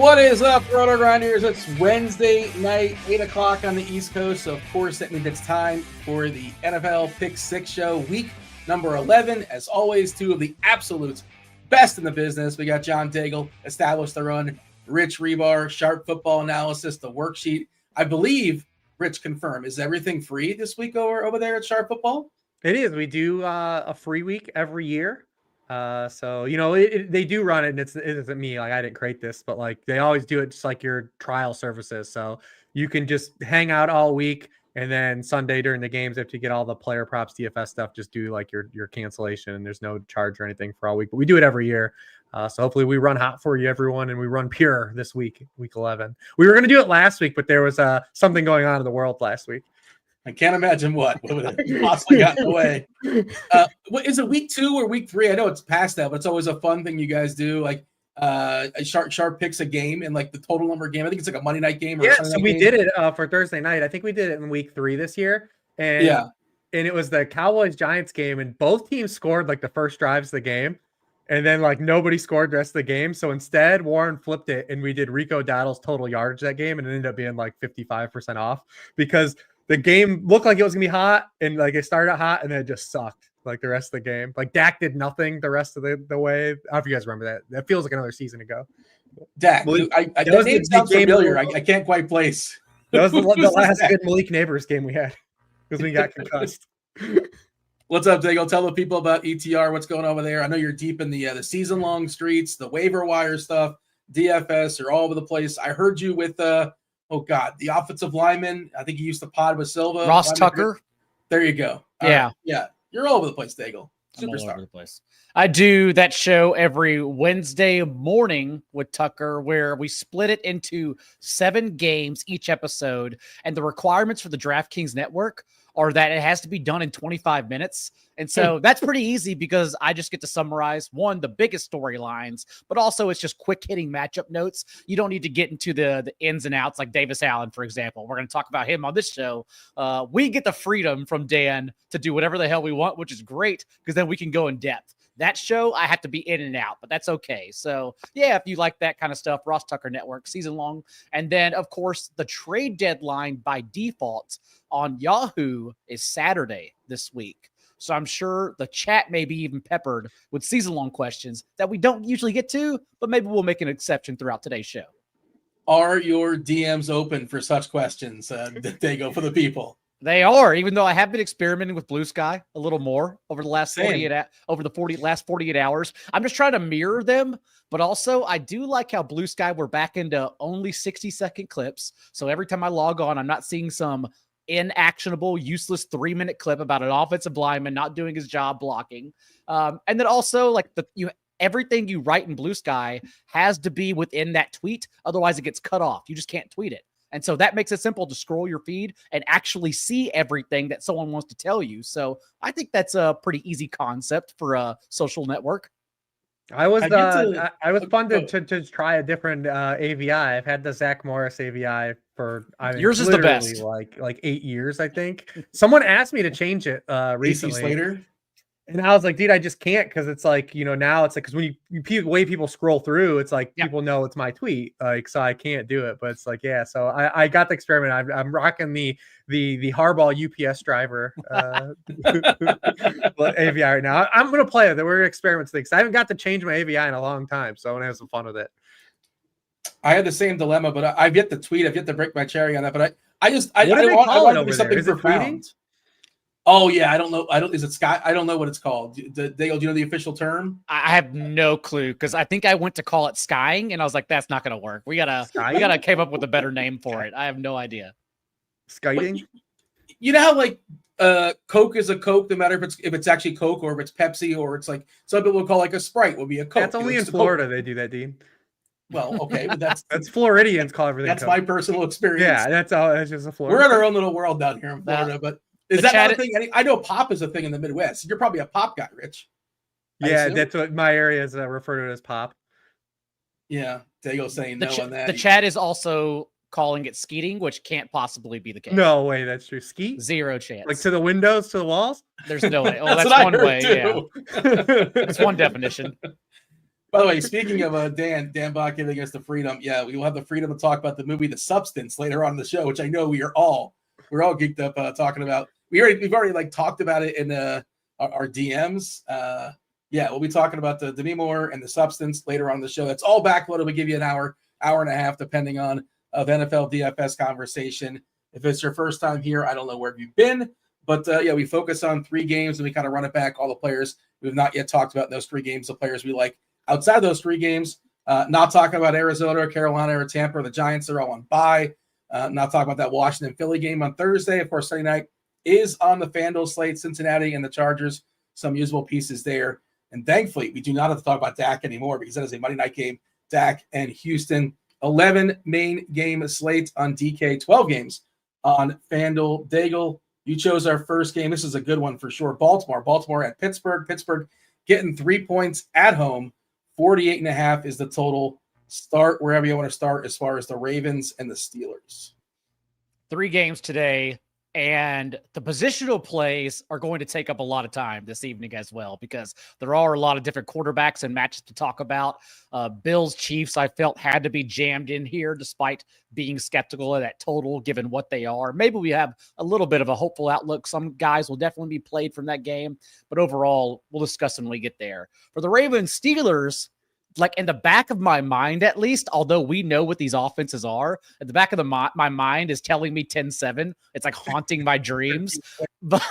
What is up, RotoGrinders? It's Wednesday night, 8 o'clock on the East Coast. So, of course, that means it's time for the NFL Pick 6 show, week number 11. As always, two of the absolute best in the business. We got John Daigle, Establish the Run, Rich Hribar, Sharp Football Analysis, the worksheet. I believe, Rich, confirm, is everything free this week over there at Sharp Football? It is. We do a free week every year. So, you know, they do run it, and it isn't me. Like, I didn't create this, but like they always do it just like your trial services. So you can just hang out all week, and then Sunday during the games, after you get all the player props, DFS stuff, just do like your cancellation, and there's no charge or anything for all week. But we do it every year. So hopefully we run hot for you, everyone, and we run pure this week, week 11. We were going to do it last week, but there was something going on in the world last week. I can't imagine what would have possibly gotten in the way. Is it week 2 or week 3? I know it's past that, but it's always a fun thing you guys do. Like Sharp picks a game and like the total number game. I think it's like a Monday night game. Or yeah, so we did it for Thursday night. I think we did it in week 3 this year. And it was the Cowboys-Giants game, and both teams scored like the first drives of the game. And then like nobody scored the rest of the game. So instead, Warren flipped it, and we did Rico Dowdle's total yardage that game, and it ended up being like 55% off because the game looked like it was gonna be hot, and like it started out hot, and then it just sucked like the rest of the game. Like Dak did nothing the rest of the way. I don't know if you guys remember that. That feels like another season ago. Dak, that name sounds familiar. I can't quite place. That was the last good Malik Neighbors game we had because we got concussed. What's up, Daigle? Tell the people about ETR. What's going on over there? I know you're deep in the season-long streets, the waiver wire stuff, DFS. You're all over the place. I heard you with oh God, the offensive lineman. I think he used to pod with Silva. Ross Tucker. There you go. Yeah. Yeah. You're all over the place, Daigle. Superstar. All over the place. I do that show every Wednesday morning with Tucker, where we split it into 7 games each episode. And the requirements for the DraftKings network are that it has to be done in 25 minutes. And so that's pretty easy because I just get to summarize, one, the biggest storylines, but also it's just quick hitting matchup notes. You don't need to get into the ins and outs like Davis Allen, for example. We're going to talk about him on this show. We get the freedom from Dan to do whatever the hell we want, which is great because then we can go in depth. That show, I have to be in and out, but that's okay. So, yeah, if you like that kind of stuff, Ross Tucker Network, season long. And then, of course, the trade deadline by default on Yahoo is Saturday this week. So I'm sure the chat may be even peppered with season-long questions that we don't usually get to, but maybe we'll make an exception throughout today's show. Are your DMs open for such questions? They go for the people. They are, even though I have been experimenting with Blue Sky a little more over the last last 48 hours. I'm just trying to mirror them, but also I do like how Blue Sky we're back into only 60-second clips. So every time I log on, I'm not seeing some inactionable, useless 3-minute clip about an offensive lineman not doing his job blocking. And then also like everything you write in Blue Sky has to be within that tweet. Otherwise it gets cut off. You just can't tweet it. And so that makes it simple to scroll your feed and actually see everything that someone wants to tell you. So I think that's a pretty easy concept for a social network. I was fun to try a different AVI. I've had the Zach Morris AVI for yours is the best. Like 8 years, I think. Someone asked me to change it recently. Slater? And I was like, dude, I just can't because it's like, you know, now it's like because when the way people scroll through, it's like people know it's my tweet, like so I can't do it. But it's like, yeah, so I got the experiment. I'm rocking the Hardball UPS driver AVI right now. I'm gonna play it. There were experiments things. I haven't got to change my AVI in a long time, so I want to have some fun with it. I had the same dilemma, but I've yet to tweet. I've yet to break my cherry on that. But I want to do something profound. Oh yeah, I don't know. Is it Sky? I don't know what it's called. Dale, do you know the official term? I have no clue because I think I went to call it skying, and I was like, "That's not going to work. We gotta came up with a better name for it." I have no idea. Skiting. You know how like Coke is a Coke, no matter if it's actually Coke or if it's Pepsi or it's like some people would call like a Sprite would be a Coke. That's only in Florida they do that, Dean. Well, okay, but that's Floridians call everything. That's Coke. My personal experience. Yeah, that's all. That's just a Florida. We're in our own little world down here in Florida, but. Is that not a thing? I know pop is a thing in the Midwest. You're probably a pop guy, Rich. Yeah, that's what my area is referred to as pop. Yeah, Daigle saying no on that. The chat is also calling it skeeting, which can't possibly be the case. No way, that's true. Skeet? Zero chance. Like to the windows, to the walls? There's no way. Oh, that's one way. Too. Yeah, that's one definition. By the way, speaking of Dan Bach giving us the freedom, yeah, we will have the freedom to talk about the movie The Substance later on in the show, which I know we're all geeked up talking about. We've already like talked about it in our DMs. Yeah, we'll be talking about the Demi Moore and The Substance later on in the show. That's all backloaded. We give you an hour and a half, depending on of NFL DFS conversation. If it's your first time here, I don't know where you've been, but yeah, we focus on 3 games and we kind of run it back. All the players we've not yet talked about in those 3 games, the players we like outside those 3 games. Not talking about Arizona, Carolina, or Tampa, or the Giants. They're all on bye. Not talking about that Washington Philly game on Thursday. Of course, Sunday night is on the FanDuel slate, Cincinnati and the Chargers. Some usable pieces there. And thankfully, we do not have to talk about Dak anymore because that is a Monday night game. Dak and Houston. 11 main game slate on DK, 12 games on FanDuel. Daigle, you chose our first game. This is a good one for sure. Baltimore at Pittsburgh. Pittsburgh getting 3 points at home. 48.5 is the total. Start wherever you want to start as far as the Ravens and the Steelers. 3 games today, and the positional plays are going to take up a lot of time this evening as well, because there are a lot of different quarterbacks and matches to talk about. Bills, Chiefs, I felt had to be jammed in here despite being skeptical of that total given what they are. Maybe we have a little bit of a hopeful outlook. Some guys will definitely be played from that game, but overall, we'll discuss when we get there. For the Ravens, Steelers, like in the back of my mind, at least, although we know what these offenses are, at the back of my mind is telling me 10-7. It's like haunting my dreams, but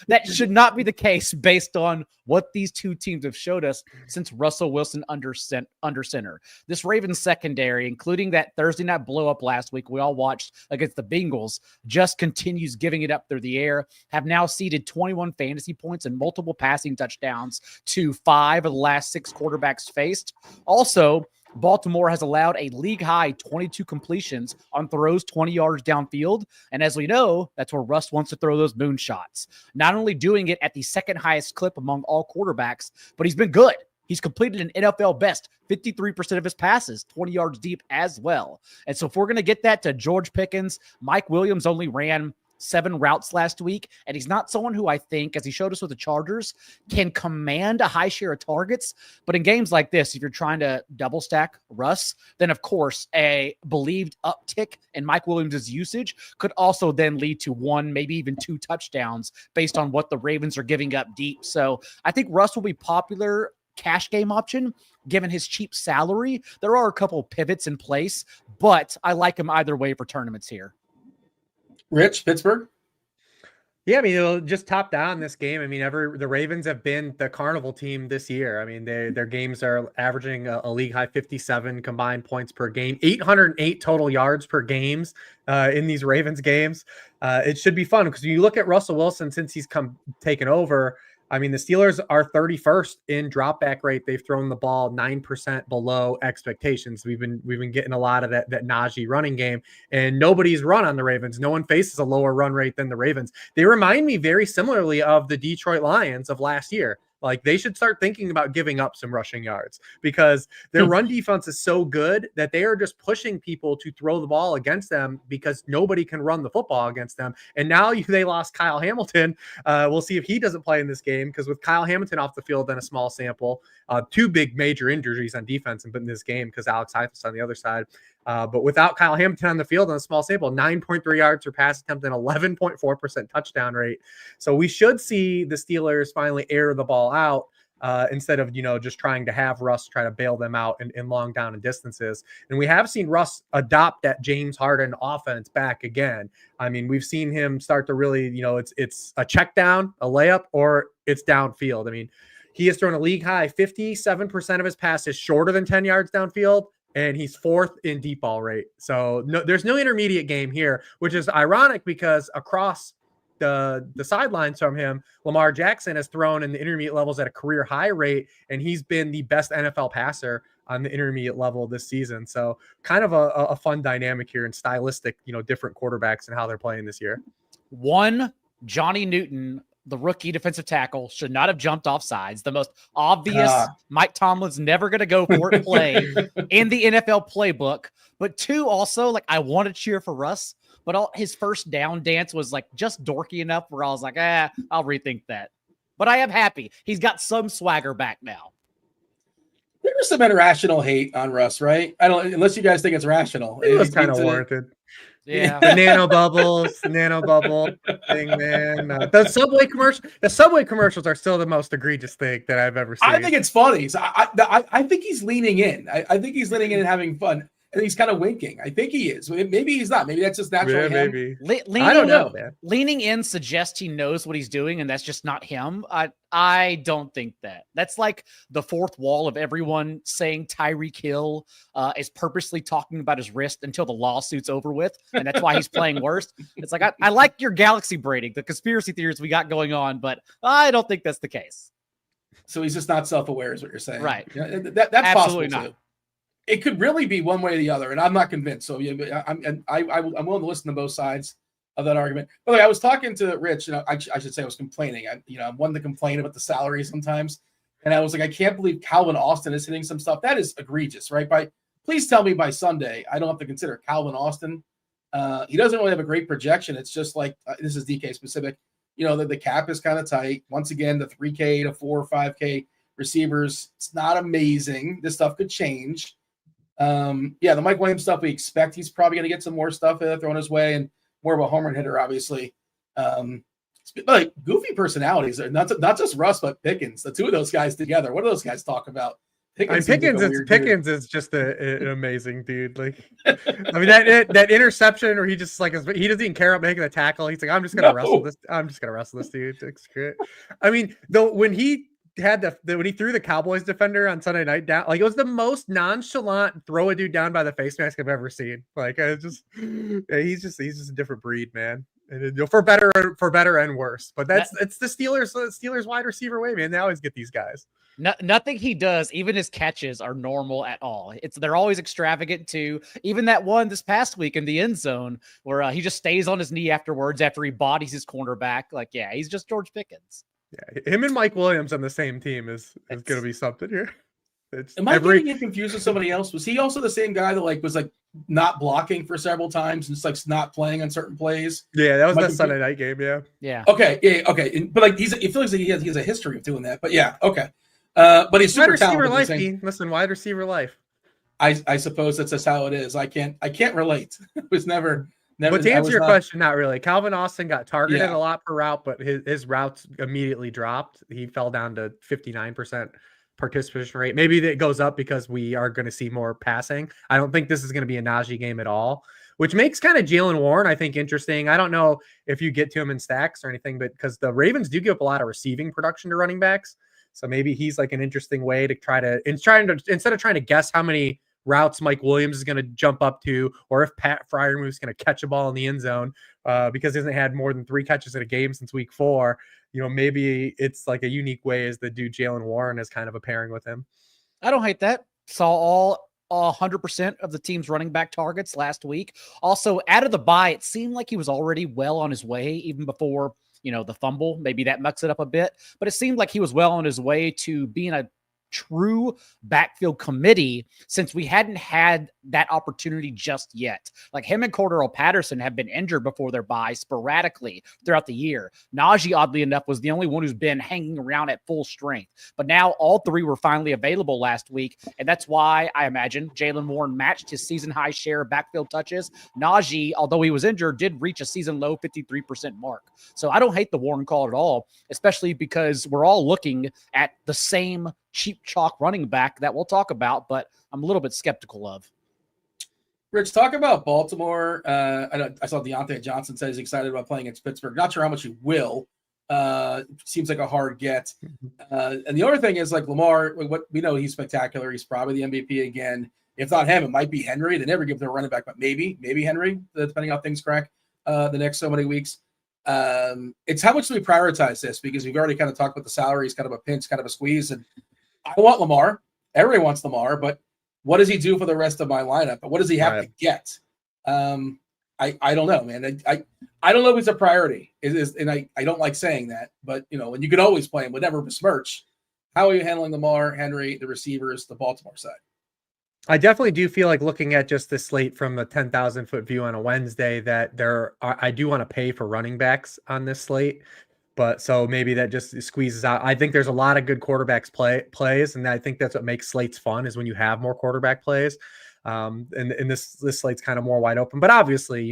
that should not be the case based on what these 2 teams have showed us since Russell Wilson under center. This Ravens secondary, including that Thursday night blow up last week we all watched against the Bengals, just continues giving it up through the air, have now ceded 21 fantasy points and multiple passing touchdowns to 5 of the last 6 quarterbacks faced. Also, Baltimore has allowed a league-high 22 completions on throws 20 yards downfield, and as we know, that's where Russ wants to throw those moonshots. Not only doing it at the second highest clip among all quarterbacks, but he's been good. He's completed an NFL best 53% of his passes, 20 yards deep as well. And so if we're going to get that to George Pickens, Mike Williams only ran 7 routes last week, and he's not someone who I think, as he showed us with the Chargers, can command a high share of targets. But in games like this, if you're trying to double stack Russ, then of course a believed uptick in Mike Williams' usage could also then lead to 1, maybe even 2 touchdowns based on what the Ravens are giving up deep. So I think Russ will be popular cash game option given his cheap salary. There are a couple pivots in place, but I like him either way for tournaments here. Rich, Pittsburgh? Yeah, I mean, it'll just top down this game. I mean, the Ravens have been the carnival team this year. I mean, their games are averaging a league high 57 combined points per game, 808 total yards per games in these Ravens games. It should be fun because when you look at Russell Wilson since he's taken over, I mean, the Steelers are 31st in dropback rate. They've thrown the ball 9% below expectations. We've been getting a lot of that Najee running game, and nobody's run on the Ravens. No one faces a lower run rate than the Ravens. They remind me very similarly of the Detroit Lions of last year. Like, they should start thinking about giving up some rushing yards because their run defense is so good that they are just pushing people to throw the ball against them because nobody can run the football against them. And now they lost Kyle Hamilton. We'll see if he doesn't play in this game because with Kyle Hamilton off the field and a small sample, 2 big major injuries on defense in this game because Alex Heifetz on the other side. But without Kyle Hamilton on the field on a small sample, 9.3 yards per pass attempt and 11.4% touchdown rate. So we should see the Steelers finally air the ball out instead of, just trying to have Russ try to bail them out in long down and distances. And we have seen Russ adopt that James Harden offense back again. I mean, we've seen him start to really, it's a check down, a layup, or it's downfield. I mean, he has thrown a league high 57% of his passes shorter than 10 yards downfield, and he's 4th in deep ball rate. So there's no intermediate game here, which is ironic because across the sidelines from him, Lamar Jackson has thrown in the intermediate levels at a career high rate, and he's been the best NFL passer on the intermediate level this season. So kind of a fun dynamic here and stylistic, different quarterbacks and how they're playing this year. One, Johnny Newton, the rookie defensive tackle, should not have jumped off sides. The most obvious Mike Tomlin's never going to go for it play in the NFL playbook. But 2, also, like, I want to cheer for Russ, but his first down dance was like just dorky enough where I was like, I'll rethink that. But I am happy. He's got some swagger back now. was some irrational hate on Russ, right? I don't, unless you guys think it's rational. It was kind of warranted. Yeah. The nano bubble thing, man. The subway commercials are still the most egregious thing that I've ever seen. I think it's funny. So I think he's leaning in. I think he's leaning in and having fun. And he's kind of winking. I think he is. Maybe he's not. Maybe that's just natural. Yeah, maybe. I don't know, man. Leaning in suggests he knows what he's doing, and that's just not him. I don't think that. That's like the fourth wall of everyone saying Tyreek Hill is purposely talking about his wrist until the lawsuit's over with, and that's why he's playing worse. It's like, I like your galaxy braiding, the conspiracy theories we got going on, but I don't think that's the case. So he's just not self-aware is what you're saying. Right. Yeah, that's Absolutely possible not. too. It could really be one way or the other, and I'm not convinced. So yeah, I'm willing to listen to both sides of that argument. By the way, I was talking to Rich. I should say I was complaining. I'm one to complain about the salary sometimes, and I was like, I can't believe Calvin Austin is hitting some stuff. That is egregious, right? Please tell me by Sunday I don't have to consider Calvin Austin. He doesn't really have a great projection. It's just like this is DK specific. The cap is kind of tight. Once again, the 3K to 4 or 5K receivers, it's not amazing. This stuff could change. The Mike Williams stuff we expect he's probably going to get some more stuff thrown his way and more of a home run hitter, obviously. Like goofy personalities, not just Russ but Pickens. The two of those guys together. What do those guys talk about? Pickens is just an amazing dude. Like, I mean that interception where he just like he doesn't even care about making the tackle. He's like, I'm just gonna wrestle this. I'm just gonna wrestle this dude. I mean, though when he had when he threw the Cowboys defender on Sunday night down, like it was the most nonchalant throw a dude down by the face mask I've ever seen. Like he's just a different breed, man. And for better and worse. But it's the Steelers wide receiver way, man. They always get these guys. Nothing he does, even his catches, are normal at all. They're always extravagant too. Even that one this past week in the end zone where he just stays on his knee afterwards after he bodies his cornerback. Like, yeah, he's just George Pickens. Yeah, him and Mike Williams on the same team is going to be something here. Am I getting it confused with somebody else? Was he also the same guy that was not blocking for several times and just not playing on certain plays? Yeah, that was the Sunday night game. Yeah. Okay. Yeah. Okay. But it feels like he has a history of doing that. But yeah. Okay. But he's super talented. Wide receiver life. Listen, wide receiver life. I suppose that's just how it is. I can't relate. It was never. But to answer your question, not really. Calvin Austin got targeted a lot per route, but his routes immediately dropped. He fell down to 59% participation rate. Maybe that goes up because we are going to see more passing. I don't think this is going to be a Najee game at all, which makes kind of Jaylen Warren, I think, interesting. I don't know if you get to him in stacks or anything, but because the Ravens do give up a lot of receiving production to running backs. So maybe he's like an interesting way to instead of trying to guess how many routes Mike Williams is going to jump up to, or if Pat Freiermuth is going to catch a ball in the end zone because he hasn't had more than 3 catches in a game since week 4. Maybe it's like a unique way as the dude Jaylen Warren is kind of a pairing with him. I don't hate that. Saw all 100% of the team's running back targets last week. Also, out of the bye, it seemed like he was already well on his way even before, the fumble. Maybe that mucks it up a bit, but it seemed like he was well on his way to being a true backfield committee since we hadn't had that opportunity just yet. Like him and Cordero Patterson have been injured before their bye sporadically throughout the year. Najee, oddly enough, was the only one who's been hanging around at full strength. But now all 3 were finally available last week, and that's why I imagine Jaylen Warren matched his season-high share of backfield touches. Najee, although he was injured, did reach a season-low 53% mark. So I don't hate the Warren call at all, especially because we're all looking at the same cheap chalk running back that we'll talk about, but I'm a little bit skeptical of. Rich, talk about Baltimore. I saw Deontay Johnson said he's excited about playing against Pittsburgh. Not sure how much he will. Seems like a hard get. And the other thing is like Lamar, what we know, he's spectacular. He's probably the MVP again. If not him, it might be Henry. They never give their running back, but maybe Henry, depending on how things crack the next so many weeks. It's how much do we prioritize this? Because we've already kind of talked about the salaries, kind of a pinch, kind of a squeeze. And I want Lamar. Everybody wants Lamar, but what does he do for the rest of my lineup? What does he have to get? I don't know, man. I don't know if it's a priority. And I don't like saying that, but and you could always play him, would never besmirch. How are you handling Lamar, Henry, the receivers, the Baltimore side? I definitely do feel like looking at just the slate from the 10,000 foot view on a Wednesday that I do want to pay for running backs on this slate. But so maybe that just squeezes out. I think there's a lot of good quarterbacks plays, and I think that's what makes slates fun is when you have more quarterback plays. And this slate's kind of more wide open. But obviously,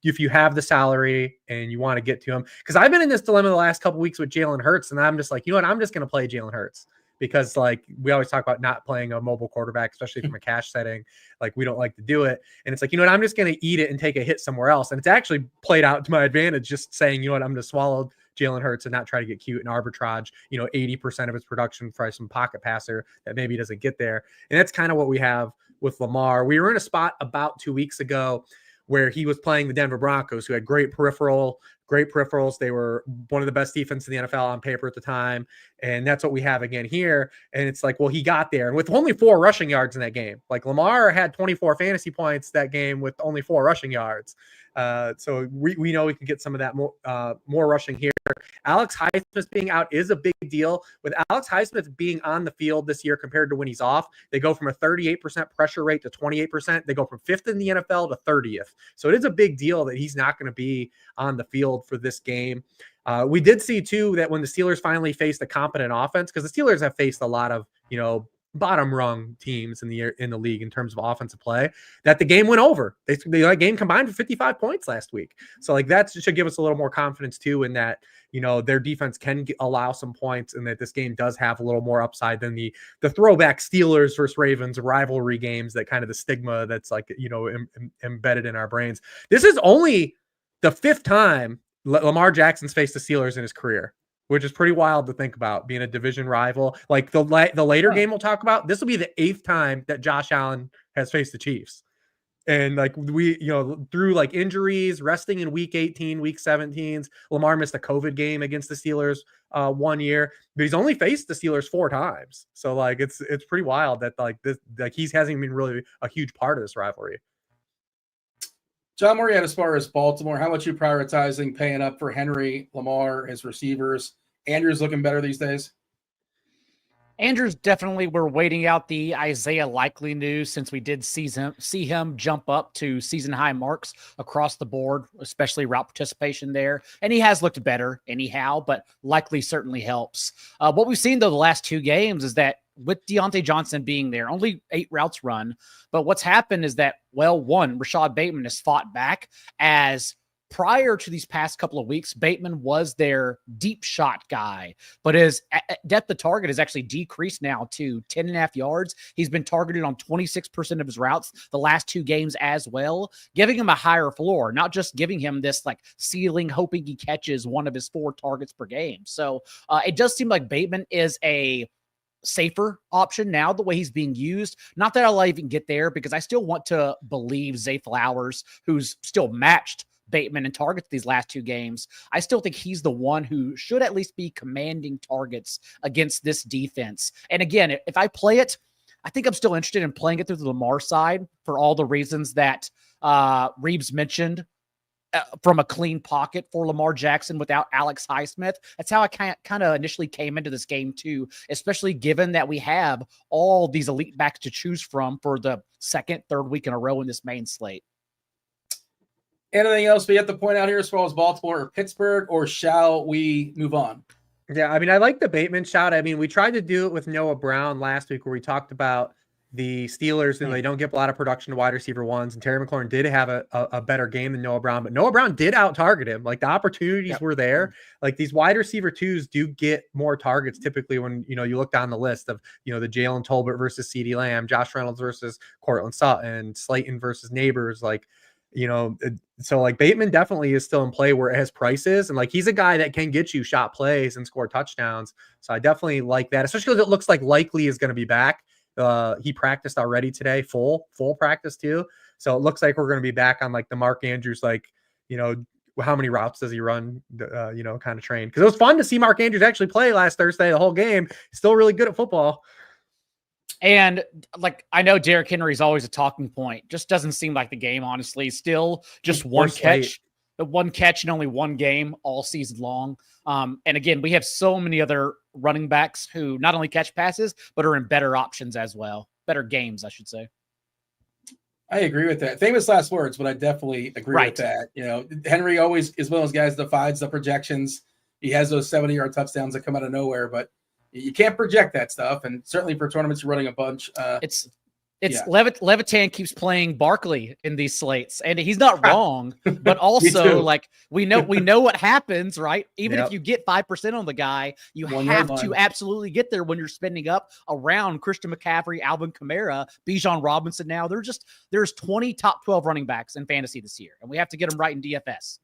if you have the salary and you want to get to him, because I've been in this dilemma the last couple of weeks with Jalen Hurts, and I'm just like, I'm just going to play Jalen Hurts. Because like we always talk about not playing a mobile quarterback, especially from a cash setting, like we don't like to do it. And it's like, I'm just going to eat it and take a hit somewhere else. And it's actually played out to my advantage, just saying, I'm going to swallow Jalen Hurts and not try to get cute and arbitrage, 80% of his production for some pocket passer that maybe doesn't get there. And that's kind of what we have with Lamar. We were in a spot about 2 weeks ago where he was playing the Denver Broncos, who had great peripherals. They were one of the best defenses in the NFL on paper at the time. And that's what we have again here. And it's like, well, he got there. And with only 4 rushing yards in that game, like Lamar had 24 fantasy points that game with only 4 rushing yards. So we know we can get some of that more rushing here. Alex Highsmith being out is a big deal. With Alex Highsmith being on the field this year compared to when he's off, they go from a 38% pressure rate to 28%. They go from 5th in the NFL to 30th. So it is a big deal that he's not going to be on the field for this game. We did see too that when the Steelers finally faced a competent offense, because the Steelers have faced a lot of, bottom rung teams in the league in terms of offensive play, that the game went over. The game combined for 55 points last week. So like that should give us a little more confidence too in that, their defense can allow some points and that this game does have a little more upside than the throwback Steelers versus Ravens rivalry games, that kind of the stigma that's like, embedded in our brains. This is only the 5th time Lamar Jackson's faced the Steelers in his career, which is pretty wild to think about, being a division rival. Like the later game we'll talk about, this will be the 8th time that Josh Allen has faced the Chiefs. And like we, through like injuries, resting in week 18, week 17s, Lamar missed a COVID game against the Steelers 1 year, but he's only faced the Steelers 4 times. So like, it's pretty wild that like this, like he hasn't been really a huge part of this rivalry. John, where are you at as far as Baltimore? How much are you prioritizing paying up for Henry, Lamar, his receivers? Andrew's looking better these days. Andrews, definitely, we're waiting out the Isaiah Likely news since we did see him jump up to season high marks across the board, especially route participation there. And he has looked better anyhow, but Likely certainly helps. What we've seen, though, the last 2 games is that with Deontay Johnson being there, only 8 routes run. But what's happened is that, one, Rashad Bateman has fought back, as prior to these past couple of weeks, Bateman was their deep shot guy, but his depth of target has actually decreased now to 10.5 yards. He's been targeted on 26% of his routes the last 2 games as well, giving him a higher floor, not just giving him this like ceiling, hoping he catches one of his 4 targets per game. So it does seem like Bateman is a safer option now, the way he's being used. Not that I'll even get there, because I still want to believe Zay Flowers, who's still matched Bateman in targets these last 2 games. I still think he's the one who should at least be commanding targets against this defense. And again, if I play it, I think I'm still interested in playing it through the Lamar side for all the reasons that Reebs mentioned, from a clean pocket for Lamar Jackson without Alex Highsmith. That's how I kind of initially came into this game too, especially given that we have all these elite backs to choose from for the 2nd, 3rd week in a row in this main slate. Anything else we have to point out here as far as Baltimore or Pittsburgh, or shall we move on? Yeah, I mean, I like the Bateman shout. I mean, we tried to do it with Noah Brown last week, where we talked about the Steelers, and they don't get a lot of production to wide receiver ones. And Terry McLaurin did have a better game than Noah Brown, but Noah Brown did out-target him. Like, the opportunities were there. Like, these wide receiver 2s do get more targets typically when, you look down the list of, the Jalen Tolbert versus CeeDee Lamb, Josh Reynolds versus Cortland Sutton, Slayton versus Neighbors. Like, so like Bateman definitely is still in play where it has prices, and like he's a guy that can get you shot plays and score touchdowns. So I definitely like that, especially because it looks like Likely is going to be back. He practiced already today, full practice too. So it looks like we're going to be back on like the Mark Andrews, like, how many routes does he run, kind of train. Because it was fun to see Mark Andrews actually play last Thursday, the whole game. He's still really good at football. And like, I know Derrick Henry is always a talking point. Just doesn't seem like the game, honestly. Still just one catch and only 1 game all season long. And again, we have so many other running backs who not only catch passes, but are in better options as well. Better games, I should say. I agree with that. Famous last words, but I definitely agree with that. Henry always is one of those guys that defies the projections. he has those 70-yard touchdowns that come out of nowhere, but you can't project that stuff. And certainly for tournaments, you're running a bunch. Levitan keeps playing Barkley in these slates, and he's not wrong, but also like we know what happens, right? Even if you get 5% on the guy, you have to absolutely get there when you're spending up around Christian McCaffrey, Alvin Kamara, Bijan Robinson. Now there's 20 top 12 running backs in fantasy this year, and we have to get them right in DFS.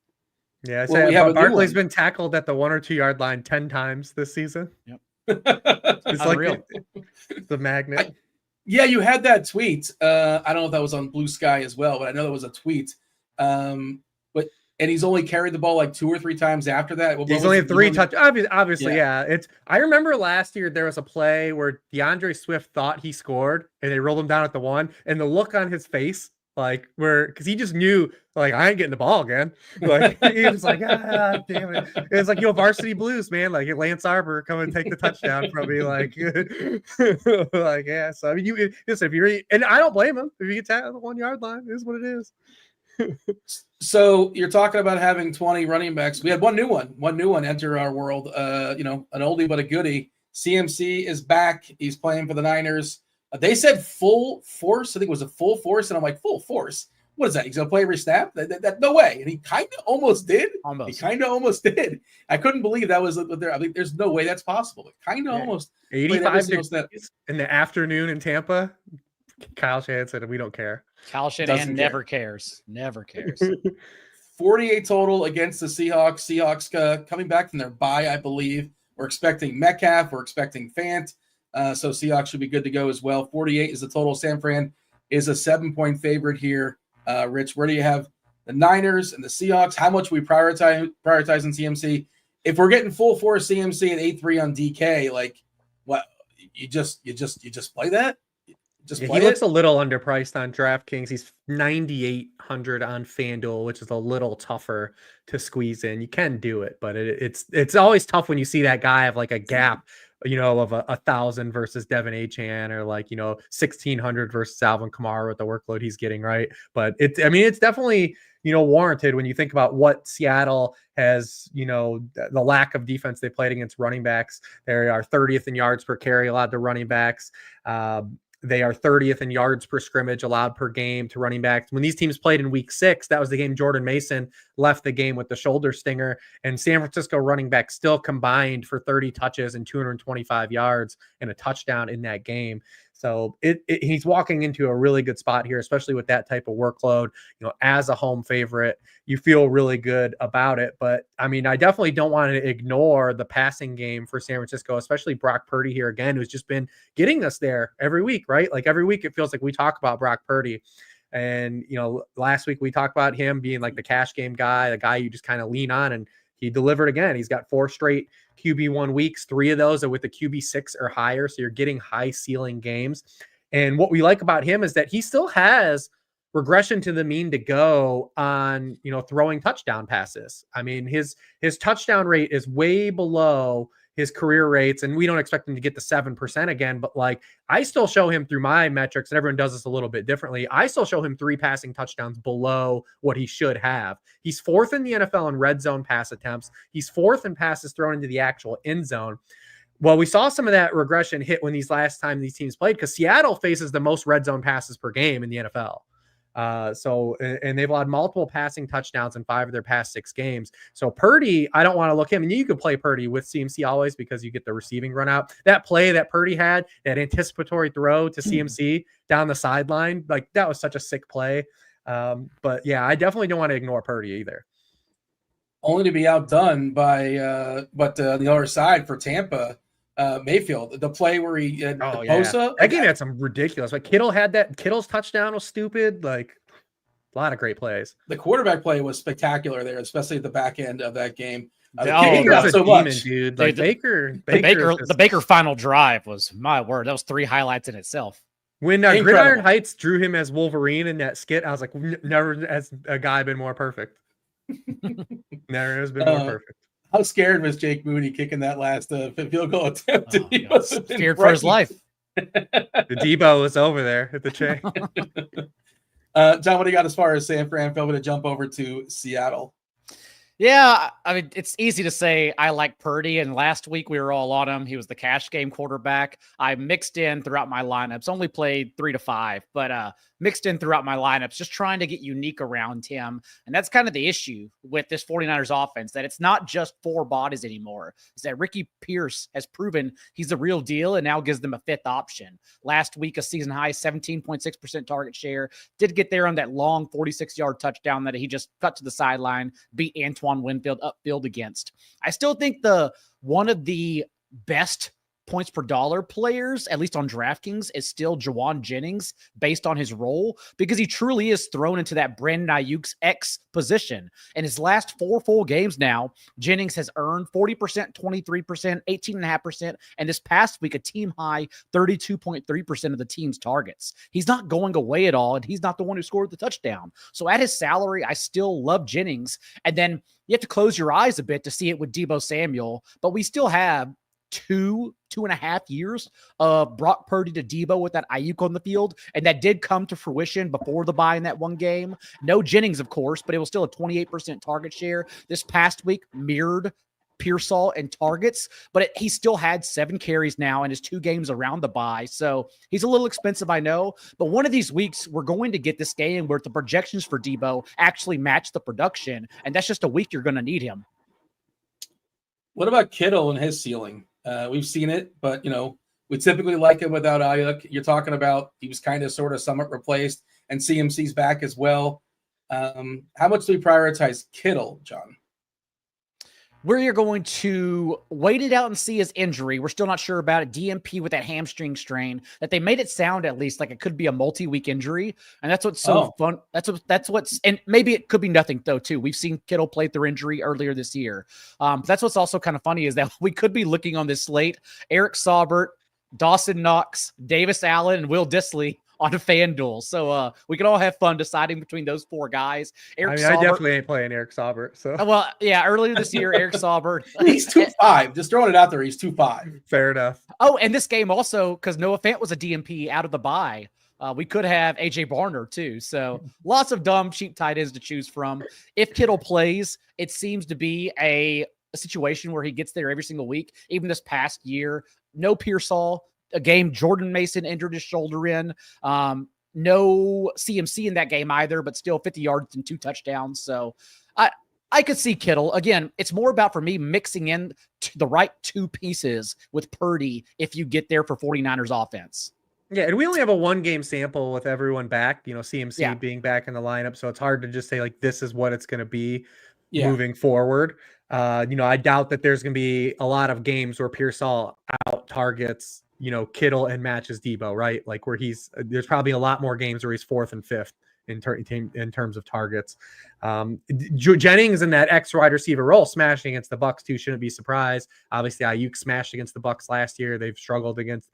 Yeah, Barkley's been tackled at the 1 or 2 yard line 10 times this season. Yep. It's unreal. Like the magnet. Yeah, you had that tweet. I don't know if that was on Blue Sky as well, but I know there was a tweet. And he's only carried the ball like 2 or 3 times after that. He's only had 3 touch. Obviously, yeah. I remember last year there was a play where DeAndre Swift thought he scored, and they rolled him down at the 1, and the look on his face, like because he just knew, like, I ain't getting the ball again. Like he was like, damn it. It's like, varsity blues, man. Like Lance Arbor come and take the touchdown from me. Like, like, yeah. So I mean, if you're, and I don't blame him if you get tackled at the 1 yard line. It is what it is. So you're talking about having 20 running backs. We had one new one enter our world. An oldie but a goodie. CMC is back. He's playing for the Niners. They said full force. I think it was a full force, and I'm like, full force? What is that? He's gonna play every snap? That no way. And he kind of almost did. He kind of almost did. I couldn't believe that was there. I mean, there's no way that's possible. It kind of almost 85 degrees in the afternoon in Tampa. Kyle Shanahan said, "We don't care." Kyle Shanahan never cares. 48 total against the Seahawks. Seahawks coming back from their bye, I believe. We're expecting Metcalf. We're expecting Fant. So Seahawks should be good to go as well. 48 is the total. San Fran is a 7-point favorite here. Rich, where do you have the Niners and the Seahawks? How much we prioritizing CMC? If we're getting full force CMC at 8-3 on DK, like what? You just play that? He looks a little underpriced on DraftKings. He's 9,800 on FanDuel, which is a little tougher to squeeze in. You can do it, but it's always tough when you see that guy have like a gap, of 1,000 versus Devin Achane, or 1,600 versus Alvin Kamara with the workload he's getting, right? But it's definitely, warranted when you think about what Seattle has, the lack of defense they played against running backs. They are 30th in yards per carry allowed to running backs. They are 30th in yards per scrimmage allowed per game to running backs. When these teams played in week 6, that was the game Jordan Mason left the game with the shoulder stinger, and San Francisco running back still combined for 30 touches and 225 yards and a touchdown in that game. So he's walking into a really good spot here, especially with that type of workload. As a home favorite, you feel really good about it. But I mean, I definitely don't want to ignore the passing game for San Francisco, especially Brock Purdy here again, who's just been getting us there every week, right? Like every week it feels like we talk about Brock Purdy. And, last week we talked about him being like the cash game guy, the guy you just kind of lean on, and he delivered again. He's got 4 straight QB1 weeks. 3 of those are with the QB6 or higher. So you're getting high ceiling games. And what we like about him is that he still has regression to the mean to go on, throwing touchdown passes. I mean, his touchdown rate is way below his career rates, and we don't expect him to get the 7% again, but I still show him through my metrics, and everyone does this a little bit differently. I still show him 3 passing touchdowns below what he should have. He's 4th in the NFL in red zone pass attempts. He's 4th in passes thrown into the actual end zone. Well, we saw some of that regression hit when these teams played, because Seattle faces the most red zone passes per game in the NFL. And they've allowed multiple passing touchdowns in 5 of their past 6 games. So Purdy, I don't want to look him. And you can play Purdy with CMC always because you get the receiving run out. That play that Purdy had, that anticipatory throw to CMC down the sideline, that was such a sick play. But yeah, I definitely don't want to ignore Purdy either. Only to be outdone by, the other side for Tampa. Mayfield, the play where he Bosa. That game had some ridiculous. Kittle had that. Kittle's touchdown was stupid. A lot of great plays. The quarterback play was spectacular there, especially at the back end of that game. Baker's a demon, dude. The Baker final drive was, my word, that was 3 highlights in itself. When Gridiron Heights drew him as Wolverine in that skit, I was like, never has a guy been more perfect. Never has been more perfect. How scared was Jake Moody kicking that last field goal attempt? He was scared for his life. The Debo was over there at the chain. John, what do you got as far as San Fran? Feel free to jump over to Seattle. Yeah, I mean, it's easy to say I like Purdy, and last week we were all on him. He was the cash game quarterback. I mixed in throughout my lineups, only played 3 to 5, but mixed in throughout my lineups, just trying to get unique around him. And that's kind of the issue with this 49ers offense, that it's not just 4 bodies anymore. It's that Ricky Pierce has proven he's the real deal and now gives them a 5th option. Last week, a season high 17.6% target share. Did get there on that long 46-yard touchdown that he just cut to the sideline, beat Antoine Winfield upfield against. I still think one of the best points per dollar players, at least on DraftKings, is still Jawan Jennings based on his role, because he truly is thrown into that Brandon Ayuk's X position. In his last 4 full games now, Jennings has earned 40%, 23%, 18.5%, and this past week, a team high 32.3% of the team's targets. He's not going away at all, and he's not the one who scored the touchdown. So at his salary, I still love Jennings. And then you have to close your eyes a bit to see it with Deebo Samuel, but we still have 2.5 years of Brock Purdy to Deebo with that Ayuk on the field, and that did come to fruition before the bye in that one game. No Jennings, of course, but it was still a 28% target share. This past week mirrored Pearsall and targets, but he still had 7 carries now in his 2 games around the bye. So he's a little expensive, I know, but one of these weeks we're going to get this game where the projections for Deebo actually match the production, and that's just a week you're going to need him. What about Kittle and his ceiling? We've seen it, but we typically like him without Ayuk. You're talking about he was kind of sort of somewhat replaced, and CMC's back as well. How much do we prioritize Kittle, John? We're going to wait it out and see his injury. We're still not sure about it. DMP with that hamstring strain that they made it sound at least like it could be a multi-week injury. And that's what's so fun. And maybe it could be nothing though, too. We've seen Kittle play through injury earlier this year. That's what's also kind of funny is that we could be looking on this slate, Eric Saubert, Dawson Knox, Davis Allen, and Will Dissly on a FanDuel. So we can all have fun deciding between those 4 guys. I definitely ain't playing Eric Saubert. So well, yeah, earlier this year, Eric Saubert. He's 2.5. Just throwing it out there. He's 2.5. Fair enough. Oh, and this game also, because Noah Fant was a DMP out of the bye. We could have AJ Barner too. So lots of dumb, cheap tight ends to choose from. If Kittle plays, it seems to be a situation where he gets there every single week. Even this past year, no Pearsall. A game Jordan Mason injured his shoulder in. No CMC in that game either, but still 50 yards and 2 touchdowns. So I could see Kittle. Again, it's more about, for me, mixing in the right 2 pieces with Purdy if you get there for 49ers offense. Yeah, and we only have a 1-game sample with everyone back, CMC being back in the lineup. So it's hard to just say, like, this is what it's going to be moving forward. I doubt that there's going to be a lot of games where Pearsall out targets Kittle and matches Deebo, right? Like where there's probably a lot more games where he's 4th and 5th in terms of targets. Jennings in that X wide receiver role, smashing against the Bucs too, shouldn't be surprised. Obviously, Ayuk smashed against the Bucs last year. They've struggled against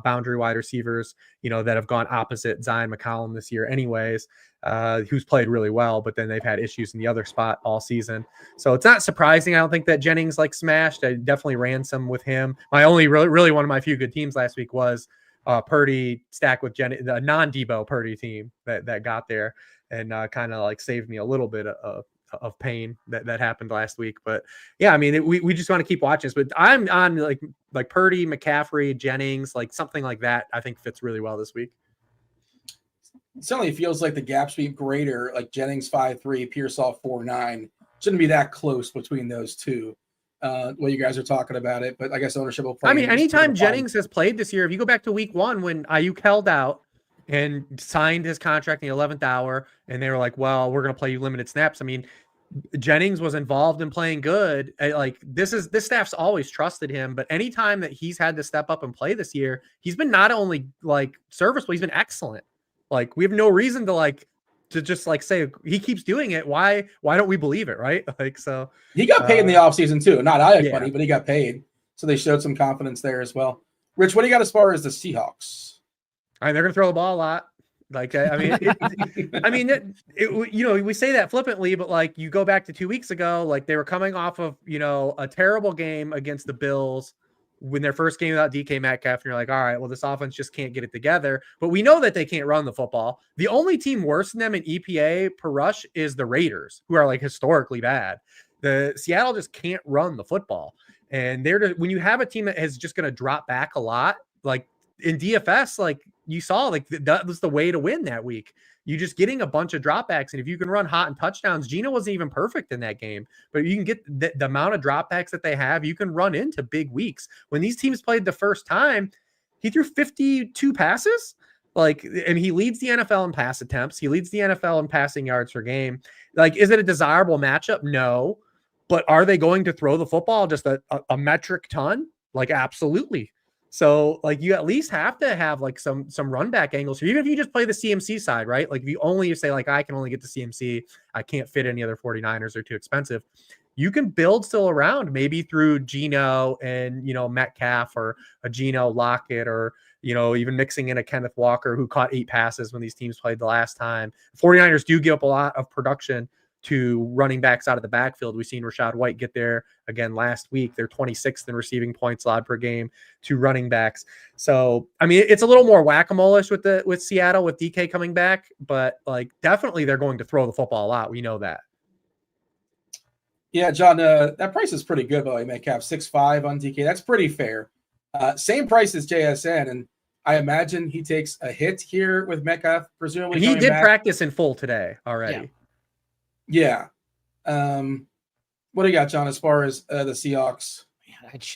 boundary wide receivers, that have gone opposite Zion McCollum this year anyways, who's played really well, but then they've had issues in the other spot all season. So it's not surprising. I don't think that Jennings smashed. I definitely ran some with him. My only really one of my few good teams last week was Purdy stacked with the non-Deebo Purdy team that got there and kind of saved me a little bit of pain that happened last week. But yeah, I mean, we just want to keep watching this, but I'm on like Purdy, McCaffrey, Jennings, something like that. I think fits really well this week. It certainly feels like the gaps be greater, like Jennings 5.3, Pearsall 4.9. Shouldn't be that close between those two. What you guys are talking about it, but I guess ownership will play. I mean, anytime Jennings has played this year, if you go back to week 1 when Ayuk held out and signed his contract in the 11th hour, and they were like, well, we're going to play you limited snaps. I mean, Jennings was involved in playing good. This staff's always trusted him, but anytime that he's had to step up and play this year, he's been not only serviceable, he's been excellent. We have no reason to just say he keeps doing it. Why don't we believe it? Right. So he got paid in the offseason too. Not Ayuk money, but he got paid. So they showed some confidence there as well. Rich, what do you got as far as the Seahawks? They're going to throw the ball a lot. We say that flippantly, but you go back to 2 weeks ago, they were coming off of, a terrible game against the Bills when their first game without DK Metcalf, and you're like, all right, well, this offense just can't get it together. But we know that they can't run the football. The only team worse than them in EPA per rush is the Raiders, who are historically bad. The Seattle just can't run the football. And when you have a team that is just going to drop back a lot, like in DFS, like you saw, like that was the way to win that week. You just getting a bunch of dropbacks. And if you can run hot and touchdowns, Geno wasn't even perfect in that game, but you can get the amount of dropbacks that they have, you can run into big weeks. When these teams played the first time, he threw 52 passes. Like, and he leads the NFL in pass attempts. He leads the NFL in passing yards per game. Like, is it a desirable matchup? No. But are they going to throw the football just a metric ton? Like, absolutely. So, like, you at least have to have like some run back angles here, even if you just play the CMC side, right? Like, if you only say like, I can only get to CMC, I can't fit any other 49ers, they're too expensive. You can build still around, maybe through Geno and, Metcalf, or a Geno Lockett, or, even mixing in a Kenneth Walker who caught 8 passes when these teams played the last time. 49ers do give up a lot of production to running backs out of the backfield. We've seen Rachaad White get there again last week. They're 26th in receiving points allowed per game to running backs. So, I mean, it's a little more whack-a-mole-ish with Seattle, with DK coming back, but like definitely they're going to throw the football a lot. We know that. Yeah, John, that price is pretty good, by the way, Metcalf, 6.5 on DK. That's pretty fair. Same price as JSN, and I imagine he takes a hit here with Metcalf, presumably. He did practice in full today already. Yeah. What do you got, John, as far as the Seahawks?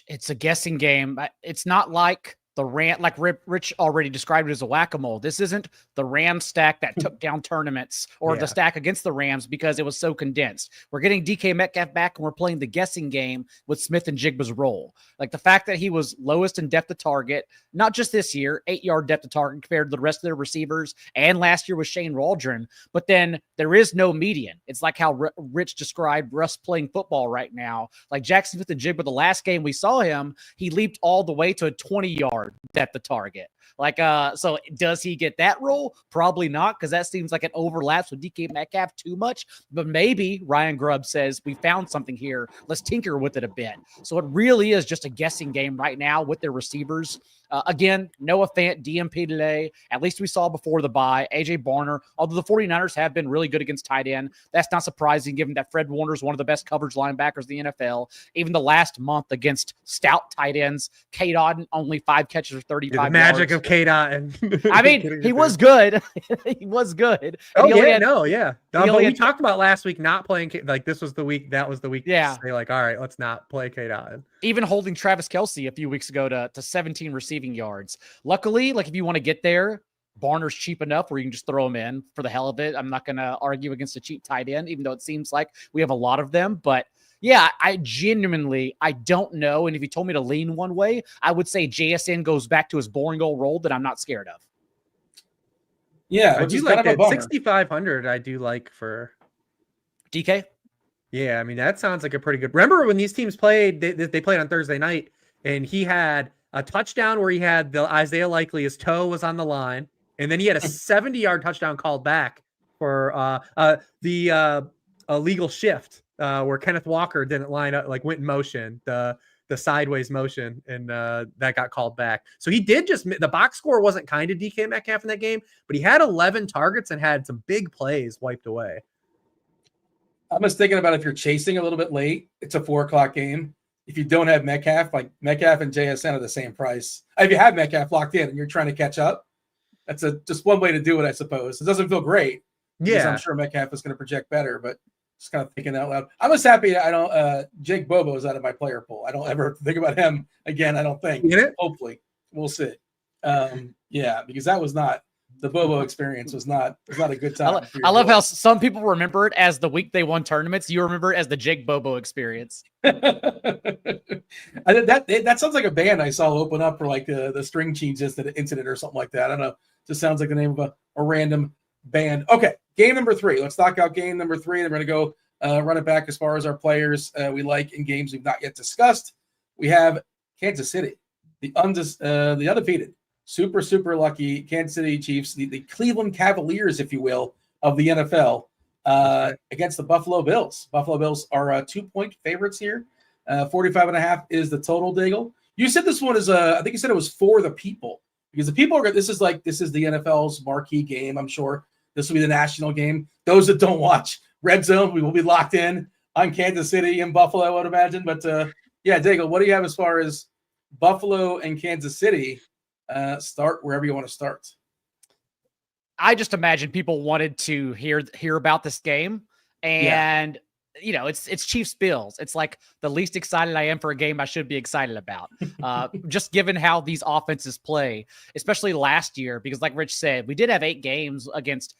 It's a guessing game. It's not like the Ram, like Rich already described it as a whack-a-mole. This isn't the Ram stack that took down tournaments, or the stack against the Rams, because it was so condensed. We're getting DK Metcalf back, and we're playing the guessing game with Smith and Jigba's role. Like the fact that he was lowest in depth of target, not just this year, 8-yard depth of target compared to the rest of their receivers, and last year was Shane Waldron, but then there is no median. It's like how Rich described Russ playing football right now. Like Jackson Smith and Jigba, the last game we saw him, he leaped all the way to a 20-yard depth of target. Like, so does he get that role? Probably not, because that seems like it overlaps with DK Metcalf too much. But maybe Ryan Grubb says, we found something here. Let's tinker with it a bit. So it really is just a guessing game right now with their receivers. Again, Noah Fant, DMP today. At least we saw before the bye. AJ Barner, although the 49ers have been really good against tight end. That's not surprising given that Fred Warner is one of the best coverage linebackers in the NFL. Even the last month against stout tight ends, K. Dotton, only 5 catches for 35 yards. The magic of K. Dotton. I mean, he was good. He was good. Oh, yeah. But we talked about last week not playing like this was the week, that was the week. Yeah. To say like, all right, let's not play K. Dotton. Even holding Travis Kelce a few weeks ago to 17 receiving yards. Luckily, like if you want to get there, Barner's cheap enough where you can just throw him in for the hell of it. I'm not going to argue against a cheap tight end, even though it seems like we have a lot of them. But yeah, I don't know. And if you told me to lean one way, I would say JSN goes back to his boring old role that I'm not scared of. Yeah, I do like it. 6,500 I do like for DK. Yeah, I mean, that sounds like a pretty good. Remember when these teams played, they played on Thursday night, and he had a touchdown where he had the Isaiah Likely, his toe was on the line, and then he had a 70-yard touchdown called back for the illegal shift where Kenneth Walker didn't line up, like went in motion, the sideways motion, and that got called back. So he did the box score wasn't kind of DK Metcalf in that game, but he had 11 targets and had some big plays wiped away. I'm just thinking about if you're chasing a little bit late, it's a 4:00 game. If you don't have Metcalf, like Metcalf and JSN are the same price. If you have Metcalf locked in and you're trying to catch up, that's just one way to do it, I suppose. It doesn't feel great. Yeah, I'm sure Metcalf is going to project better, but just kind of thinking out loud. I'm just happy I don't. Jake Bobo is out of my player pool. I don't ever think about him again. I don't think. Hopefully, we'll see. Yeah, because that was not. The Bobo experience was not a good time. I love how some people remember it as the week they won tournaments. You remember it as the Jake Bobo experience. That sounds like a band I saw open up for like the string cheese incident or something like that. I don't know. Just sounds like the name of a random band. Okay, game number 3. Let's knock out game number 3. And we're going to go run it back as far as our players we like in games we've not yet discussed. We have Kansas City, the undefeated. Super lucky Kansas City Chiefs, the Cleveland Cavaliers, if you will, of the NFL against the Buffalo Bills. Buffalo Bills are 2-point favorites here. 45.5 is the total, Daigle. You said this one is, I think you said it was for the people, because the people are, this is the NFL's marquee game, I'm sure. This will be the national game. Those that don't watch Red Zone, we will be locked in on Kansas City and Buffalo, I would imagine. But yeah, Daigle, what do you have as far as Buffalo and Kansas City? Start wherever you want to start. I just imagine people wanted to hear about this game, and it's Chiefs Bills. It's like the least excited I am for a game I should be excited about. Just given how these offenses play, especially last year, because like Rich said, we did have 8 games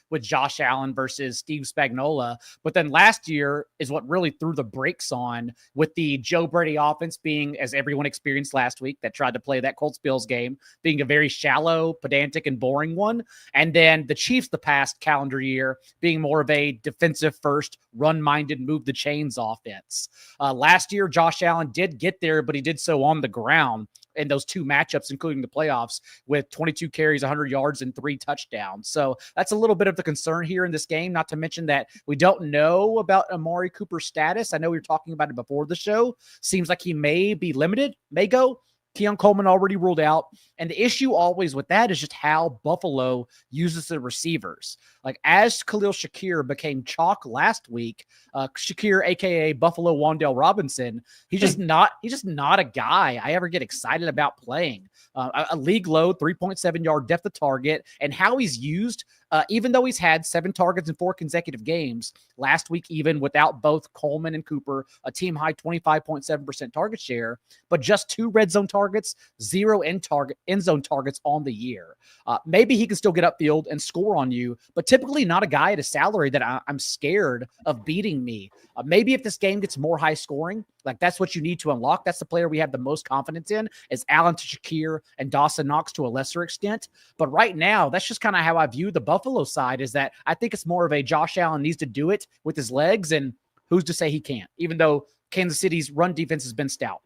with Josh Allen versus Steve Spagnuolo, but then last year is what really threw the brakes on, with the Joe Brady offense being, as everyone experienced last week, that tried to play that Colts Bills game, being a very shallow, pedantic, and boring one. And then the Chiefs the past calendar year being more of a defensive first, run-minded, move the chains offense. Last year, Josh Allen did get there, but he did so on the ground in those 2 matchups, including the playoffs, with 22 carries, 100 yards, and 3 touchdowns. So that's a little bit of the concern here in this game, not to mention that we don't know about Amari Cooper's status. I know we were talking about it before the show. Seems like he may be limited, may go. Keon Coleman already ruled out. And the issue always with that is just how Buffalo uses the receivers. Like, as Khalil Shakir became chalk last week, Shakir, aka Buffalo Wan'Dale Robinson, he's just not a guy I ever get excited about playing. A league low 3.7 yard depth of target, and how he's used, even though he's had 7 targets in 4 consecutive games, last week even without both Coleman and Cooper, a team high 25.7% target share, but just 2 red zone targets, 0 end zone targets on the year. Maybe he can still get upfield and score on you, but typically not a guy at a salary that I'm scared of beating me. Maybe if this game gets more high scoring, like that's what you need to unlock. That's the player we have the most confidence in, is Allen to Shakir and Dawson Knox to a lesser extent. But right now, that's just kind of how I view the Buffalo side, is that I think it's more of a Josh Allen needs to do it with his legs, and who's to say he can't, even though Kansas City's run defense has been stout.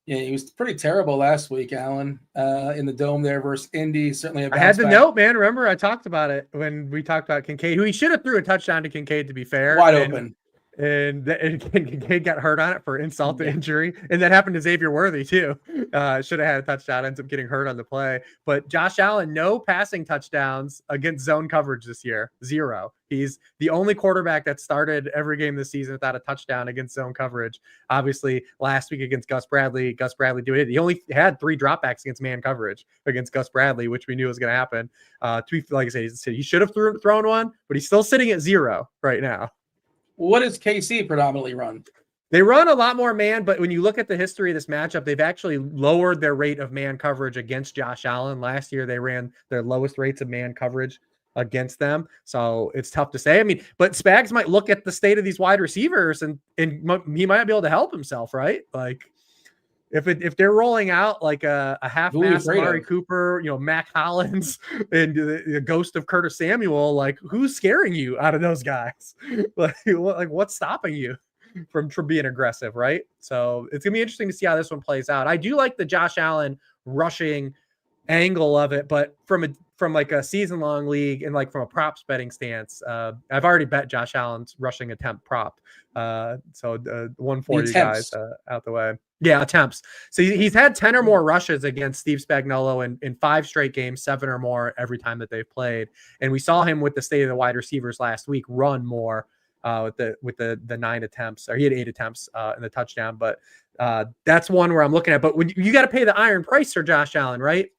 Yeah, he was pretty terrible last week, Allen, in the Dome there versus Indy. Certainly I had the note, man. Remember, I talked about it when we talked about Kincaid, who he should have threw a touchdown to Kincaid, to be fair. Wide open. And Kincaid got hurt on it for insult to injury. And that happened to Xavier Worthy, too. Should have had a touchdown, ends up getting hurt on the play. But Josh Allen, no passing touchdowns against zone coverage this year. 0. He's the only quarterback that started every game this season without a touchdown against zone coverage. Obviously, last week against Gus Bradley did it. He only had 3 dropbacks against man coverage against Gus Bradley, which we knew was going to happen. Like I say, he should have thrown one, but he's still sitting at 0 right now. What does KC predominantly run? They run a lot more man, but when you look at the history of this matchup, they've actually lowered their rate of man coverage against Josh Allen. Last year, they ran their lowest rates of man coverage against them. So it's tough to say. I mean, but Spags might look at the state of these wide receivers and he might be able to help himself, right? Like, if they're rolling out like a half-mass Amari Cooper, Mac Hollins, and the ghost of Curtis Samuel, like, who's scaring you out of those guys? like what's stopping you from being aggressive, right? So it's gonna be interesting to see how this one plays out. I do like the Josh Allen rushing angle of it, but from like a season-long league and like from a props betting stance, I've already bet Josh Allen's rushing attempt prop. So one for you guys out the way. Yeah, attempts. So he's had 10 or more rushes against Steve Spagnuolo in 5 straight games, 7 or more every time that they've played. And we saw him with the state of the wide receivers last week run more with the 9 attempts, or he had 8 attempts in the touchdown. But that's one where I'm looking at. But when you got to pay the iron price for Josh Allen, right?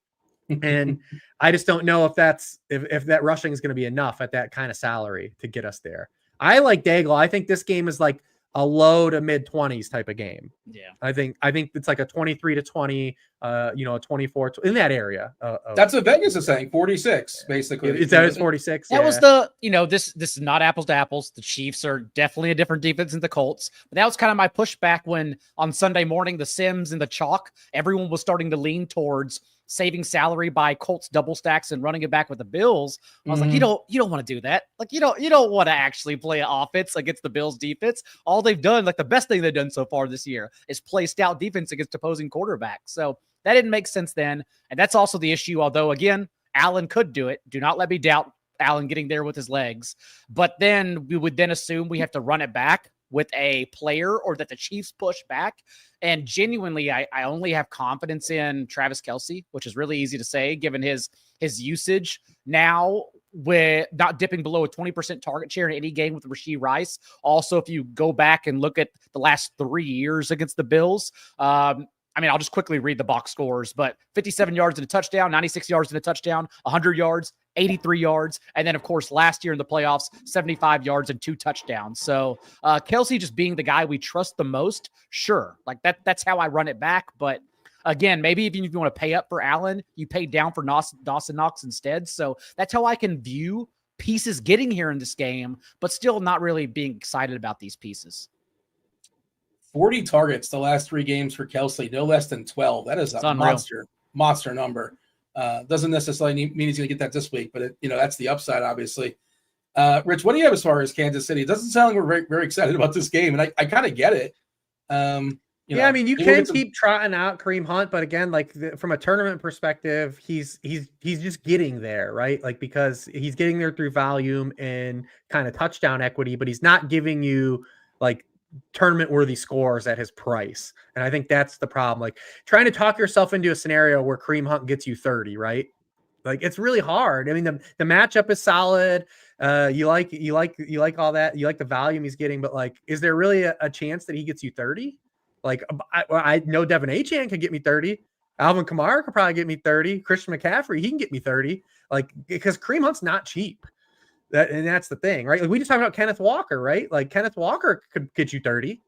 And I just don't know if that rushing is going to be enough at that kind of salary to get us there. I like Daigle. I think this game is like a low to mid 20s type of game. Yeah. I think it's like a 23-20, a 24 in that area. That's what Vegas is saying. 46, basically. It's 46. That was the, this is not apples to apples. The Chiefs are definitely a different defense than the Colts. But that was kind of my pushback when on Sunday morning, the Sims and the chalk, everyone was starting to lean towards saving salary by Colts double stacks and running it back with the Bills. I was like, you don't want to do that. Like, you don't want to actually play an offense against the Bills defense. All they've done, like the best thing they've done so far this year, is play stout defense against opposing quarterbacks. So that didn't make sense then. And that's also the issue. Although again, Allen could do it. Do not let me doubt Allen getting there with his legs. But then we would then assume we have to run it back with a player, or that the Chiefs push back. And genuinely, I only have confidence in Travis Kelce, which is really easy to say given his usage. Now, with not dipping below a 20% target share in any game with Rashee Rice. Also, if you go back and look at the last 3 years against the Bills, I'll just quickly read the box scores, but 57 yards and a touchdown, 96 yards and a touchdown, 100 yards, 83 yards. And then, of course, last year in the playoffs, 75 yards and 2 touchdowns. So Kelce just being the guy we trust the most, sure. Like that's how I run it back. But again, maybe if you want to pay up for Allen, you pay down for Dawson Knox instead. So that's how I can view pieces getting here in this game, but still not really being excited about these pieces. 40 targets the last 3 games for Kelce, no less than 12. That is a monster number. Doesn't necessarily mean he's going to get that this week, but that's the upside, obviously. Rich, what do you have as far as Kansas City? It doesn't sound like we're very, very excited about this game, and I kind of get it. You can keep trotting out Kareem Hunt, but again, from a tournament perspective, he's just getting there, right? Like, because he's getting there through volume and kind of touchdown equity, but he's not giving you like tournament worthy scores at his price. And I think that's the problem. Like, trying to talk yourself into a scenario where Kareem Hunt gets you 30, right? Like, it's really hard. I mean, the matchup is solid. You like all that. You like the volume he's getting, but like, is there really a chance that he gets you 30? Like, I know Devin Achane could get me 30. Alvin Kamara could probably get me 30. Christian McCaffrey, he can get me 30. Like, because Kareem Hunt's not cheap. And that's the thing, right? Like, we just talked about Kenneth Walker, right? Like, Kenneth Walker could get you 30.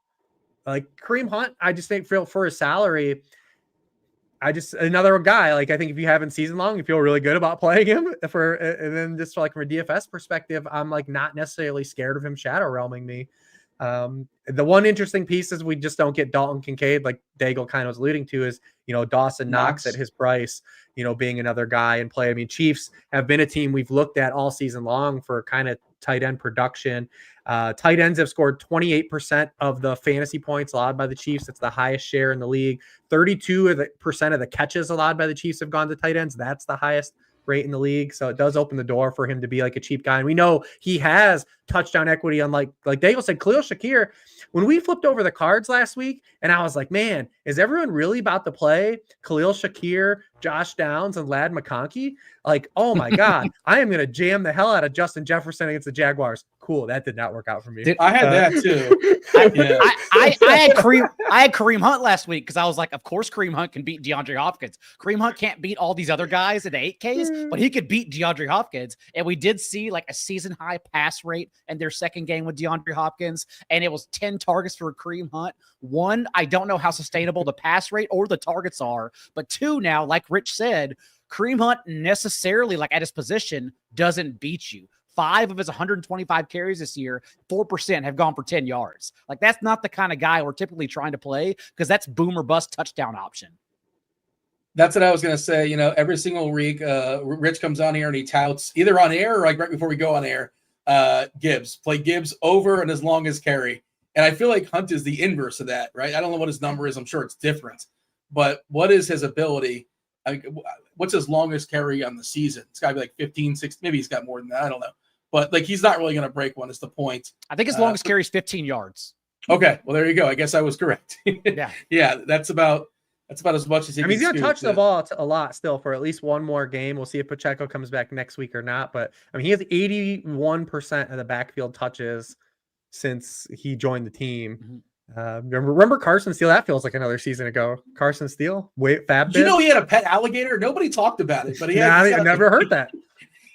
Like, Kareem Hunt, I just think for his salary, another guy. Like, I think if you have him season long, you feel really good about playing him. And then just from a DFS perspective, I'm like not necessarily scared of him shadow realming me. The one interesting piece is we just don't get Dalton Kincaid, like Daigle kind of was alluding to, is, Dawson Knox at his price, being another guy in play. I mean, Chiefs have been a team we've looked at all season long for kind of tight end production. Tight ends have scored 28% of the fantasy points allowed by the Chiefs. It's the highest share in the league. 32% of the catches allowed by the Chiefs have gone to tight ends. That's the highest rate in the league. So it does open the door for him to be like a cheap guy. And we know he has touchdown equity, unlike, like Daigle said, Khalil Shakir. When we flipped over the cards last week, and I was like, man, is everyone really about to play Khalil Shakir, Josh Downs, and Ladd McConkey? Like, oh my God, I am going to jam the hell out of Justin Jefferson against the Jaguars. Cool. That did not work out for me. I had that too. I had Kareem Hunt last week because I was like, of course Kareem Hunt can beat DeAndre Hopkins. Kareem Hunt can't beat all these other guys at the 8Ks, but he could beat DeAndre Hopkins. And we did see like a season high pass rate in their second game with DeAndre Hopkins, and it was 10 targets for Kareem Hunt. 1, I don't know how sustainable the pass rate or the targets are, but 2, now, like Rich said, Kareem Hunt necessarily, like at his position, doesn't beat you. 5 of his 125 carries this year, 4% have gone for 10 yards. Like, that's not the kind of guy we're typically trying to play, because that's boom or bust touchdown option. That's what I was going to say. Every single week, Rich comes on here and he touts, either on air or like right before we go on air, Gibbs. Play Gibbs over and as long as carry. And I feel like Hunt is the inverse of that, right? I don't know what his number is. I'm sure it's different. But what is his ability? What's his longest carry on the season? It's got to be like 15, 16. Maybe he's got more than that. I don't know. But like, he's not really going to break one, is the point. I think his longest carry is 15 yards. Okay. Well, there you go. I guess I was correct. Yeah. Yeah. That's about as much as he can. He's going to touch the ball a lot still for at least one more game. We'll see if Pacheco comes back next week or not. But he has 81% of the backfield touches since he joined the team. Remember Carson Steele? That feels like another season ago. Carson Steele, fab. Did you know he had a pet alligator? Nobody talked about it, but I never heard that.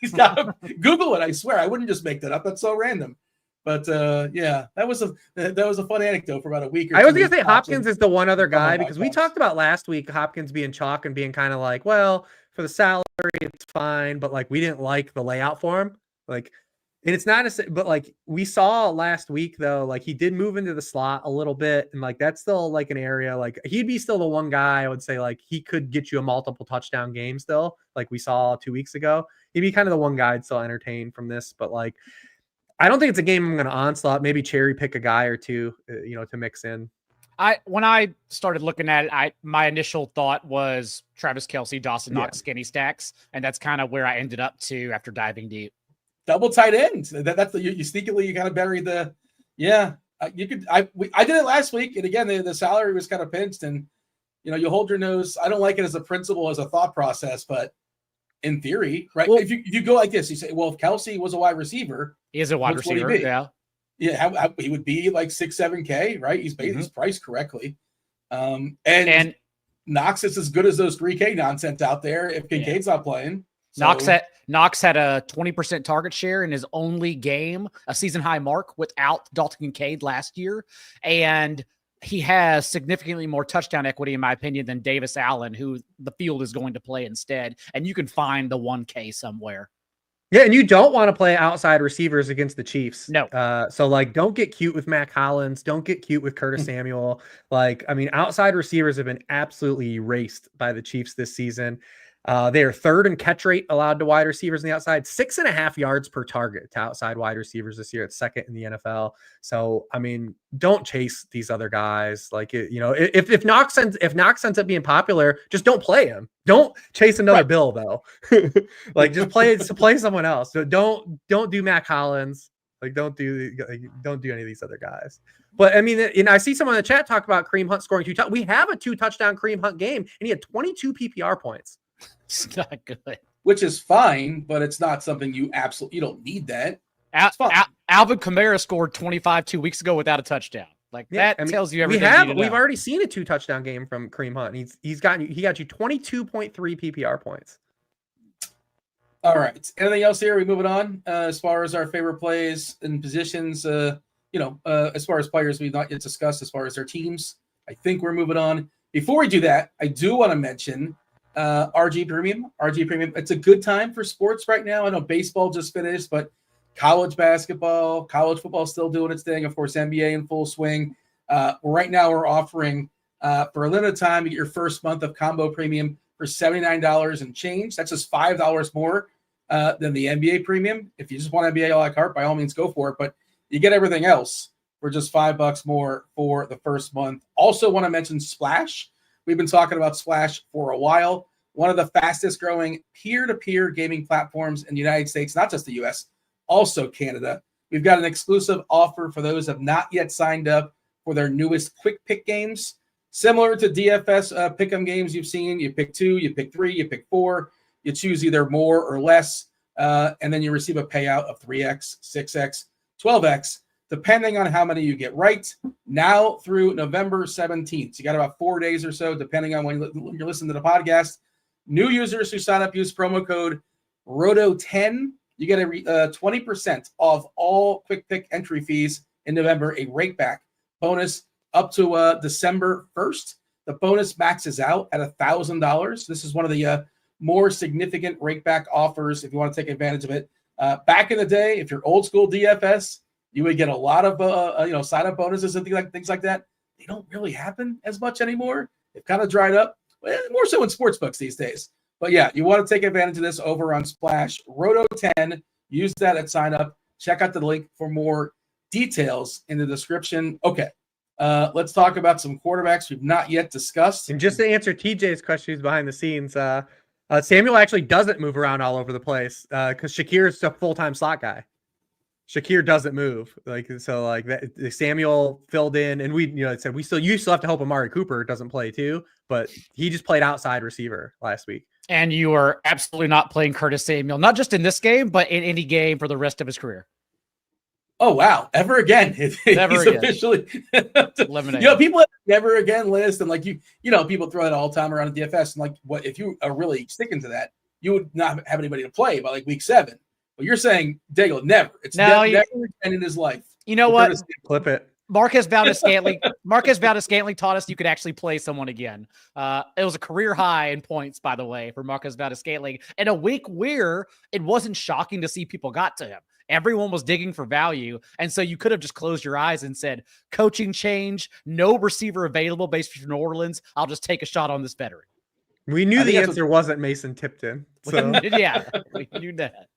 He's got Google it. I swear, I wouldn't just make that up. That's so random. But yeah, that was a fun anecdote for about a week or two. I was going to say Hopkins is the one other guy, because we talked about last week Hopkins being chalk and being kind of like, well, for the salary it's fine, but like we didn't like the layout for him. Like, and it's not but like we saw last week though, like he did move into the slot a little bit, and like that's still like an area, like he'd be still the one guy I would say like he could get you a multiple touchdown game still, like we saw 2 weeks ago. He'd be kind of the one guy I'd still entertain from this, but like I don't think it's a game I'm going to onslaught. Maybe cherry pick a guy or two, to mix in. When I started looking at it, my initial thought was Travis Kelce, Dawson Knox, skinny stacks, and that's kind of where I ended up to after diving deep. Double tight end. That's you sneakily you kind of bury the you could. I did it last week, and again the salary was kind of pinched, and you hold your nose. I don't like it as a principle, as a thought process, but in theory, right? Well, if you go like this, you say, well, if Kelsey was a wide receiver, he is a wide which would he receiver. be? Yeah. Yeah, he would be like 6-7K, right? He's priced correctly. And Knox is as good as those 3K nonsense out there if Kincaid's not playing. So, Knox had a 20% target share in his only game, a season high mark without Dalton Kincaid last year. And he has significantly more touchdown equity, in my opinion, than Davis Allen, who the field is going to play instead. And you can find the 1K somewhere. Yeah, and you don't want to play outside receivers against the Chiefs. No. So, like, don't get cute with Matt Collins. Don't get cute with Curtis Samuel. Like, I mean, outside receivers have been absolutely erased by the Chiefs this season. They are third in catch rate allowed to wide receivers on the outside, 6.5 yards per target to outside wide receivers this year. It's second in the NFL. So, I mean, don't chase these other guys. Like, if Knox ends up being popular, just don't play him. Don't chase another Bill though. Like, just play someone else. So don't do Matt Collins. Like, don't do any of these other guys. But I mean, and I see someone in the chat talk about Kareem Hunt scoring 2 touchdowns. We have a 2-touchdown Kareem Hunt game, and he had 22 PPR points. It's not good. Which is fine, but it's not something you don't need that. Alvin Kamara scored 25 2 weeks ago without a touchdown. Like, that tells you everything. We've already seen a 2-touchdown game from Kareem Hunt. He got you 22.3 PPR points. All right. Anything else here? We moving on as far as our favorite plays and positions. As far as players we've not yet discussed, as far as their teams, I think we're moving on. Before we do that, I do want to mention RG Premium. It's a good time for sports right now. I know baseball just finished, but college basketball, college football still doing its thing. Of course, NBA in full swing. Right now, we're offering for a limited time, you get your first month of Combo Premium for $79 and change. That's just $5 more than the NBA Premium. If you just want NBA a la carte, by all means, go for it. But you get everything else for just $5 more for the first month. Also, want to mention Splash. We've been talking about Splash for a while. One of the fastest growing peer-to-peer gaming platforms in the United States, not just the US, also Canada. We've got an exclusive offer for those who have not yet signed up for their newest quick pick games. Similar to DFS pick'em games you've seen, you pick 2, you pick 3, you pick 4, you choose either more or less, and then you receive a payout of 3x, 6x, 12x, depending on how many you get right, now through November 17th. So you got about 4 days or so, depending on when you're listening to the podcast. New users who sign up use promo code ROTO10. You get a 20% off all quick pick entry fees in November, a rake back bonus up to December 1st. The bonus maxes out at $1,000. This is one of the more significant rake back offers if you want to take advantage of it. Back in the day, if you're old school DFS, you would get a lot of sign up bonuses and things like that. They don't really happen as much anymore. They've kind of dried up, more so in sportsbooks these days. But yeah, you want to take advantage of this over on Splash. Roto10, use that at sign up. Check out the link for more details in the description. Okay, let's talk about some quarterbacks we've not yet discussed. And just to answer TJ's question, who's behind the scenes, Samuel actually doesn't move around all over the place because Shakir is a full-time slot guy. Shakir doesn't move, Samuel filled in, and you still have to hope Amari Cooper doesn't play too, but he just played outside receiver last week. And you are absolutely not playing Curtis Samuel, not just in this game, but in any game for the rest of his career. Oh, wow. Ever again. Never again. Officially eliminated. People have never again list, and people throw that all the time around the DFS, and what if you are really sticking to that, you would not have anybody to play by week 7. But you're saying Daigle never. It's never again in his life. You know what? Flip it. Marquez Valdez-Scantling taught us you could actually play someone again. It was a career high in points, by the way, for Marquez Valdez-Scantling. In a week where it wasn't shocking to see people got to him. Everyone was digging for value. And so you could have just closed your eyes and said, coaching change, no receiver available based for New Orleans. I'll just take a shot on this veteran. We knew the answer wasn't Mason Tipton. So. Yeah, we knew that.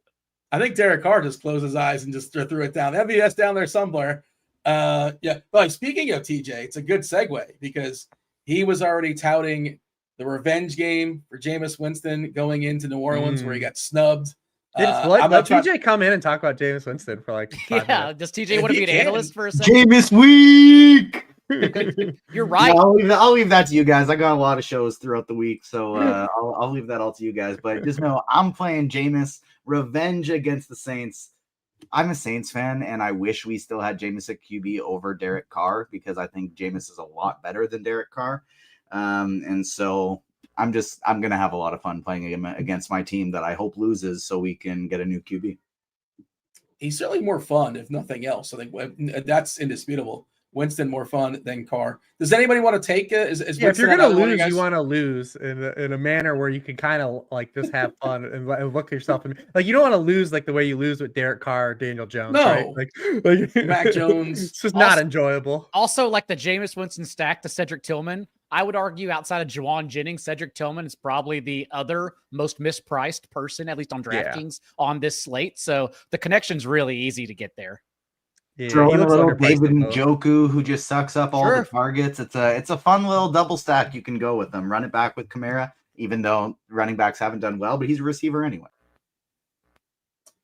I think Derek Carr just closed his eyes and just threw it down. MVS down there somewhere. Yeah. But speaking of TJ, it's a good segue because he was already touting the revenge game for Jameis Winston going into New Orleans where he got snubbed. Let TJ come in and talk about Jameis Winston for 5 minutes. Does TJ want to be an analyst for a second? Jameis week. You're right. Yeah, I'll leave that to you guys. I got a lot of shows throughout the week, so I'll leave that all to you guys. But just know I'm playing Jameis revenge against the Saints. I'm a Saints fan, and I wish we still had Jameis at QB over Derek Carr because I think Jameis is a lot better than Derek Carr. And so I'm gonna have a lot of fun playing him against my team that I hope loses, so we can get a new QB. He's certainly more fun, if nothing else. I think that's indisputable. Winston more fun than Carr. Does anybody want to take it? If you're gonna lose, you want to lose in a manner where you can kind of like just have fun and look at yourself and like you don't want to lose like the way you lose with Derek Carr, or Daniel Jones. No, right? like Mac Jones. It's just not enjoyable. Also, like the Jameis Winston stack to Cedric Tillman. I would argue outside of Juwan Jennings, Cedric Tillman is probably the other most mispriced person, at least on DraftKings, on this slate. So the connection's really easy to get there. Yeah, throw in a little David Njoku who just sucks up all the targets. It's a fun little double stack you can go with them. Run it back with Kamara, even though running backs haven't done well, but he's a receiver anyway.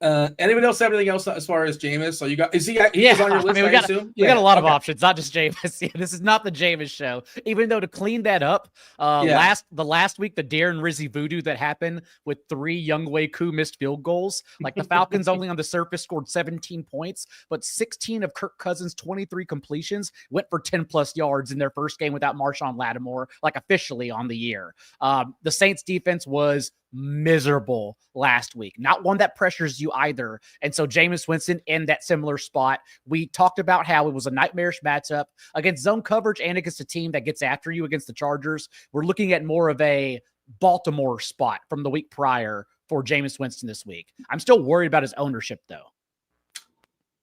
Anybody else have anything else as far as Jameis? So you got is he on your list? I mean, we got a lot of options, not just Jameis. Yeah, this is not the Jameis show. Even though to clean that up, last week the Darren Rizzi voodoo that happened with 3 Younghoe Koo missed field goals. Like the Falcons only on the surface scored 17 points, but 16 of Kirk Cousins' 23 completions went for 10+ yards in their first game without Marshawn Lattimore, like officially on the year. The Saints defense was miserable last week. Not one that pressures you either. And so Jameis Winston in that similar spot. We talked about how it was a nightmarish matchup against zone coverage and against a team that gets after you against the Chargers. We're looking at more of a Baltimore spot from the week prior for Jameis Winston this week. I'm still worried about his ownership though.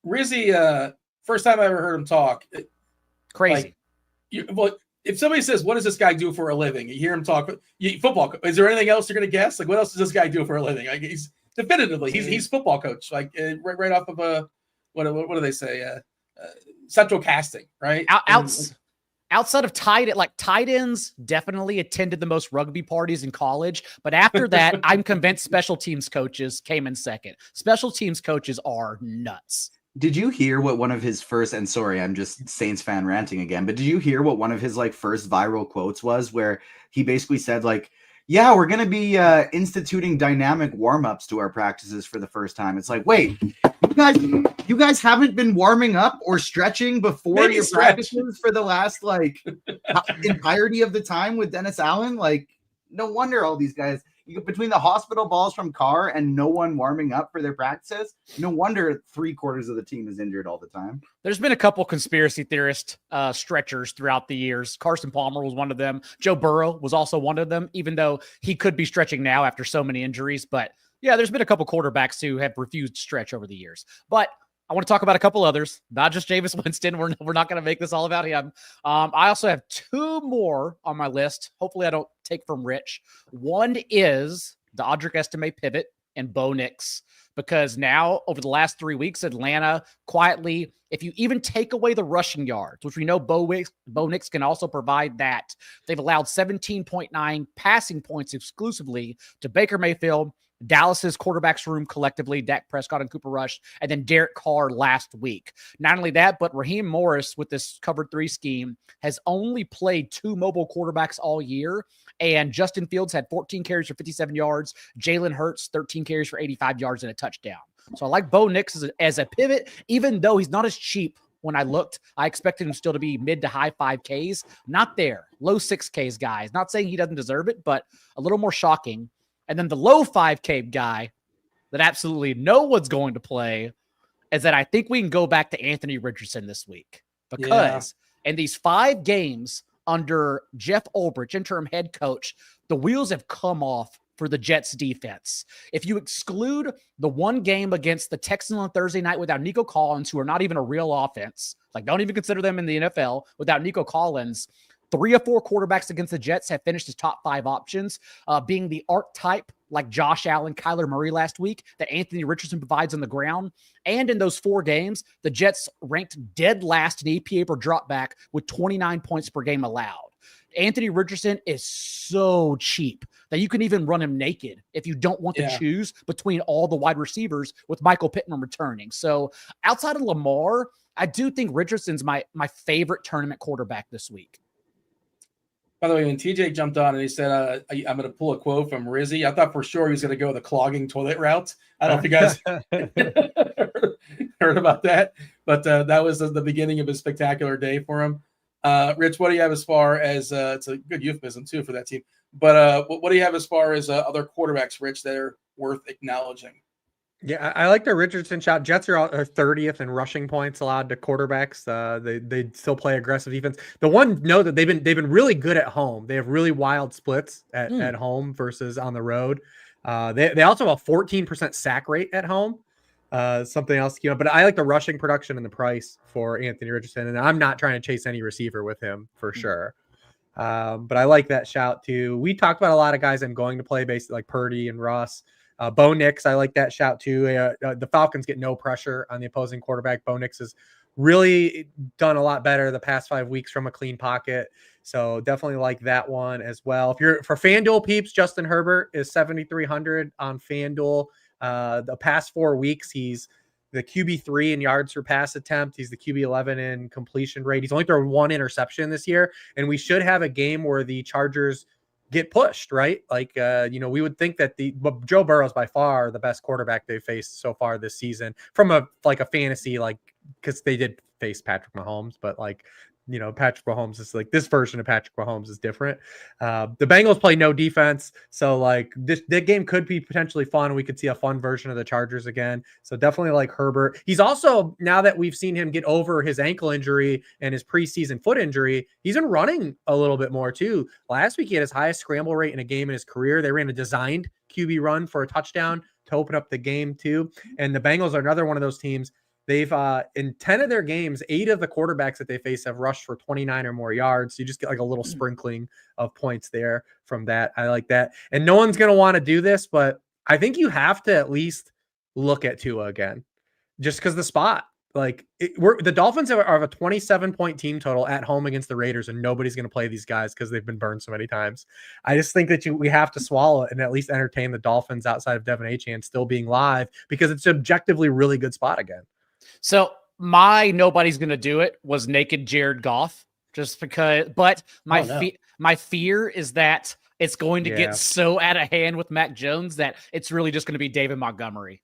Rizzi, first time I ever heard him talk. Crazy. If somebody says, what does this guy do for a living? You hear him talk football. Is there anything else you're going to guess? Like, what else does this guy do for a living? Like, he's definitively, he's football coach. Like right off of what do they say? Central casting, right? Outside of tight ends definitely attended the most rugby parties in college. But after that, I'm convinced special teams coaches came in second. Special teams coaches are nuts. Did you hear what one of his first, and sorry, I'm just Saints fan ranting again, but did you hear what one of his like first viral quotes was where he basically said like, yeah, we're going to be instituting dynamic warm-ups to our practices for the first time. It's like, wait, you guys haven't been warming up or stretching before your practices for the last like entirety of the time with Dennis Allen? Like, no wonder all these guys, between the hospital balls from Carr and no one warming up for their practices, no wonder 3/4 of the team is injured all the time. There's been a couple conspiracy theorist stretchers throughout the years. Carson Palmer was one of them. Joe Burrow was also one of them, even though he could be stretching now after so many injuries. But yeah, there's been a couple quarterbacks who have refused to stretch over the years. But I want to talk about a couple others, not just Jameis Winston. We're not going to make this all about him. I also have 2 more on my list. Hopefully I don't take from Rich. One is the Audric Estime pivot and Bo Nix, because now over the last 3 weeks, Atlanta quietly, if you even take away the rushing yards, which we know Bo Nix can also provide that, they've allowed 17.9 passing points exclusively to Baker Mayfield, Dallas's quarterbacks room collectively, Dak Prescott and Cooper Rush, and then Derek Carr last week. Not only that, but Raheem Morris with this covered 3 scheme has only played 2 mobile quarterbacks all year. And Justin Fields had 14 carries for 57 yards. Jalen Hurts, 13 carries for 85 yards and a touchdown. So I like Bo Nix as a pivot, even though he's not as cheap. When I looked, I expected him still to be mid to high 5Ks. Not there. Low 6Ks, guys. Not saying he doesn't deserve it, but a little more shocking. And then the low 5K guy that absolutely no one's going to play is that I think we can go back to Anthony Richardson this week, because in these 5 games under Jeff Ulbrich, interim head coach, the wheels have come off for the Jets defense. If you exclude the 1 game against the Texans on Thursday night without Nico Collins, who are not even a real offense, like don't even consider them in the NFL without Nico Collins, 3 or 4 quarterbacks against the Jets have finished as top 5 options, being the archetype like Josh Allen, Kyler Murray last week that Anthony Richardson provides on the ground. And in those 4 games, the Jets ranked dead last in EPA per dropback with 29 points per game allowed. Anthony Richardson is so cheap that you can even run him naked if you don't want to choose between all the wide receivers with Michael Pittman returning. So outside of Lamar, I do think Richardson's my favorite tournament quarterback this week. By the way, when TJ jumped on and he said, I'm going to pull a quote from Rizzy, I thought for sure he was going to go the clogging toilet route. I don't know if you guys heard about that, but that was the beginning of a spectacular day for him. Rich, what do you have as far as it's a good euphemism too for that team, but what do you have as far as other quarterbacks, Rich, that are worth acknowledging? Yeah, I like the Richardson shot. Jets are 30th in rushing points allowed to quarterbacks. They still play aggressive defense. The one note that they've been really good at home. They have really wild splits at home versus on the road. They also have a 14% sack rate at home. Something else, but I like the rushing production and the price for Anthony Richardson, and I'm not trying to chase any receiver with him for sure. But I like that shout too. We talked about a lot of guys I'm going to play based like Purdy and Russ. Bo Nix, I like that shout too. The Falcons get no pressure on the opposing quarterback. Bo Nix has really done a lot better the past 5 weeks from a clean pocket. So definitely like that one as well. If you're for FanDuel peeps, Justin Herbert is 7,300 on FanDuel. The past 4 weeks, he's the QB3 in yards per pass attempt. He's the QB11 in completion rate. He's only thrown 1 interception this year. And we should have a game where the Chargers get pushed, right? Like, we would think that but Joe Burrow is by far the best quarterback they've faced so far this season from a fantasy, because they did face Patrick Mahomes, but Patrick Mahomes is this version of Patrick Mahomes is different. The Bengals play no defense. So that game could be potentially fun. We could see a fun version of the Chargers again. So definitely like Herbert. He's also, now that we've seen him get over his ankle injury and his preseason foot injury, he's been running a little bit more too. Last week, he had his highest scramble rate in a game in his career. They ran a designed QB run for a touchdown to open up the game too. And the Bengals are another one of those teams. They've in 10 of their games, 8 of the quarterbacks that they face have rushed for 29 or more yards. So you just get a little sprinkling of points there from that. I like that. And no one's going to want to do this, but I think you have to at least look at Tua again, just because the spot. The Dolphins have a 27-point team total at home against the Raiders, and nobody's going to play these guys because they've been burned so many times. I just think that we have to swallow it and at least entertain the Dolphins outside of Devin Achane still being live, because it's an objectively really good spot again. So my nobody's going to do it was naked Jared Goff, just because. But my fear is that it's going to get so out of hand with Mac Jones that it's really just going to be David Montgomery.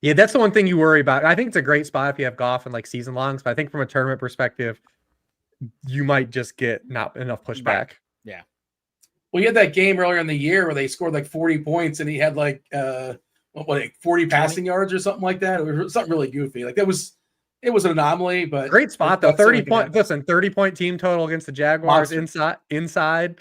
Yeah, that's the one thing you worry about. I think it's a great spot if you have Goff and season longs, but I think from a tournament perspective, you might just get not enough pushback. Right. Yeah. Well, you had that game earlier in the year where they scored 40 points and he had 40 passing yards or something like that. It was something really goofy. It was an anomaly, but great spot though. 30-point team total against the Jaguars. Monster. Inside.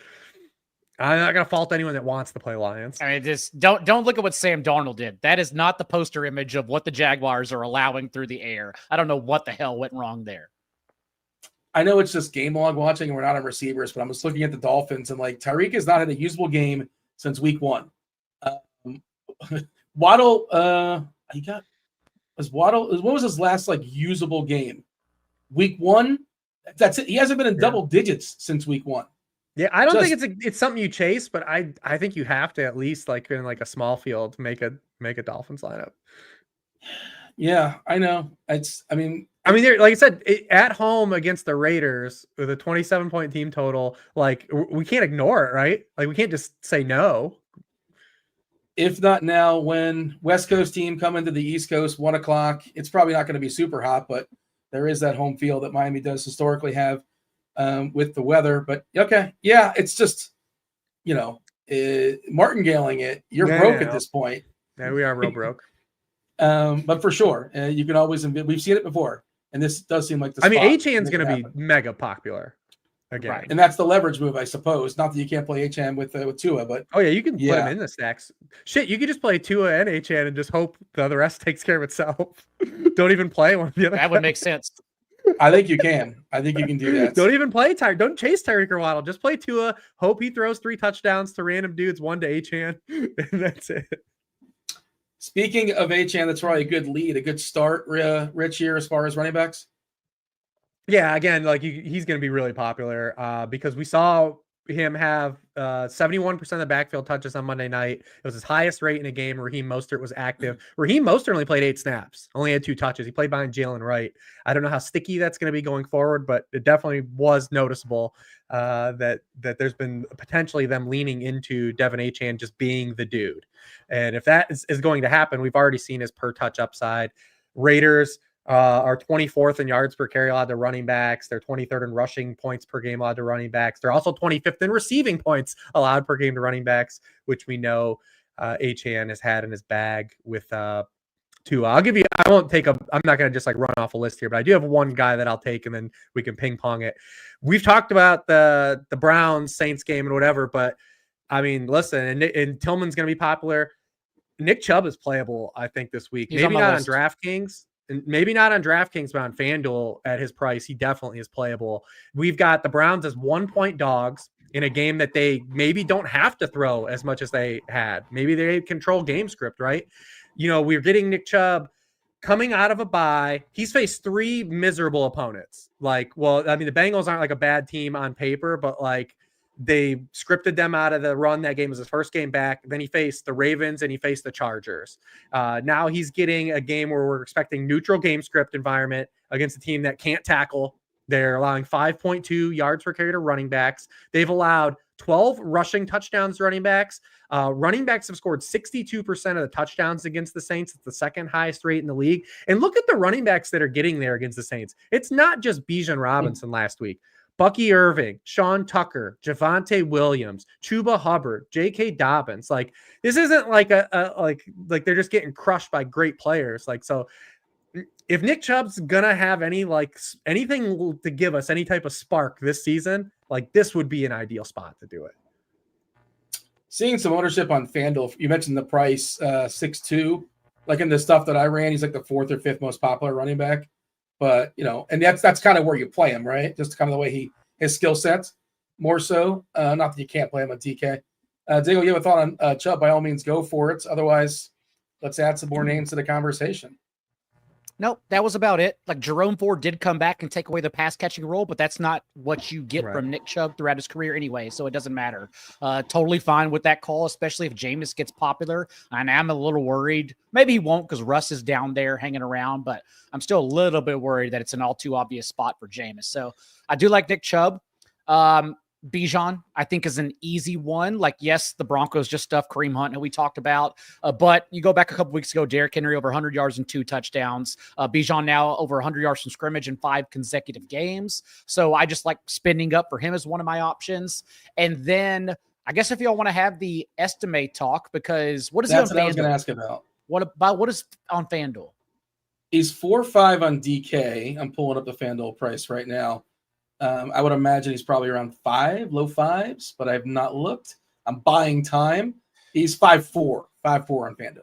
I'm not gonna fault anyone that wants to play Lions. I mean, just don't look at what Sam Darnold did. That is not the poster image of what the Jaguars are allowing through the air. I don't know what the hell went wrong there. I know it's just game log watching and we're not on receivers, but I'm just looking at the Dolphins and Tyreek has not had a usable game since week 1. Waddle, what was his last usable game? Week 1. That's it. He hasn't been in double digits since week 1. Yeah, I don't think it's something you chase, but I think you have to at least in a small field make a Dolphins lineup. Yeah, I know. I mean, like I said, at home against the Raiders with a 27-point team total, we can't ignore it, right? We can't just say no. If not now, when West Coast team come into the East Coast, 1:00, it's probably not going to be super hot, but there is that home field that Miami does historically have with the weather. But okay, yeah, it's just martingaling it. You're broke at this point. Yeah, we are real broke. But for sure, you can always we've seen it before, and this does seem like the. Achane's going to be mega popular. Again. Right. And that's the leverage move, I suppose. Not that you can't play Achane with Tua, but you can put him in the stacks. Shit, you could just play Tua and Achane and just hope the rest takes care of itself. Don't even play one of the other. That would make sense. I think you can. I think you can do that. Don't even play Don't chase Tyreek or Waddle. Just play Tua. Hope he throws 3 touchdowns to random dudes, 1 to Achane, and that's it. Speaking of Achane, that's probably a good lead, a good start, Rich, here as far as running backs. Yeah, again, he's going to be really popular because we saw him have 71% of the backfield touches on Monday night. It was his highest rate in a game. Raheem Mostert was active. Raheem Mostert only played 8 snaps, only had 2 touches. He played behind Jalen Wright. I don't know how sticky that's going to be going forward, but it definitely was noticeable that there's been potentially them leaning into Devin Achane just being the dude. And if that is going to happen, we've already seen his per touch upside. Raiders are 24th in yards per carry allowed to running backs. They're 23rd in rushing points per game allowed to running backs. They're also 25th in receiving points allowed per game to running backs, which we know Achane has had in his bag with Tua. I'm not going to just like run off a list here, but I do have one guy that I'll take and then we can ping pong it. We've talked about the Browns Saints game and whatever, but I mean, listen, and Tillman's going to be popular. Nick Chubb is playable, I think, this week. He's maybe on not list. on DraftKings. And maybe not on DraftKings, but on FanDuel at his price, he definitely is playable. We've got the Browns as 1-point dogs in a game that they maybe don't have to throw as much as they had. Maybe they control game script, right? You know, we're getting Nick Chubb coming out of a bye. He's faced 3 miserable opponents. Like, well, I mean, the Bengals aren't like a bad team on paper, but like they scripted them out of the run. That game was his first game back. Then he faced the Ravens and he faced the Chargers. Now he's getting a game where we're expecting neutral game script environment against a team that can't tackle. They're allowing 5.2 yards per carry to running backs. They've allowed 12 rushing touchdowns to running backs. Running backs have scored 62% of the touchdowns against the Saints. It's the second highest rate in the league. And look at the running backs that are getting there against the Saints. It's not just Bijan Robinson last week. Bucky Irving, Sean Tucker, Javonte Williams, Chuba Hubbard, J.K. Dobbins. Like, this isn't like like they're just getting crushed by great players. Like, so if Nick Chubb's gonna have anything to give us any type of spark this season, like this would be an ideal spot to do it. Seeing some ownership on FanDuel, you mentioned the price 6.2. Like in the stuff that I ran, he's like the 4th or 5th most popular running back. But, you know, and that's kind of where you play him, right? Just kind of the way his skill sets more so. Not that you can't play him on DK. Daigle, you have a thought on Chubb? By all means, go for it. Otherwise, let's add some more names to the conversation. Nope, that was about it. Like Jerome Ford did come back and take away the pass catching role, but that's not what you get from Nick Chubb throughout his career anyway, so it doesn't matter. Totally fine with that call, especially if Jameis gets popular. And I'm a little worried. Maybe he won't because Russ is down there hanging around, but I'm still a little bit worried that it's an all too obvious spot for Jameis. So I do like Nick Chubb. Bijan, I think, is an easy one. Like, yes, the Broncos just stuffed Kareem Hunt, who we talked about. But you go back a couple weeks ago, Derrick Henry over 100 yards and 2 touchdowns. Bijan now over 100 yards from scrimmage in 5 consecutive games. So I just like spending up for him as one of my options. And then I guess if y'all want to have the estimate talk, because what is he on FanDuel? That's what I was going to ask about. What is on FanDuel? He's 4.5 on DK. I'm pulling up the FanDuel price right now. I would imagine he's probably around 5, low 5s, but I have not looked. I'm buying time. He's 5.4 on FanDuel.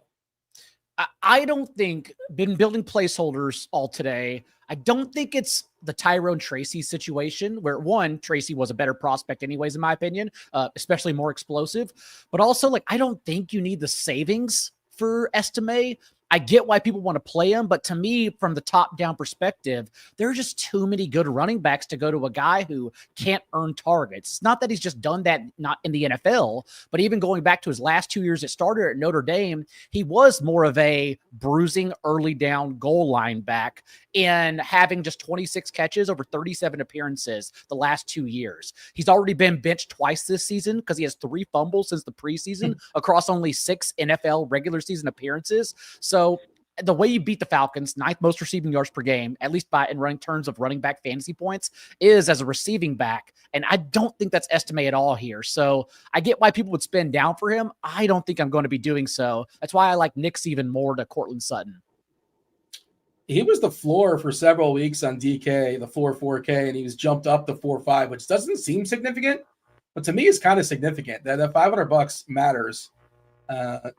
I don't think, been building placeholders all today. I don't think it's the Tyrone Tracy situation where, one, Tracy was a better prospect anyways, in my opinion, especially more explosive. But also, like, I don't think you need the savings for Estime. I get why people want to play him, but to me, from the top-down perspective, there are just too many good running backs to go to a guy who can't earn targets. It's not that he's just done that not in the NFL, but even going back to his last 2 years at starter at Notre Dame, he was more of a bruising early down goal line back in having just 26 catches over 37 appearances the last 2 years. He's already been benched twice this season because he has 3 fumbles since the preseason across only 6 NFL regular season appearances. So the way you beat the Falcons, 9th most receiving yards per game, at least by in running terms of running back fantasy points, is as a receiving back. And I don't think that's estimate at all here. So I get why people would spend down for him. I don't think I'm going to be doing so. That's why I like Knicks even more to Cortland Sutton. He was the floor for several weeks on DK, the floor 4K, and he was jumped up to 4.5, which doesn't seem significant, but to me it's kind of significant. That $500 matters.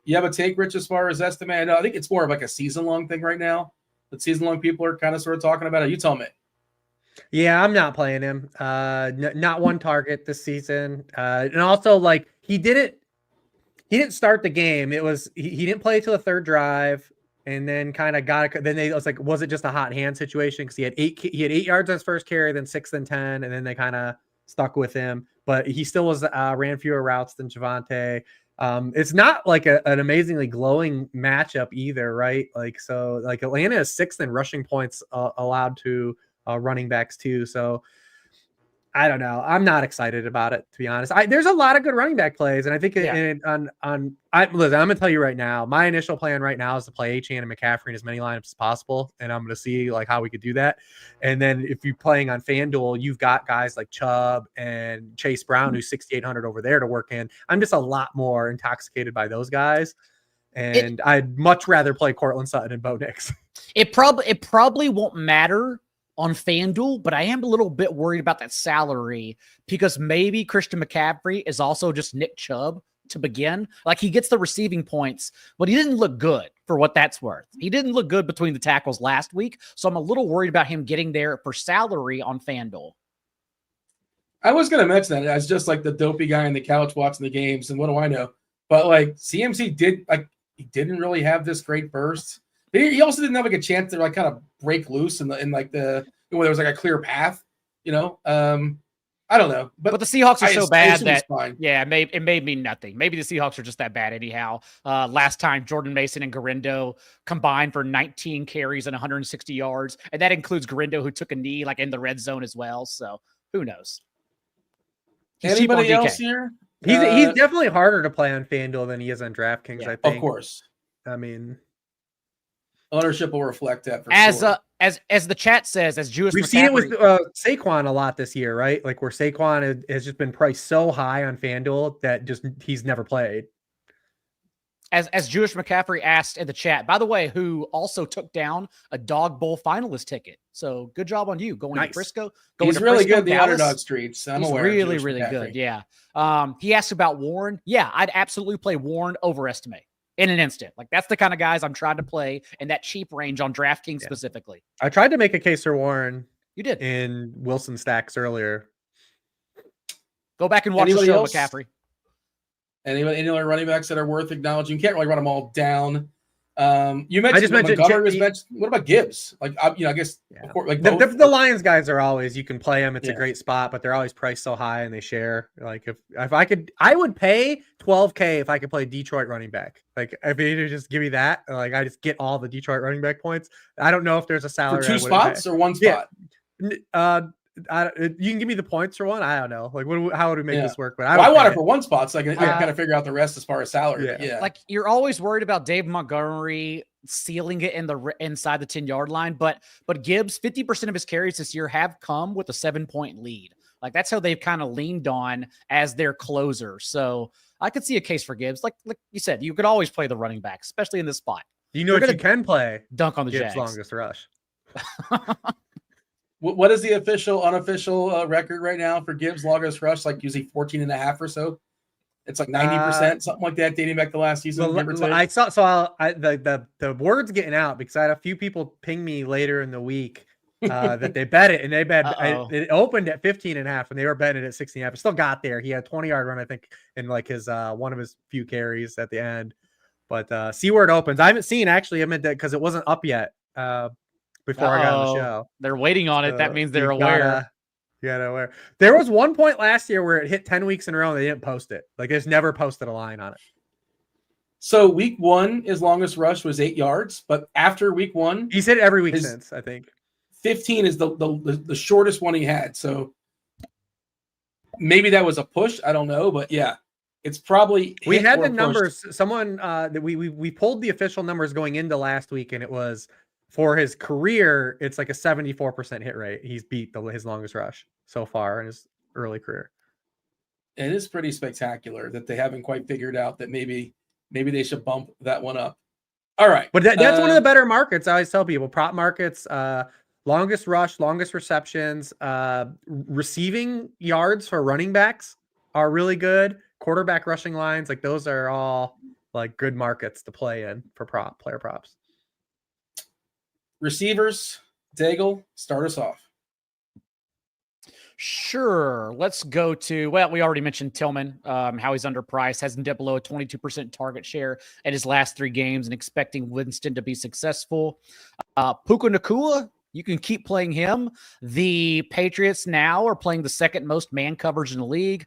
You have a take, Rich, as far as estimate? I know, I think it's more of like a season-long thing right now. But season-long people are kind of sort of talking about it. You tell me. Yeah, I'm not playing him. Not one target this season. And also, like, he didn't start the game. It was he didn't play till the 3rd drive, and then kind of got it. Then they was like, was it just a hot hand situation? Because he had 8 yards on his first carry, then 6, then 10, and then they kind of stuck with him, but he still was ran fewer routes than Javonte. It's not like an amazingly glowing matchup either, right? Like, so like Atlanta is 6th in rushing points allowed to running backs too. So I don't know. I'm not excited about it, to be honest. There's a lot of good running back plays, and I think listen, I'm gonna tell you right now, my initial plan right now is to play Achane and McCaffrey in as many lineups as possible, and I'm gonna see like how we could do that. And then if you're playing on FanDuel, you've got guys like Chubb and Chase Brown, who's 6,800 over there to work in. I'm just a lot more intoxicated by those guys, and I'd much rather play Cortland Sutton and Bo Nix. It probably won't matter on FanDuel, but I am a little bit worried about that salary because maybe Christian McCaffrey is also just Nick Chubb to begin. Like, he gets the receiving points, but he didn't look good for what that's worth. He didn't look good between the tackles last week, so I'm a little worried about him getting there for salary on FanDuel. I was going to mention that as just like the dopey guy on the couch watching the games, and what do I know? But like CMC he didn't really have this great burst. He also didn't have like a chance to like kind of break loose in where there was like a clear path, I don't know. But the Seahawks are so bad that fine. Yeah, it made me nothing. Maybe the Seahawks are just that bad anyhow. Last time Jordan Mason and Garindo combined for 19 carries and 160 yards, and that includes Garindo, who took a knee like in the red zone as well. So who knows? Anybody else here? He's definitely harder to play on FanDuel than he is on DraftKings. I think, of course. I mean, ownership will reflect that for sure. As the chat says, as Jewish we've seen it with Saquon a lot this year, right? Like where Saquon has just been priced so high on FanDuel that he's never played. As Jewish McCaffrey asked in the chat, by the way, who also took down a Dog Bowl finalist ticket. So good job on you going to Frisco. He's really good in the underdog streets. He's really, really good. Yeah. He asked about Warren. Yeah, I'd absolutely play Warren over Estimate in an instant. Like, that's the kind of guys I'm trying to play in that cheap range on DraftKings specifically. I tried to make a case for Warren. You did in Wilson stacks earlier. Go back and watch the show, McCaffrey. Any other running backs that are worth acknowledging? You can't really run them all down. You mentioned Montgomery was mentioned. What about Gibbs? Like, I guess like the Lions guys are always, you can play them. It's a great spot, but they're always priced so high and they share. Like if I could, I would pay $12K if I could play Detroit running back. Like if you just give me that, like I just get all the Detroit running back points. I don't know if there's a salary for 2 spots or 1 spot. Yeah. You can give me the points for one. I don't know. Like, how would we make this work? But I want it for 1 spot, so I can kind of figure out the rest as far as salary. Yeah. Like, you're always worried about Dave Montgomery sealing it inside the 10-yard line, but Gibbs, 50% of his carries this year have come with a 7-point lead. Like, that's how they've kind of leaned on as their closer. So I could see a case for Gibbs. Like you said, you could always play the running back, especially in this spot. You know what you can play? Dunk on the Gibbs Jags. Longest rush. What is the unofficial record right now for Gibbs longest rush? Like usually 14.5 or so. It's like 90%, something like that, dating back to last season. I saw. So the word's getting out because I had a few people ping me later in the week that they bet it, and they bet it opened at 15.5, and they were betting it at 16.5. It still got there. He had a 20-yard run, I think, in like his one of his few carries at the end. But see where it opens. I haven't seen actually. I meant that because it wasn't up yet. Before I got on the show. They're waiting on it. That means they're aware. Aware. There was one point last year where it hit 10 weeks in a row and they didn't post it. Like, they just never posted a line on it. So week 1, his longest rush was 8 yards, but after week 1, he's hit every week since, I think. 15 is the shortest one he had. So maybe that was a push. I don't know, but yeah, it's probably we had the numbers. Someone that we pulled the official numbers going into last week, and it was for his career, it's like a 74% hit rate. He's beat his longest rush so far in his early career. It is pretty spectacular that they haven't quite figured out that maybe they should bump that one up. All right. But that's one of the better markets. I always tell people, prop markets, longest rush, longest receptions, receiving yards for running backs are really good. Quarterback rushing lines, like those are all like good markets to play in for player props. Receivers, Daigle, start us off. Sure. Let's go to, well, we already mentioned Tillman, how he's underpriced, hasn't dipped below a 22% target share at his last 3 games, and expecting Winston to be successful. Puka Nacua, You can keep playing him. The Patriots now are playing the second most man coverage in the league.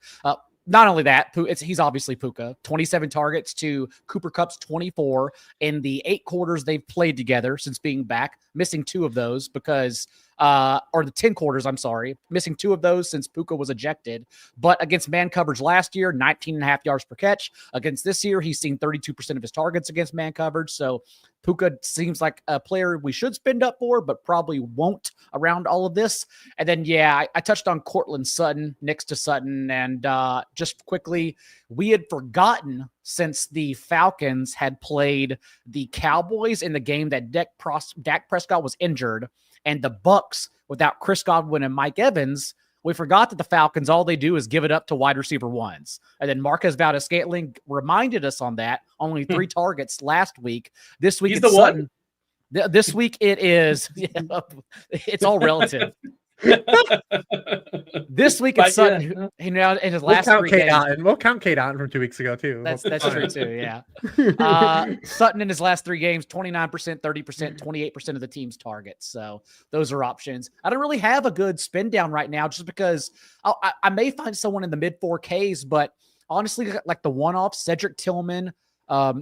Not only that, he's obviously Puka. 27 targets to Cooper Kupp's 24 in the 8 quarters they've played together since being back, missing 2 of those because or the 10 quarters, I'm sorry, missing 2 of those since Puka was ejected. But against man coverage last year, 19.5 yards per catch. Against this year, he's seen 32% of his targets against man coverage. So Puka seems like a player we should spend up for, but probably won't around all of this. And then, I touched on Cortland Sutton next to Sutton. And just quickly, we had forgotten since the Falcons had played the Cowboys in the game that Dak Prescott was injured, and the Bucks without Chris Godwin and Mike Evans, we forgot that the Falcons, all they do is give it up to wide receiver ones. And then Marquez Valdes-Scantling reminded us on that. Only 3 targets last week. This week, it's Sutton. This week it is. It's all relative. This week it's Sutton. He now in his last 3 games. We'll count Kate Otten from 2 weeks ago too. That's true too. Yeah. Sutton in his last 3 games, 29%, 30%, 28% of the team's targets. So those are options. I don't really have a good spin down right now, just because I may find someone in the mid 4Ks, but honestly, like the one-off Cedric Tillman.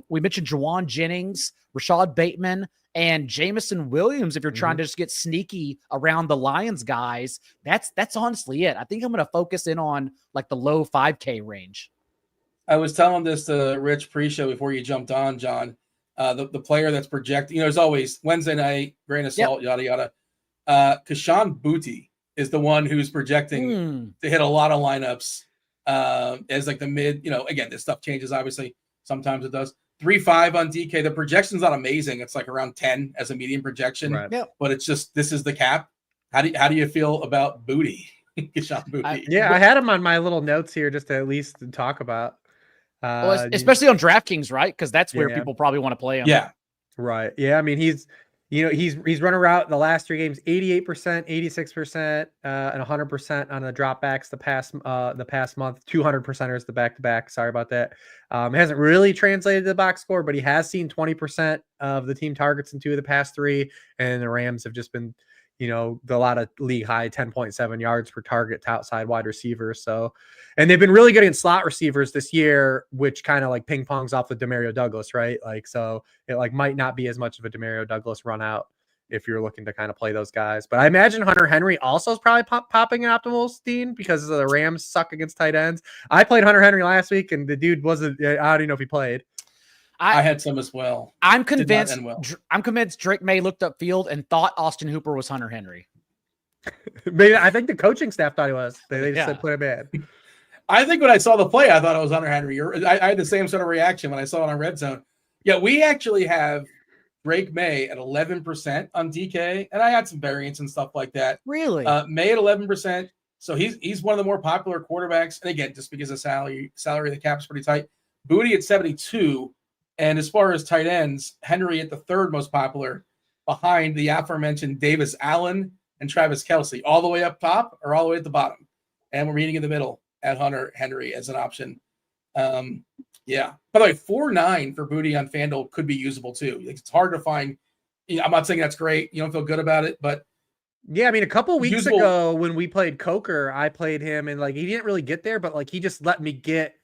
We mentioned Juwan Jennings, Rashad Bateman, and Jameson Williams. If you're trying to just get sneaky around the Lions guys, that's honestly it. I think I'm going to focus in on like the low 5K range. I was telling this to Rich pre-show before you jumped on, John. The player that's projected, there's always Wednesday night, grain of salt, yada, yada. Kashawn Booty is the one who's projecting to hit a lot of lineups as like the mid, again, this stuff changes, obviously. Sometimes it does. 3.5 on DK. The projection's not amazing. It's like around 10 as a median projection. Right. Yep. But it's just, this is the cap. How do you feel about Booty? Kashawn Booty. I had him on my little notes here just to at least talk about. Especially on DraftKings, right? Because that's where people probably want to play him. Yeah. Right. Yeah. I mean, he's run a route the last 3 games, 88%, 86%, and 100% on the dropbacks the past month. 200%ers the back-to-back. Sorry about that. It hasn't really translated to the box score, but he has seen 20% of the team targets in 2 of the past 3, and the Rams have just been, a lot of league high 10.7 yards per target to outside wide receivers. So, and they've been really good in slot receivers this year, which kind of like ping pongs off the Demario Douglas, right? Like, so it like might not be as much of a Demario Douglas run out if you're looking to kind of play those guys. But I imagine Hunter Henry also is probably popping in optimal steam because the Rams suck against tight ends. I played Hunter Henry last week and the dude wasn't, I don't even know if he played. I had some as well. I'm convinced. I'm convinced Drake May looked upfield and thought Austin Hooper was Hunter Henry. Maybe I think the coaching staff thought he was. They just said put him in. I think when I saw the play, I thought it was Hunter Henry. I had the same sort of reaction when I saw it on Red Zone. Yeah, we actually have Drake May at 11% on DK, and I had some variants and stuff like that. Really? May at 11%. So he's one of the more popular quarterbacks. And again, just because the salary of the cap is pretty tight. Booty at 72. And as far as tight ends, Henry at the 3rd most popular, behind the aforementioned Davis Allen and Travis Kelce, all the way up top or all the way at the bottom. And we're meeting in the middle at Hunter Henry as an option. By the way, 4.9 for Booty on FanDuel could be usable too. It's hard to find. I'm not saying that's great. You don't feel good about it, but yeah, I mean, a couple weeks ago when we played Coker, I played him and like he didn't really get there, but like he just let me get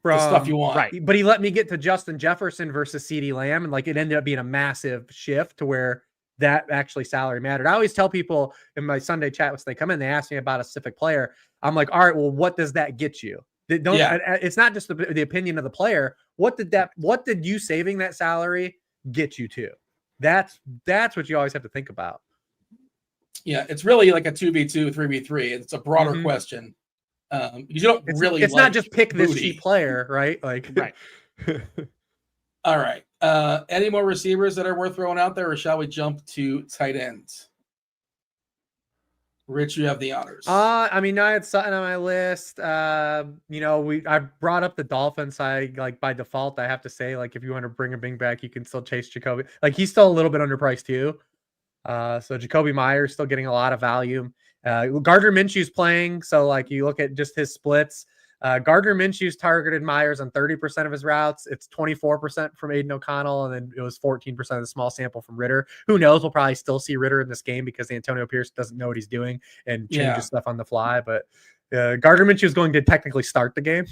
from the stuff you want. Right. But he let me get to Justin Jefferson versus CeeDee Lamb, and like it ended up being a massive shift to where that actually salary mattered. I always tell people in my Sunday chat when they come in, they ask me about a specific player. I'm like, all right, well, what does that get you? It's not just the opinion of the player. What did you saving that salary get you to? That's what you always have to think about. Yeah, it's really like a 2v2, 3v3. It's a broader question. You don't really. It's not just pick this cheap player, right? Like, right. All right. Any more receivers that are worth throwing out there, or shall we jump to tight ends? Rich, you have the honors. I mean, I had Sutton on my list. I brought up the Dolphins. Like by default, I have to say, like, if you want to bring a Bing back, you can still chase Jacoby. Like, he's still a little bit underpriced too. So Jacoby Myers still getting a lot of value. Gardner Minshew's playing, so like you look at just his splits. Gardner Minshew's targeted Myers on 30% of his routes. It's 24% from Aiden O'Connell, and then it was 14% of the small sample from Ritter. Who knows? We'll probably still see Ritter in this game because Antonio Pierce doesn't know what he's doing and changes stuff on the fly. But Gardner Minshew is going to technically start the game.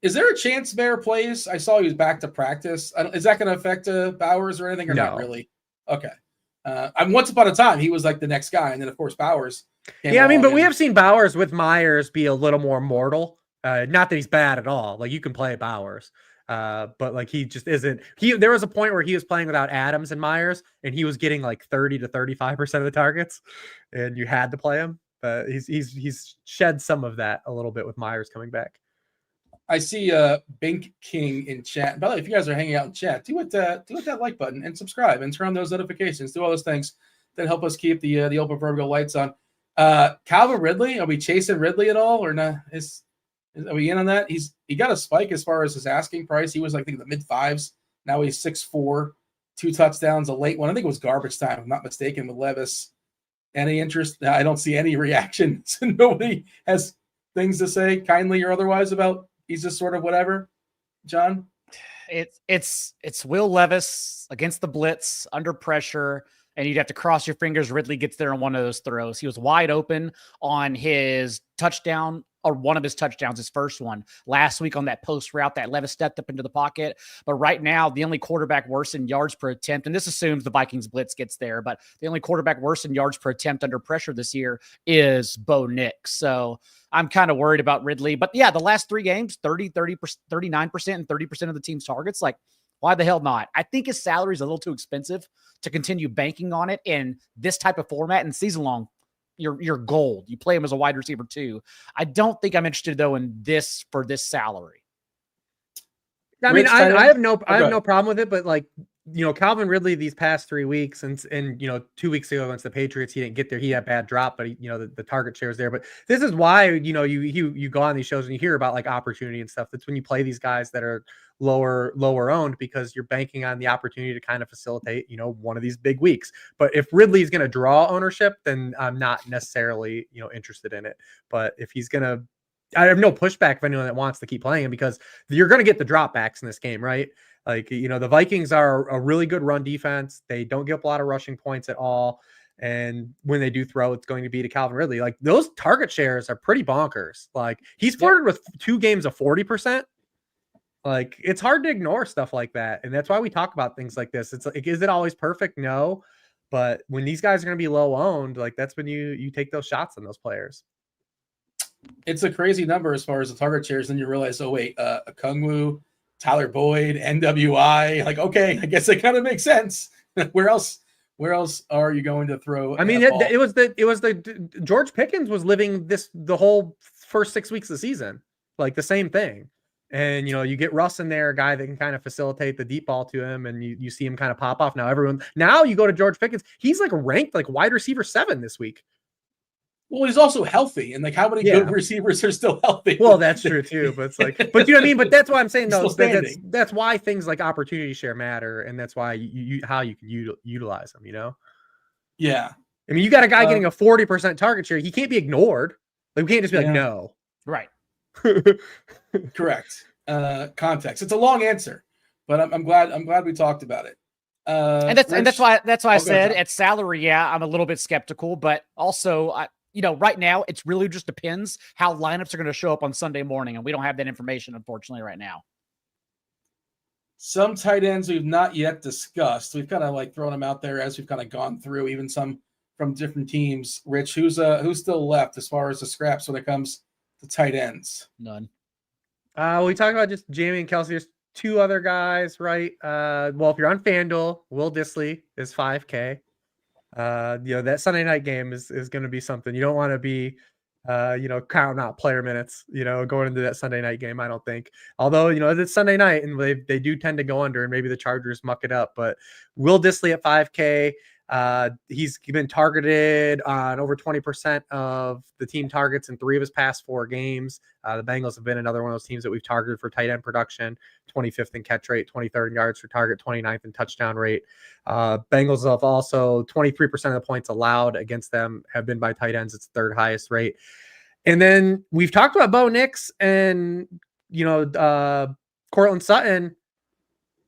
Is there a chance Bear plays? I saw he was back to practice. Is that going to affect Bowers or anything, or not really? Okay. Once upon a time, he was like the next guy, and then of course Bowers. Yeah, I mean, but we have seen Bowers with Myers be a little more mortal. Not that he's bad at all. Like, you can play Bowers, but like he just isn't. There was a point where he was playing without Adams and Myers, and he was getting like 30 to 35% of the targets, and you had to play him. He's shed some of that a little bit with Myers coming back. I see Bink King in chat. By the way, if you guys are hanging out in chat, do hit that like button and subscribe and turn on those notifications. Do all those things that help us keep the old proverbial lights on. Calvin Ridley, are we chasing Ridley at all or not? Are we in on that? He got a spike as far as his asking price. He was like, I think, in the mid fives. Now he's 6'4", 2 touchdowns, a late one. I think it was garbage time, if I'm not mistaken, with Levis. Any interest? I don't see any reaction. So nobody has things to say, kindly or otherwise, about. He's just sort of whatever. John? It's Will Levis against the blitz, under pressure, and you'd have to cross your fingers Ridley gets there on one of those throws. He was wide open on his touchdown, or one of his touchdowns, his first one, last week on that post route that Levis stepped up into the pocket. But right now, the only quarterback worse in yards per attempt, and this assumes the Vikings blitz gets there, but the only quarterback worse in yards per attempt under pressure this year is Bo Nix. So I'm kind of worried about Ridley. But yeah, the last 3 games, 39%, and 30% of the team's targets. Like, why the hell not? I think his salary is a little too expensive to continue banking on it in this type of format and season long. You're gold. You play him as a wide receiver too. I don't think I'm interested though in this for this salary. I mean, I have no problem with it, but like, you know, Calvin Ridley these past 3 weeks and you know, 2 weeks ago against the Patriots, he didn't get there. He had bad drop, but you know, the target share is there. But this is why, you know, you go on these shows and you hear about like opportunity and stuff. That's when you play these guys that are lower owned, because you're banking on the opportunity to kind of facilitate, you know, one of these big weeks. But if Ridley is going to draw ownership, then I'm not necessarily, you know, interested in it. But if he's going to, I have no pushback if anyone that wants to keep playing him, because you're going to get the dropbacks in this game, right? Like, you know, the Vikings are a really good run defense. They don't give up a lot of rushing points at all. And when they do throw, it's going to be to Calvin Ridley. Like, those target shares are pretty bonkers. Like, he's flirted with 2 games of 40%. Like, it's hard to ignore stuff like that. And that's why we talk about things like this. It's like, is it always perfect? No. But when these guys are going to be low owned, like, that's when you take those shots on those players. It's a crazy number as far as the target shares. Then you realize, oh, wait, Okungwu, Tyler Boyd, NWI. Like, okay, I guess it kind of makes sense. Where else are you going to throw? I mean, it was the George Pickens was living the whole first 6 weeks of the season, like the same thing. And, you know, you get Russ in there, a guy that can kind of facilitate the deep ball to him, and you see him kind of pop off. Now you go to George Pickens. He's like ranked like wide receiver 7 this week. Well, he's also healthy, and like, how many good receivers are still healthy? Well, that's true too. But it's like, but you know what I mean? But that's why I'm saying that's why things like opportunity share matter, and that's why how you can utilize them. You know? Yeah. I mean, you got a guy getting a 40% target share. He can't be ignored. Like, we can't just be like, no. Right. Correct. Context. It's a long answer, but I'm glad we talked about it. And that's why I said at salary, I'm a little bit skeptical, but also you know, right now it really just depends how lineups are going to show up on Sunday morning, and we don't have that information, unfortunately, right now. Some tight ends we've not yet discussed. We've kind of like thrown them out there as we've kind of gone through, even some from different teams. Rich, who's still left as far as the scraps when it comes to tight ends? None. We talked about just Jamie and Kelsey. There's 2 other guys, right? Well, if you're on FanDuel, Will Dissly is 5K. You know, that Sunday night game is going to be something. You don't want to be, you know, counting out player minutes, you know, going into that Sunday night game, I don't think. Although, you know, it's Sunday night and they do tend to go under, and maybe the Chargers muck it up. But Will Dissly at 5K. He's been targeted on over 20% of the team targets in 3 of his past 4 games. The Bengals have been another one of those teams that we've targeted for tight end production, 25th in catch rate, 23rd in yards per target, 29th in touchdown rate. Bengals have also 23% of the points allowed against them have been by tight ends. It's 3rd highest rate. And then we've talked about Bo Nix and, Cortland Sutton.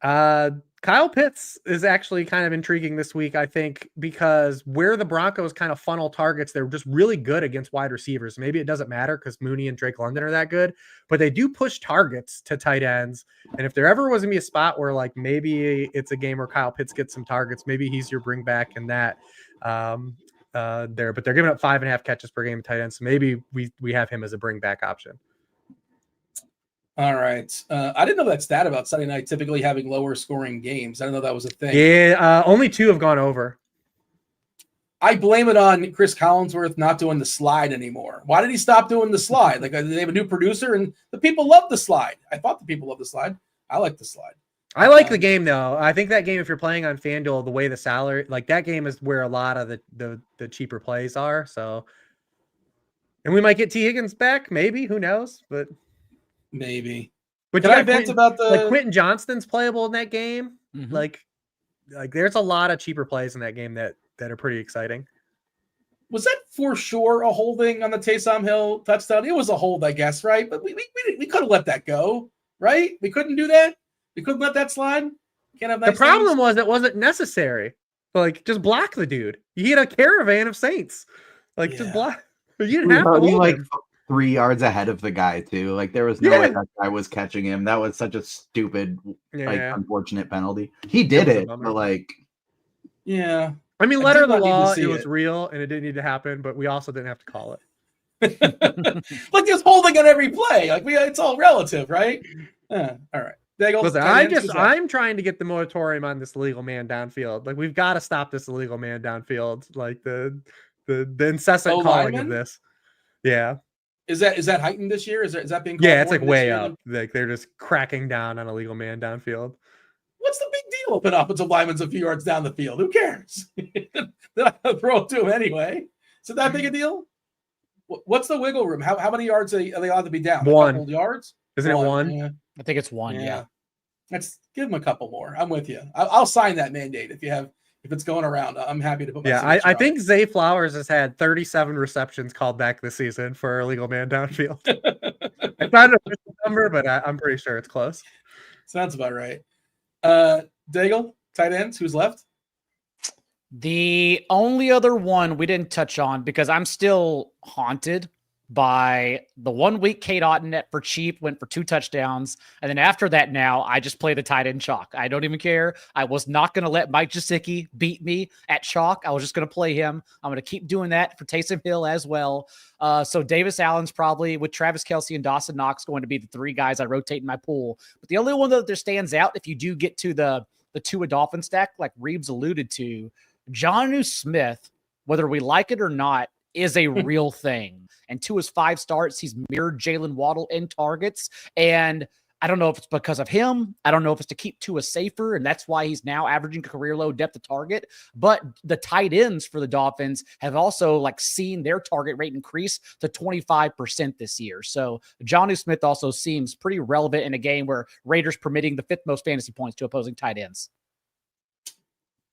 Kyle Pitts is actually kind of intriguing this week, I think, because where the Broncos kind of funnel targets, they're just really good against wide receivers. Maybe it doesn't matter because Mooney and Drake London are that good, but they do push targets to tight ends. And if there ever was going to be a spot where like maybe it's a game where Kyle Pitts gets some targets, maybe he's your bring back in that there. But they're giving up 5.5 catches per game tight ends, so maybe we have him as a bring back option. All right. I didn't know that stat about Sunday night typically having lower scoring games. I didn't know that was a thing. Yeah, only 2 have gone over. I blame it on Chris Collinsworth not doing the slide anymore. Why did he stop doing the slide? Like, they have a new producer, and the people love the slide. I thought the people love the slide. I like the slide. I like the game, though. I think that game, if you're playing on FanDuel, the way the salary, like that game is where a lot of the cheaper plays are. So, and we might get T. Higgins back, maybe. Who knows? But maybe. But can I vent about the like Quentin Johnston's playable in that game? Mm-hmm. Like there's a lot of cheaper plays in that game that are pretty exciting. Was that for sure a holding on the Taysom Hill touchdown? It was a hold, I guess, right? But we could have let that go, right? We couldn't do that. We couldn't let that slide. Can't have nice the problem things. was it wasn't necessary. Like, just block the dude. You had a caravan of Saints. Like, just block. You didn't have to hold like him. 3 yards ahead of the guy too. Like, there was no way that guy was catching him. That was such a stupid, unfortunate penalty. He did it, but like, yeah. I mean, letter of the law, it was real and it didn't need to happen, but we also didn't have to call it. Like, just holding on every play. Like, it's all relative, right? All right. Listen, I'm trying to get the moratorium on this illegal man downfield. Like, we've got to stop this illegal man downfield. Like the incessant calling of this. Yeah. Is that heightened this year? Is that being called? Yeah, it's like way up. Like, they're just cracking down on illegal man downfield. What's the big deal if an offensive lineman's a few yards down the field? Who cares? Then I'll throw it to him anyway. Is it that big a deal? What's the wiggle room? How many yards are they allowed to be down? 1 A couple yards? Isn't it 1? Yeah. I think it's 1. Yeah. Let's give them a couple more. I'm with you. I'll sign that mandate if it's going around. I'm happy to put. I think Zay Flowers has had 37 receptions called back this season for illegal man downfield. It's not an official number, but I'm pretty sure it's close. Sounds about right. Daigle, tight ends. Who's left? The only other one we didn't touch on, because I'm still haunted by the 1 week Kate Ottenet for cheap, went for 2 touchdowns. And then after that, now I just play the tight end chalk. I don't even care. I was not going to let Mike Gesicki beat me at chalk. I was just going to play him. I'm going to keep doing that for Taysom Hill as well. So Davis Allen's probably, with Travis Kelce and Dawson Knox, going to be the 3 guys I rotate in my pool. But the only one that there stands out, if you do get to the Tua Dolphin stack, like Reebs alluded to, Jonnu Smith, whether we like it or not, is a real thing. And 2 his 5 starts, he's mirrored Jalen Waddle in targets. And I don't know if it's because of him. I don't know if it's to keep Tua safer, and that's why he's now averaging career low depth of target. But the tight ends for the Dolphins have also seen their target rate increase to 25% this year. So Jonnu Smith also seems pretty relevant in a game where Raiders permitting the 5th most fantasy points to opposing tight ends.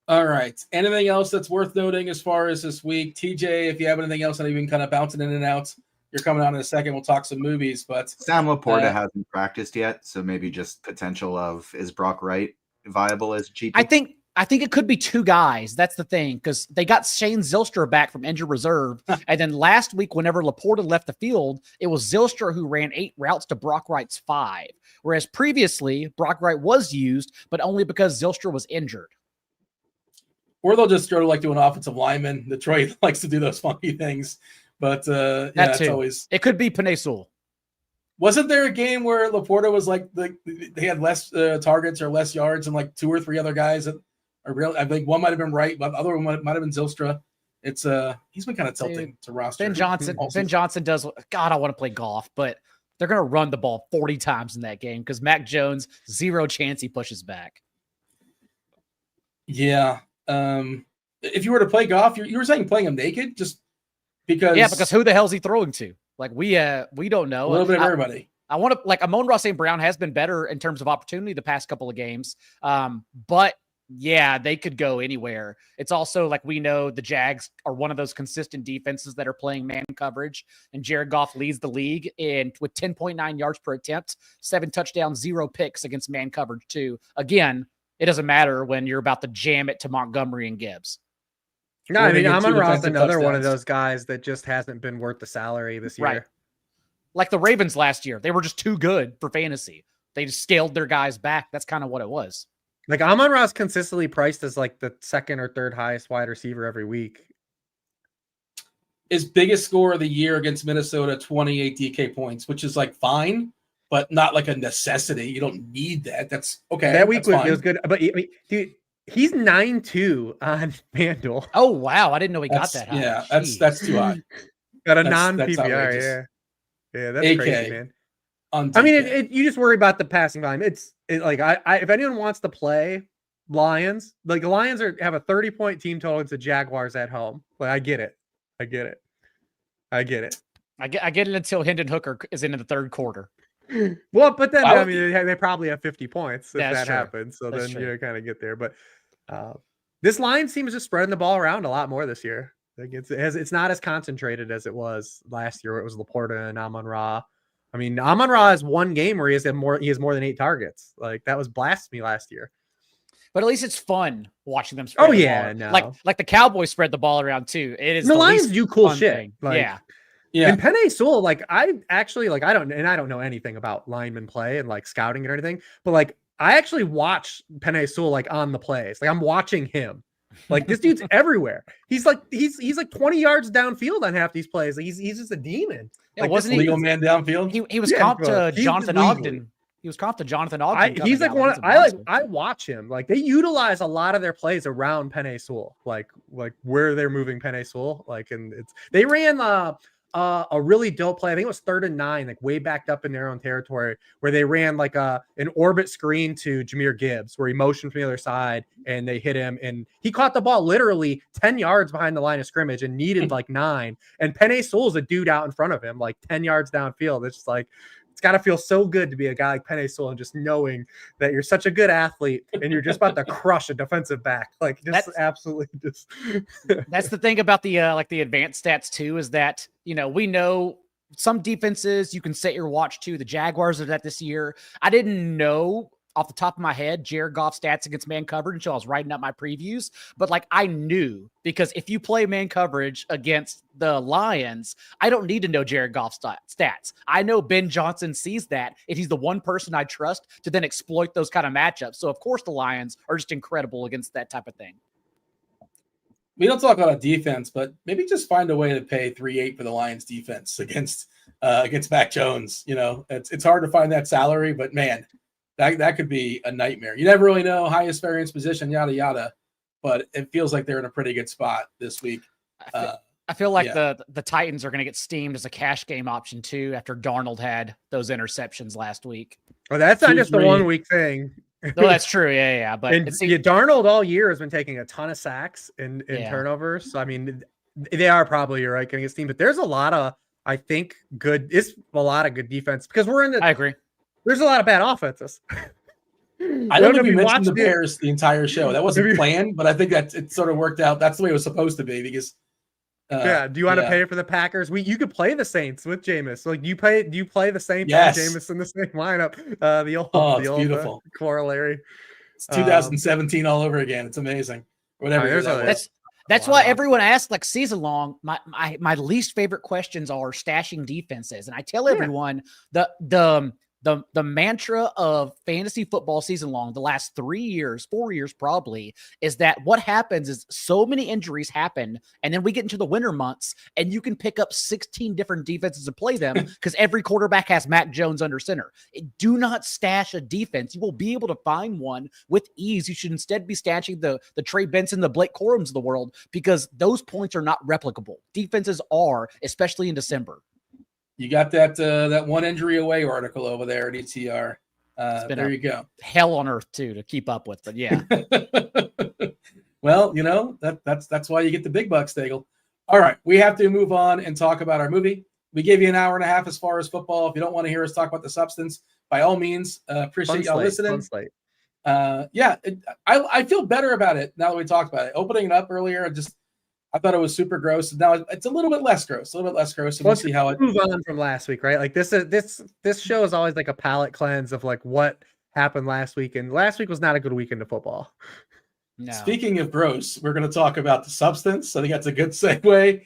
All right. Anything else that's worth noting as far as this week? TJ, if you have anything else, and you've been kind of bouncing in and out, you're coming on in a second. We'll talk some movies. But Sam Laporta hasn't practiced yet, so maybe just potential of, is Brock Wright viable as GP? I think it could be 2 guys. That's the thing, because they got Shane Zylstra back from injured reserve. And then last week, whenever Laporta left the field, it was Zylstra who ran 8 routes to Brock Wright's 5. Whereas previously, Brock Wright was used, but only because Zylstra was injured. Or they'll just go to do an offensive lineman. Detroit likes to do those funky things. But it's always. It could be Penei Sewell. Wasn't there a game where Laporta was they had less targets or less yards and 2 or 3 other guys that are real? I think one might have been Wright, but the other one might have been Zylstra. It's he's been kind of tilting to roster. Ben Johnson does. God, I want to play golf, but they're going to run the ball 40 times in that game because Mac Jones, 0 chance he pushes back. Yeah. If you were to play golf, you were saying playing him naked just because. Yeah, because who the hell is he throwing to? We don't know. A little bit of everybody. I want to Amon-Ra St. Brown has been better in terms of opportunity the past couple of games. But yeah, they could go anywhere. It's also like we know the Jags are one of those consistent defenses that are playing man coverage, and Jared Goff leads the league with 10.9 yards per attempt, 7 touchdowns, 0 picks against man coverage too. Again, it doesn't matter when you're about to jam it to Montgomery and Gibbs. No, I mean, Amon-Ra is another one of those guys that just hasn't been worth the salary this year. Right. Like the Ravens last year, they were just too good for fantasy. They just scaled their guys back. That's kind of what it was. Like Amon-Ra is consistently priced as like the second or third highest wide receiver every week. His biggest score of the year against Minnesota, 28 DK points, which is like fine, but not like a necessity. You don't need that. That's okay. That week was good, but dude, he's 9-2 on FanDuel. Oh wow, I didn't know he got that high. Yeah, that's too high. Got a non-PPR, yeah, that's crazy, man. I mean, you just worry about the passing volume. It's like if anyone wants to play Lions, like the Lions have a 30-point team total against the Jaguars at home. Like I get it. I get it until Hendon Hooker is into the third quarter. Well, but then I mean they probably have 50 points if that happens. So that's then true. you kind of get there. But this Lions team is just spreading the ball around a lot more this year. Like it's not as concentrated as it was last year. It was Laporta and Amon-Ra. I mean, Amon-Ra has one game where he has more than 8 targets. Like that was blasphemy last year. But at least it's fun watching them spread the ball. No. Like the Cowboys spread the ball around too. It is the Lions do cool shit. Like, yeah. And Penei Sewell, like I actually like I don't know anything about lineman play and like scouting or anything, but like I actually watch Penei Sewell like on the plays. Like I'm watching him. Like this dude's everywhere. He's like 20 yards downfield on half these plays. Like, he's just a demon. Yeah, like wasn't he legal man downfield? He was comped to Jonathan Ogden. He was comped to Jonathan Ogden. He's like one. I watch him. Like they utilize a lot of their plays around Penei Sewell. Like where they're moving Penei Sewell. Like and they ran a really dope play. I think it was 3rd and 9, like way backed up in their own territory, where they ran like an orbit screen to Jahmyr Gibbs, where he motioned from the other side and they hit him. And he caught the ball literally 10 yards behind the line of scrimmage and needed like 9. And Penei Sewell's a dude out in front of him, like 10 yards downfield. It's just like, it's got to feel so good to be a guy like Penei Sewell and just knowing that you're such a good athlete and you're just about to crush a defensive back. Like just absolutely just. That's the thing about the like the advanced stats too, is that, you know, we know some defenses you can set your watch to. The Jaguars are that this year. I didn't know off the top of my head Jared Goff stats against man coverage until I was writing up my previews, but like I knew, because if you play man coverage against the Lions, I don't need to know Jared Goff stats. I know Ben Johnson sees that, and he's the one person I trust to then exploit those kind of matchups. So of course the Lions are just incredible against that type of thing. We don't talk about defense, but maybe just find a way to pay 3.8 for the Lions defense against Mac Jones. You know, it's hard to find that salary, but man, that could be a nightmare. You never really know, highest variance position, yada yada, but it feels like they're in a pretty good spot this week. I feel like the Titans are going to get steamed as a cash game option too after Darnold had those interceptions last week. Well, that's not just the 1 week thing. No, that's true. Yeah. But Darnold all year has been taking a ton of sacks and turnovers. So I mean, they are probably, you're right, going to get steamed. But there's a lot of, I think, good defense, because we're in the. I agree. There's a lot of bad offenses. I don't think we mentioned the Bears the entire show. That wasn't planned, but I think that it sort of worked out. That's the way it was supposed to be, because. Do you want to pay for the Packers? You could play the Saints with Jameis. Like do you play the Saints and Jameis in the same lineup? The old beautiful corollary. It's 2017 all over again. It's amazing. Whatever. That's why everyone asks, like, season long. My least favorite questions are stashing defenses, and I tell everyone the mantra of fantasy football season long, the last 4 years probably, is that what happens is so many injuries happen, and then we get into the winter months, and you can pick up 16 different defenses and play them because every quarterback has Mac Jones under center. Do not stash a defense. You will be able to find one with ease. You should instead be stashing the Trey Benson, the Blake Corums of the world, because those points are not replicable. Defenses are, especially in December. You got that one injury away article over there at ETR. There you go. Hell on earth too to keep up with, but yeah. Well, you know, that's why you get the big bucks, Daigle. All right, we have to move on and talk about our movie. We gave you an hour and a half as far as football. If you don't want to hear us talk about the substance, by all means, appreciate y'all listening. I feel better about it now that we talked about it. Opening it up earlier, I thought it was super gross. Now it's a little bit less gross. And we'll see how it move on from last week, right? Like this show is always like a palate cleanse of like what happened last week, and last week was not a good weekend of football. No. Speaking of gross, we're going to talk about the substance. I think that's a good segue.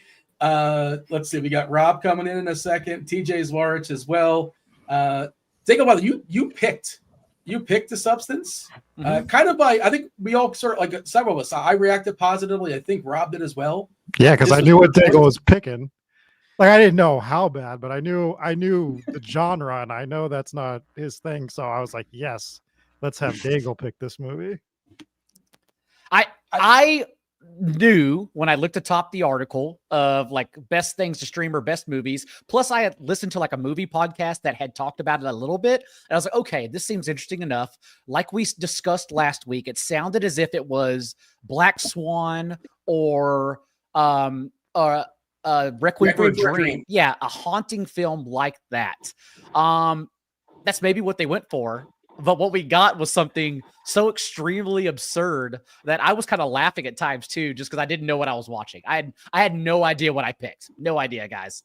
Let's see. We got Rob coming in a second. TJ Zwarich as well. Think about it. You picked the substance. Kind of by, I think we all sort of, like several of us, I reacted positively. I think Rob did as well. Yeah, because I knew what Daigle was picking. Like, I didn't know how bad, but I knew the genre, and I know that's not his thing. So I was like, yes, let's have Daigle pick this movie. I knew when I looked atop the article of like best things to stream or best movies. Plus, I had listened to like a movie podcast that had talked about it a little bit. And I was like, okay, this seems interesting enough. Like we discussed last week, it sounded as if it was Black Swan or Requiem for a Dream. Yeah, a haunting film like that. That's maybe what they went for. But what we got was something so extremely absurd that I was kind of laughing at times too, just because I didn't know what I was watching. I had no idea what I picked. No idea, guys.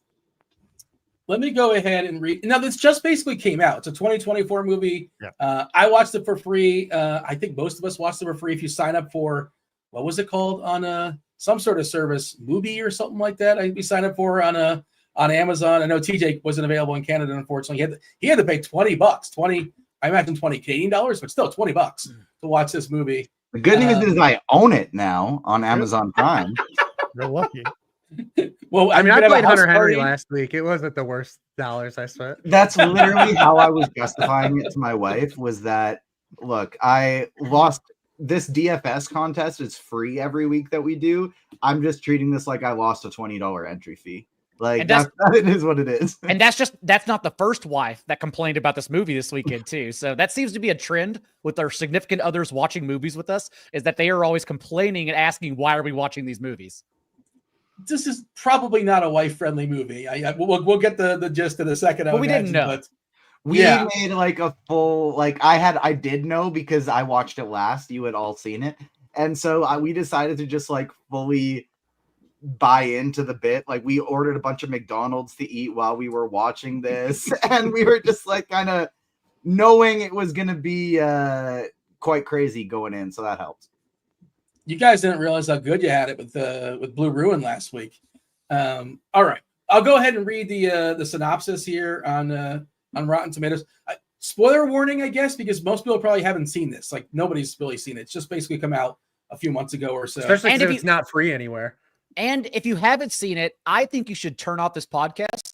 Let me go ahead and read. Now, this just basically came out. It's a 2024 movie. Yeah. I watched it for free. I think most of us watched it for free. If you sign up for, what was it called on some sort of service, Mubi or something like that, we signed up for on Amazon. I know TJ wasn't available in Canada, unfortunately. He had to pay $20. I imagine $20 Canadian, but still $20 to watch this movie. The good news is I own it now on Amazon Prime. You're lucky. Well, I played Hunter Henry last week. It wasn't the worst dollars I spent. That's literally how I was justifying it to my wife, was that, look, I lost this DFS contest. Is free every week that we do. I'm just treating this like I lost a $20 entry fee. Like that it is what it is. And that's not the first wife that complained about this movie this weekend too. So that seems to be a trend with our significant others watching movies with us, is that they are always complaining and asking, why are we watching these movies? This is probably not a wife-friendly movie. We'll get the gist in a second. But we didn't know. But we made like a full, like I did know because I watched it last. You had all seen it. And so we decided to just like fully buy into the bit. Like, we ordered a bunch of McDonald's to eat while we were watching this, and we were just like kind of knowing it was gonna be quite crazy going in, so that helped. You guys didn't realize how good you had it with Blue Ruin last week. All right, I'll go ahead and read the synopsis here on Rotten Tomatoes. Spoiler warning, I guess, because most people probably haven't seen this. Like, nobody's really seen it. It's just basically come out a few months ago or so. Especially if it's not free anywhere. And if you haven't seen it, I think you should turn off this podcast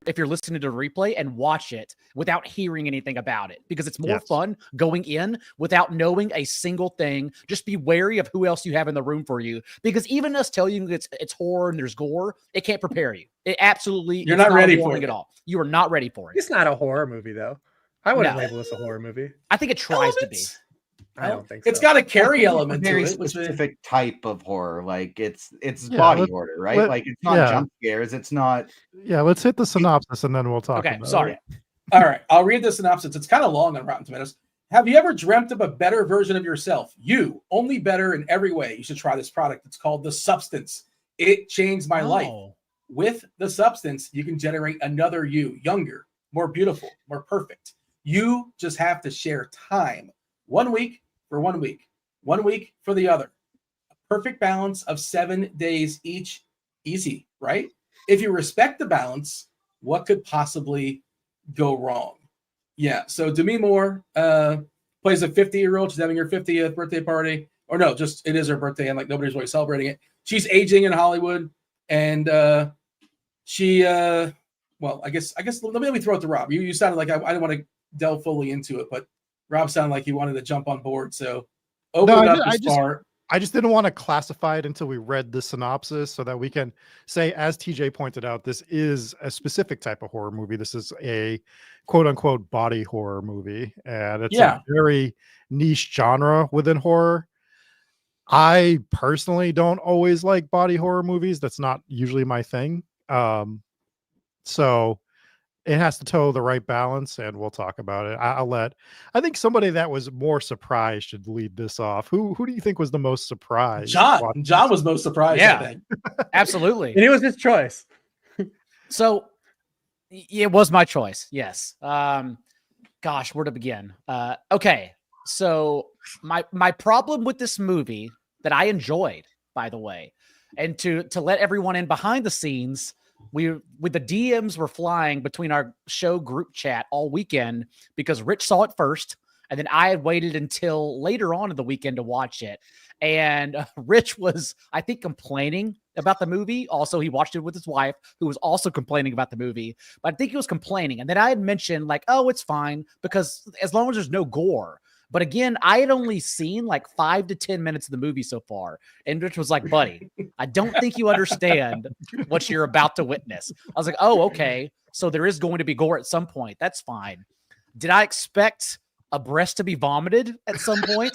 if you're listening to the replay and watch it without hearing anything about it, because it's more fun going in without knowing a single thing. Just be wary of who else you have in the room for you, because even us telling you it's horror and there's gore, it can't prepare you. It absolutely, you're not ready for it at all. You are not ready for it. It's not a horror movie though. I wouldn't label this a horror movie. I think it tries to be. I don't think so. It's got a carry element very to it, specific type of horror. Like it's body horror, right? Like it's not jump scares. It's not. Yeah, let's hit the synopsis and then we'll talk. Okay, about sorry. it. All right, I'll read the synopsis. It's kind of long on Rotten Tomatoes. Have you ever dreamt of a better version of yourself? You, only better in every way. You should try this product. It's called The Substance. It changed my life. With The Substance, you can generate another you, younger, more beautiful, more perfect. You just have to share time. 1 week for 1 week, 1 week for the other. A perfect balance of 7 days each. Easy, right? If you respect the balance, what could possibly go wrong? Yeah, so Demi Moore plays a 50-year-old. She's having her 50th birthday party. Or no, just it is her birthday and like nobody's really celebrating it. She's aging in Hollywood, and she well, I guess let me throw it to Rob. You sounded like I didn't want to delve fully into it, but Rob sounded like he wanted to jump on board. So I just didn't want to classify it until we read the synopsis, so that we can say, as TJ pointed out, this is a specific type of horror movie. This is a quote unquote body horror movie, and it's a very niche genre within horror. I personally don't always like body horror movies. That's not usually my thing. So it has to toe the right balance, and we'll talk about it. I think somebody that was more surprised should lead this off. Who do you think was the most surprised? John was most surprised, Yeah. I think. Absolutely. And it was his choice. So it was my choice. Yes. Gosh, where to begin? Okay. So my problem with this movie that I enjoyed, by the way, and to let everyone in behind the scenes, with the DMs were flying between our show group chat all weekend because Rich saw it first, and then I had waited until later on in the weekend to watch it. And Rich was, I think, complaining about the movie. Also, he watched it with his wife, who was also complaining about the movie. But I think he was complaining. And then I had mentioned, like, oh, it's fine because as long as there's no gore. But again, I had only seen like 5 to 10 minutes of the movie so far. And Rich was like, buddy, I don't think you understand what you're about to witness. I was like, oh, okay. So there is going to be gore at some point. That's fine. Did I expect a breast to be vomited at some point?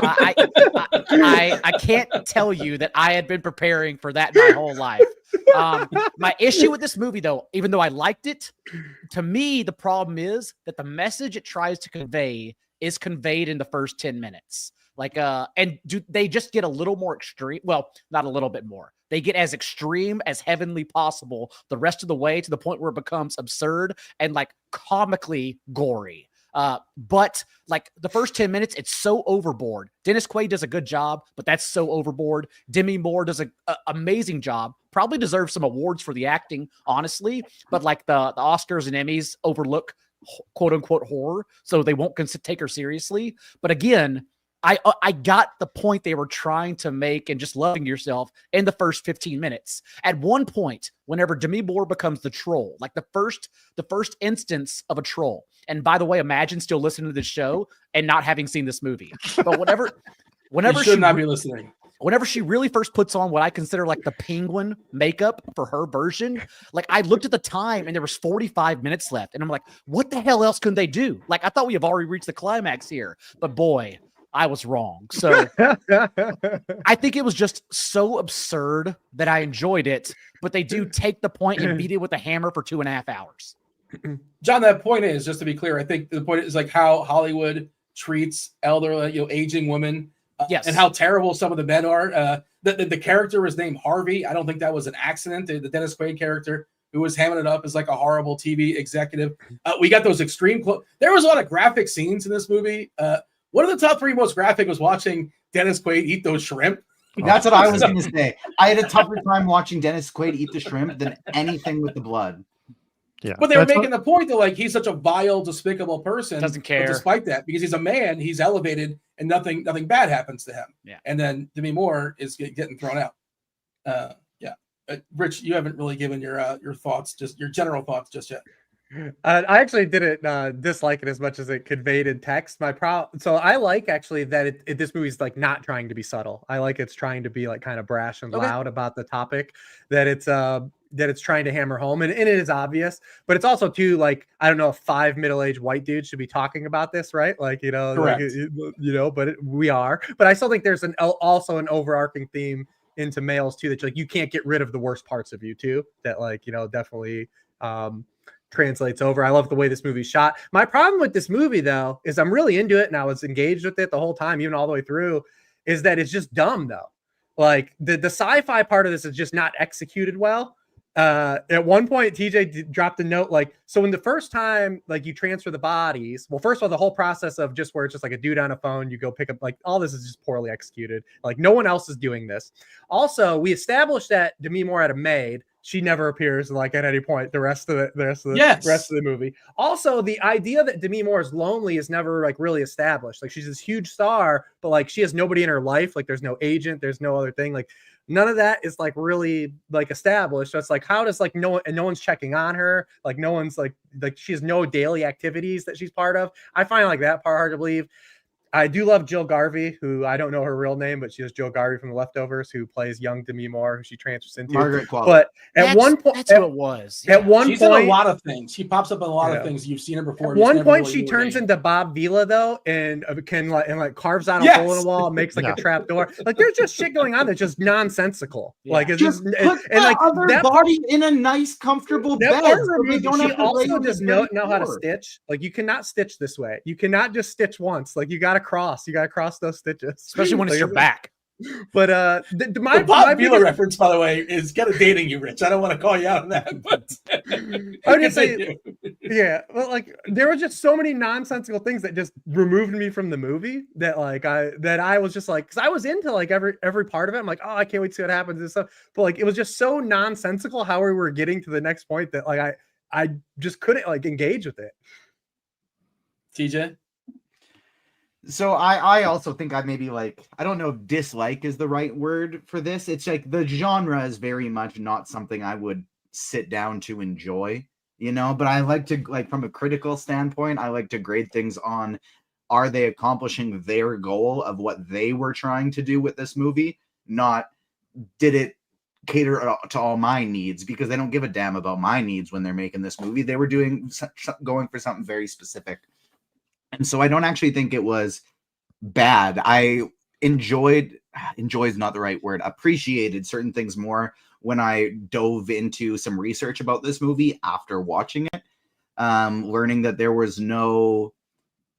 I can't tell you that I had been preparing for that my whole life. My issue with this movie, though, even though I liked it, to me, the problem is that the message it tries to convey is conveyed in the first 10 minutes. Like, and do they just get a little more extreme? Well, not a little bit more. They get as extreme as heavenly possible the rest of the way, to the point where it becomes absurd and like comically gory. But like the first 10 minutes, it's so overboard. Dennis Quaid does a good job, but that's so overboard. Demi Moore does an amazing job. Probably deserves some awards for the acting, honestly. But like the Oscars and Emmys overlook quote unquote horror, so they won't take her seriously. But again, I got the point they were trying to make, and just loving yourself in the first 15 minutes. At one point, whenever Demi Moore becomes the troll, like the first instance of a troll. And by the way, imagine still listening to this show and not having seen this movie. But whenever you should not be listening. Whenever she really first puts on what I consider like the penguin makeup for her version, like I looked at the time and there was 45 minutes left. And I'm like, what the hell else can they do? Like, I thought we have already reached the climax here, but boy, I was wrong. So I think it was just so absurd that I enjoyed it, but they do take the point and beat it with a hammer for 2.5 hours. John, that point is, just to be clear, I think the point is like how Hollywood treats elderly, aging women. Yes. And how terrible some of the men are. The character was named Harvey. I don't think that was an accident. The Dennis Quaid character, who was hamming it up as like a horrible TV executive. We got those extreme there was a lot of graphic scenes in this movie. One of the top 3 most graphic was watching Dennis Quaid eat those shrimp. That's what I was going to say. I had a tougher time watching Dennis Quaid eat the shrimp than anything with the blood. Yeah, but they were making the point that like he's such a vile, despicable person. Doesn't care. Despite that, because he's a man, he's elevated, and nothing bad happens to him. Yeah. And then Demi Moore is getting thrown out. Rich, you haven't really given your thoughts, just your general thoughts, just yet. I actually didn't dislike it as much as it conveyed in text. So I like actually that this movie's like not trying to be subtle. I like it's trying to be like kind of brash and loud about the topic that it's trying to hammer home, and it is obvious, but it's also too like, I don't know if 5 middle-aged white dudes should be talking about this, right? Like, Correct. But we are. But I still think there's also an overarching theme into males too, that like you can't get rid of the worst parts of you too. That like definitely translates over. I love the way this movie's shot. My problem with this movie though is I'm really into it and I was engaged with it the whole time, even all the way through, is that it's just dumb though. Like the sci-fi part of this is just not executed well. At one point, TJ dropped a note like, so when the first time like you transfer the bodies, well, first of all, the whole process of just where it's just like a dude on a phone, you go pick up, like all this is just poorly executed. Like no one else is doing this. Also, we established that Demi Moore had a maid. She never appears like at any point the rest of the movie. Also, the idea that Demi Moore is lonely is never like really established. Like she's this huge star, but like she has nobody in her life. Like there's no agent, there's no other thing. Like none of that is like really like established. So it's like, how does like no one's checking on her? Like no one's like she has no daily activities that she's part of. I find like that part hard to believe. I do love Jill Garvey, who I don't know her real name, but she is Jill Garvey from The Leftovers, who plays young Demi Moore, who she transfers into. Margaret Qualley. But at one point, that's who it was. At one she's point, in a lot of things. She pops up in a lot of things. You've seen her before. At one point, she turns into Bob Vila though, and can carves out a hole in the wall, and makes a trap door. Like there's just shit going on that's just nonsensical. Yeah. Like it's just put that body in a nice, comfortable bed. She also does know how to stitch. Like you cannot stitch this way. You cannot just stitch once. Like you got to cross. You got to cross those stitches, especially when it's your back. But my Bob Vila reference, by the way, is kind of dating you, Rich. I don't want to call you out on that, but I would just say, yeah. Well, like there were just so many nonsensical things that just removed me from the movie that I was just like, because I was into like every part of it. I'm like, oh, I can't wait to see what happens and stuff. But like it was just so nonsensical how we were getting to the next point that like I just couldn't like engage with it. TJ. So I also think I maybe like, I don't know if dislike is the right word for this. It's like the genre is very much not something I would sit down to enjoy, but I like to, like, from a critical standpoint, I like to grade things on, are they accomplishing their goal of what they were trying to do with this movie? Not did it cater to all my needs, because they don't give a damn about my needs when they're making this movie. They were going for something very specific. And so I don't actually think it was bad. I enjoy is not the right word, appreciated certain things more when I dove into some research about this movie after watching it, learning that there was no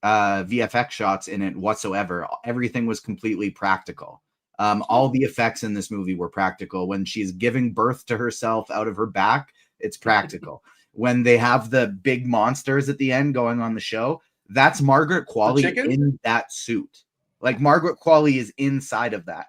VFX shots in it whatsoever. Everything was completely practical. All the effects in this movie were practical. When she's giving birth to herself out of her back, it's practical. When they have the big monsters at the end going on the show, that's Margaret Qualley in that suit. Like Margaret Qualley is inside of that.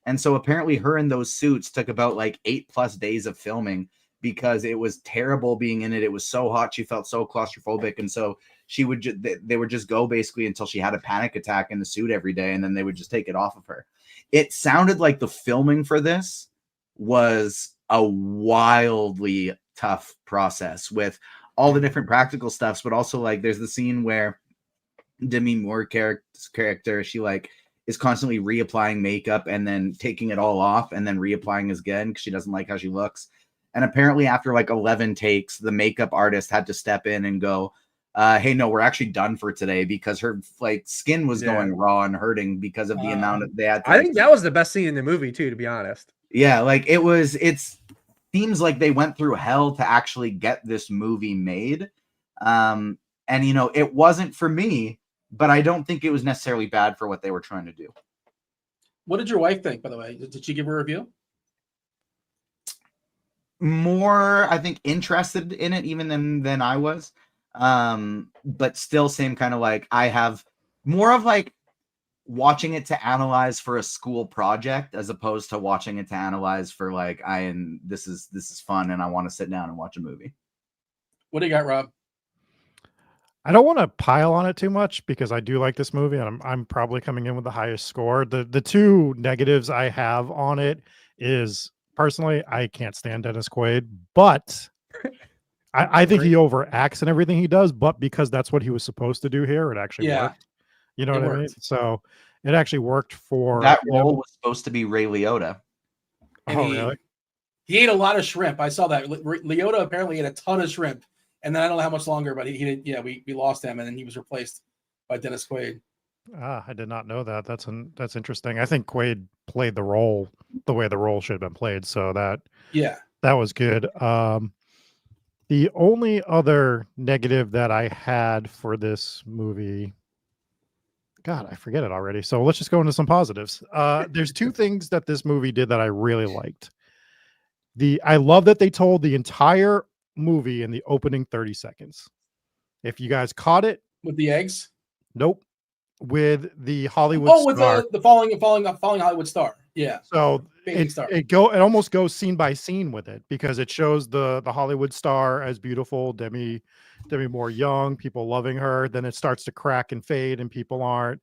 And so apparently her in those suits took about like 8+ days of filming because it was terrible being in it. It was so hot. She felt so claustrophobic. And so they would just go basically until she had a panic attack in the suit every day. And then they would just take it off of her. It sounded like the filming for this was a wildly tough process with all the different practical stuffs, but also like there's the scene where Demi Moore character, she like is constantly reapplying makeup and then taking it all off and then reapplying again because she doesn't like how she looks. And apparently after like 11 takes, the makeup artist had to step in and go, hey, no, we're actually done for today, because her like skin was going raw and hurting because of the amount of they had. I think that was the best scene in the movie too, to be honest. Yeah, like it's seems like they went through hell to actually get this movie made. And it wasn't for me, but I don't think it was necessarily bad for what they were trying to do. What did your wife think, by the way? Did she give a review? More, I think, interested in it even than I was. But still same kind of like, I have more of like watching it to analyze for a school project as opposed to watching it to analyze for like, this is fun and I want to sit down and watch a movie. What do you got, Rob? I don't want to pile on it too much because I do like this movie and I'm probably coming in with the highest score. The two negatives I have on it is, personally, I can't stand Dennis Quaid, but I think he overacts in everything he does, but because that's what he was supposed to do here, it actually worked. You know what I mean? So it actually worked for that role was supposed to be Ray Liotta. Oh, really? He ate a lot of shrimp. I saw that. Liotta apparently ate a ton of shrimp. And then I don't know how much longer, but he did. Yeah, we lost him, and then he was replaced by Dennis Quaid. I did not know that. That's interesting. I think Quaid played the role the way the role should have been played. So that was good. The only other negative that I had for this movie, God, I forget it already. So let's just go into some positives. There's two things that this movie did that I really liked. I love that they told the entire movie in the opening 30 seconds. If you guys caught it with the eggs, nope, with the Hollywood star. With the falling Hollywood star. Yeah. So it almost goes scene by scene with it, because it shows the Hollywood star as beautiful, Demi Moore young, people loving her. Then it starts to crack and fade, and people aren't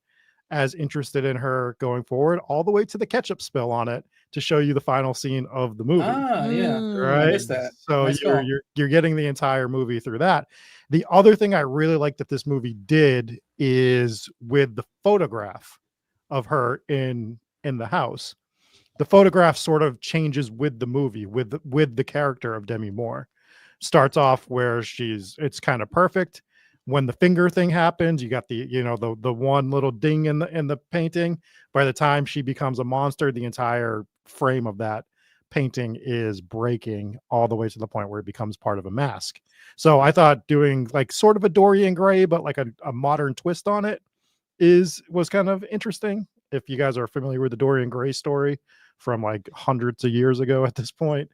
as interested in her going forward, all the way to the ketchup spill on it to show you the final scene of the movie. Ah, yeah. Right. I missed that. So Nice you're getting the entire movie through that. The other thing I really like that this movie did is with the photograph of her in the house. The photograph sort of changes with the movie, with the character of Demi Moore. Starts off where it's kind of perfect. When the finger thing happens, you got the one little ding in the painting. By the time she becomes a monster, the entire frame of that painting is breaking all the way to the point where it becomes part of a mask. So I thought doing like sort of a Dorian Gray, but like a modern twist on it was kind of interesting. If you guys are familiar with the Dorian Gray story from like hundreds of years ago at this point,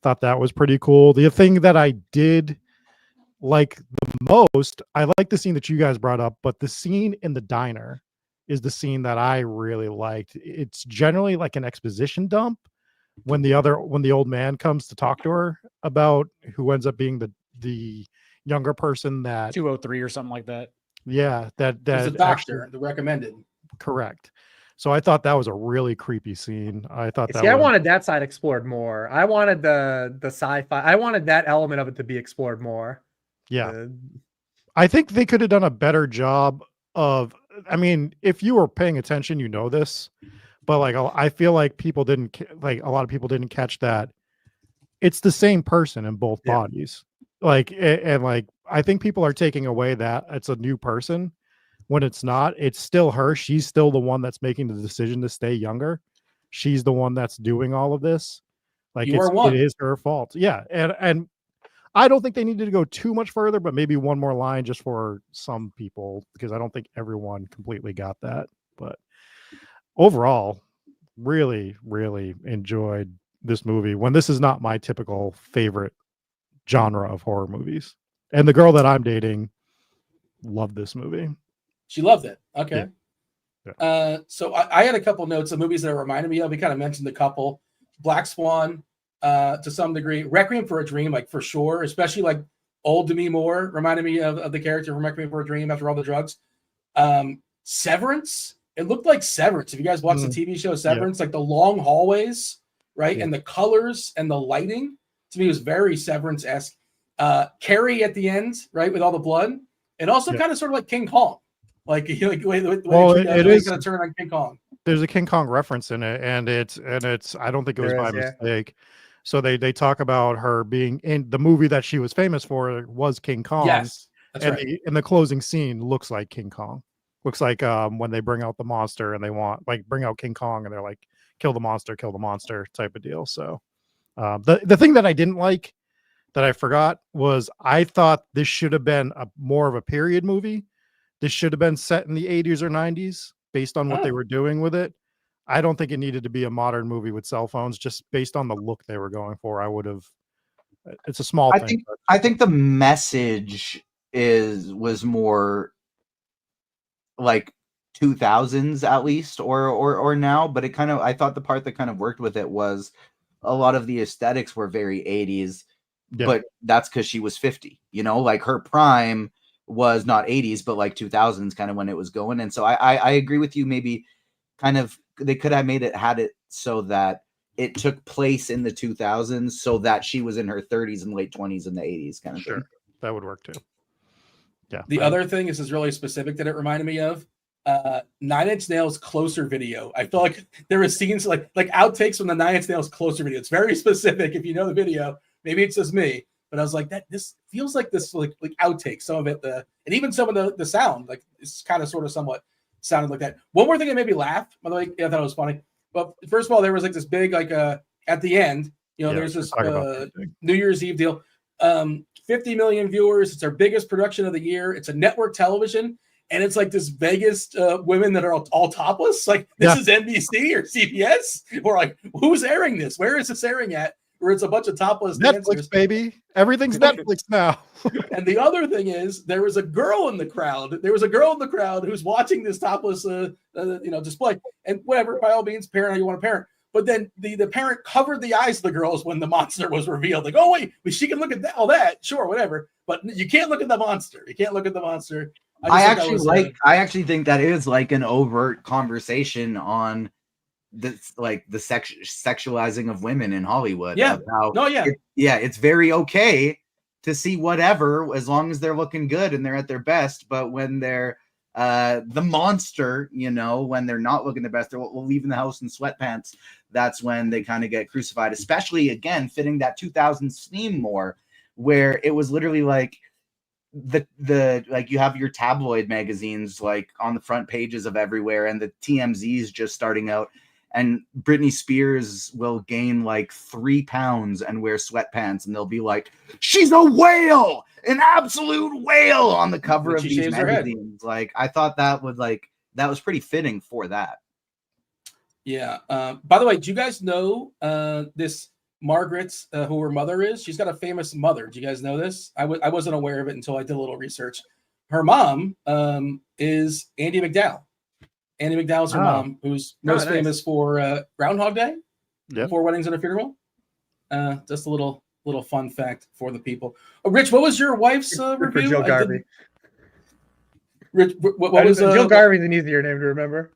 thought that was pretty cool. The thing that I did like the most, I like the scene that you guys brought up, but the scene in the diner is the scene that I really liked. It's generally like an exposition dump when the old man comes to talk to her about who ends up being the younger person that 203 or something like that. Yeah, that It's a doctor, the recommended. Correct. So I thought that was a really creepy scene. I thought I wanted that side explored more. I wanted the sci-fi. I wanted that element of it to be explored more. Yeah. I think they could have done a better job of, I mean, if you were paying attention, you know this, but like, I feel like a lot of people didn't catch that it's the same person in both bodies. Like, and like, I think people are taking away that it's a new person when it's not. It's still her. She's still the one that's making the decision to stay younger. She's the one that's doing all of this. Like, it is her fault. Yeah. And I don't think they needed to go too much further, but maybe one more line just for some people, because I don't think everyone completely got that. But overall, really, really enjoyed this movie when this is not my typical favorite genre of horror movies. And the girl that I'm dating loved this movie. She loved it. Okay. Yeah. So I had a couple notes of movies that reminded me of. We kind of mentioned a couple. Black Swan, to some degree. Requiem for a Dream, like for sure, especially like old Demi Moore reminded me of the character from Requiem for a Dream after all the drugs. Severance. It looked like Severance. If you guys watched the TV show Severance, like the long hallways, right? And the colors and the lighting, to me, was very Severance-esque. Carrie at the end, right, with all the blood, and also kind of sort of like King Kong. Like it is going to turn on King Kong. There's a King Kong reference in it, and it's I don't think it was by mistake. So they talk about her being in the movie that she was famous for was King Kong. Yes, that's right. And the closing scene looks like King Kong. Looks like when they bring out the monster and they want bring out King Kong and they're like kill the monster type of deal. So the thing that I didn't like that I forgot was I thought this should have been more of a period movie. This should have been set in the 80s or 90s based on what they were doing with it. I don't think it needed to be a modern movie with cell phones, just based on the look they were going for. I would have. It's a small thing. I think the message was more like 2000s at least, or now. But it kind of, I thought the part that kind of worked with it was a lot of the aesthetics were very 80s, but that's because she was 50. You know, like her prime was not 80s, but like 2000s kind of when it was going. And so I agree with you. Maybe kind of they could have had it so that it took place in the 2000s, so that she was in her 30s and late 20s in the 80s kind of thing. That would work too. Yeah. The other thing, this is really specific that it reminded me of, 9 Inch Nails Closer video. I feel like there were scenes like outtakes from the 9 Inch Nails Closer video. It's very specific. If you know the video, maybe it's just me, but I was like, this feels like this like outtakes. Some of it, and even some of the sound, like it's kind of sort of somewhat sounded like that. One more thing that made me laugh, by the way, I thought it was funny. But first of all, there was like this big at the end, there's this New Year's Eve deal. 50 million viewers. It's our biggest production of the year. It's a network television, and it's like this Vegas women that are all topless. Like this is NBC or CBS, or like who's airing this? Where is this airing at? Where it's a bunch of topless Netflix dancers. Baby. Everything's Netflix now. And the other thing is, there was a girl in the crowd. There was a girl in the crowd who's watching this topless, display. And whatever, by all means, parent how you want to parent. But then the parent covered the eyes of the girls when the monster was revealed. Like, oh wait, she can look at all that, sure, whatever. But you can't look at the monster. You can't look at the monster. I actually think that is like an overt conversation on sexualizing of women in Hollywood. Yeah. It's very okay to see whatever as long as they're looking good and they're at their best. But when they're the monster, when they're not looking the best, they're leaving the house in sweatpants. That's when they kind of get crucified, especially again, fitting that 2000s theme more, where it was literally like the like you have your tabloid magazines like on the front pages of everywhere, and the TMZs just starting out, and Britney Spears will gain like 3 pounds and wear sweatpants, and they'll be like, she's a whale, an absolute whale on the cover of these magazines. Like, I thought that was pretty fitting for that. Yeah. By the way, do you guys know this Margaret, who her mother is? She's got a famous mother. Do you guys know this? I wasn't aware of it until I did a little research. Her mom is Andie MacDowell. Andie MacDowell's her mom, who's most famous for Groundhog Day, 4 Weddings and a Funeral. Just a little fun fact for the people. Rich, what was your wife's review? For Jill Garvey. Rich, what was Jill Garvey's an easier name to remember.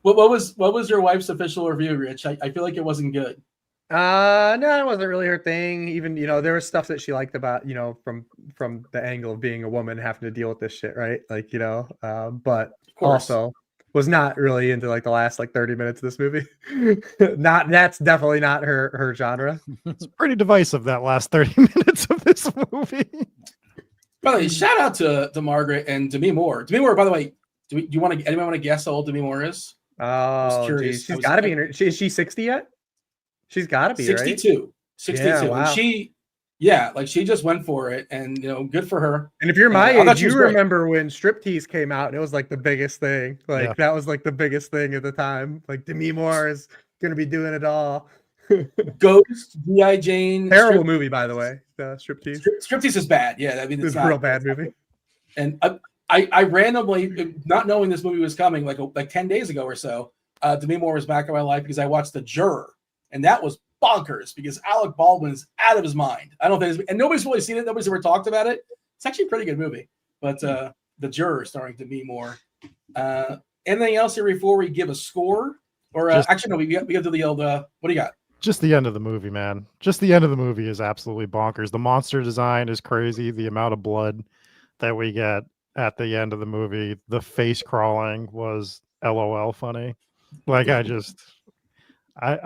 What was your wife's official review, Rich? I feel like it wasn't good. No, it wasn't really her thing. Even there was stuff that she liked about from the angle of being a woman having to deal with this shit, right? Like but also was not really into like the last 30 minutes of this movie. That's definitely not her genre. It's pretty divisive, that last 30 minutes of this movie. By the way, shout out to Margaret and Demi Moore. Demi Moore, by the way, anyone want to guess how old Demi Moore is? Oh, geez. She's got to be in her. Is she 60 yet? She's got to be 62. Right? 62. Yeah, wow. And she just went for it, and good for her. And if you're my age, you remember when striptease came out, and it was like the biggest thing. That was like the biggest thing at the time. Like Demi Moore is gonna be doing it all. Ghost, G.I. Jane. Terrible movie, by the way. Striptease. Striptease is bad. Yeah, I mean it's a real bad movie. And I randomly, not knowing this movie was coming, like 10 days ago or so, Demi Moore was back in my life because I watched The Juror, and that was bonkers because Alec Baldwin is out of his mind. I don't think, and nobody's really seen it. Nobody's ever talked about it. It's actually a pretty good movie. But The Juror, starring Demi Moore. Anything else here before we give a score? Or actually, no, we got to the old. What do you got? Just the end of the movie, man. Just the end of the movie is absolutely bonkers. The monster design is crazy. The amount of blood that we get at the end of the movie, the face crawling was LOL funny. Like I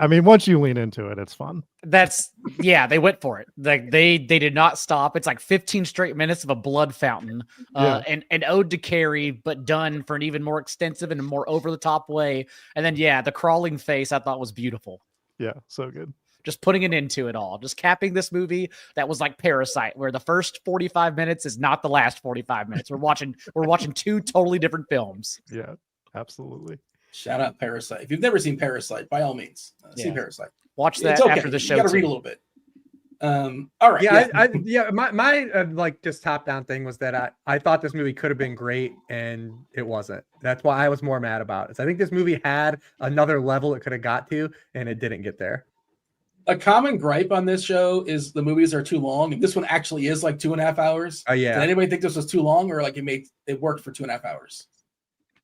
mean, once you lean into it, it's fun. They went for it. Like they did not stop. It's like 15 straight minutes of a blood fountain, and an ode to Carrie, but done for an even more extensive and more over the top way. And then the crawling face I thought was beautiful. Yeah, so good. Just putting it into it all, just capping this movie that was like Parasite, where the first 45 minutes is not the last 45 minutes. We're watching 2 totally different films. Yeah, absolutely. Shout out Parasite. If you've never seen Parasite, by all means, see Parasite. Watch that after the show. You got to read a little bit. All right. Yeah. My just top down thing was that I thought this movie could have been great and it wasn't. That's why I was more mad about it. I think this movie had another level it could have got to, and it didn't get there. A common gripe on this show is the movies are too long, and this one actually is like 2.5 hours. Oh yeah. Did anybody think this was too long, or like it worked for 2.5 hours?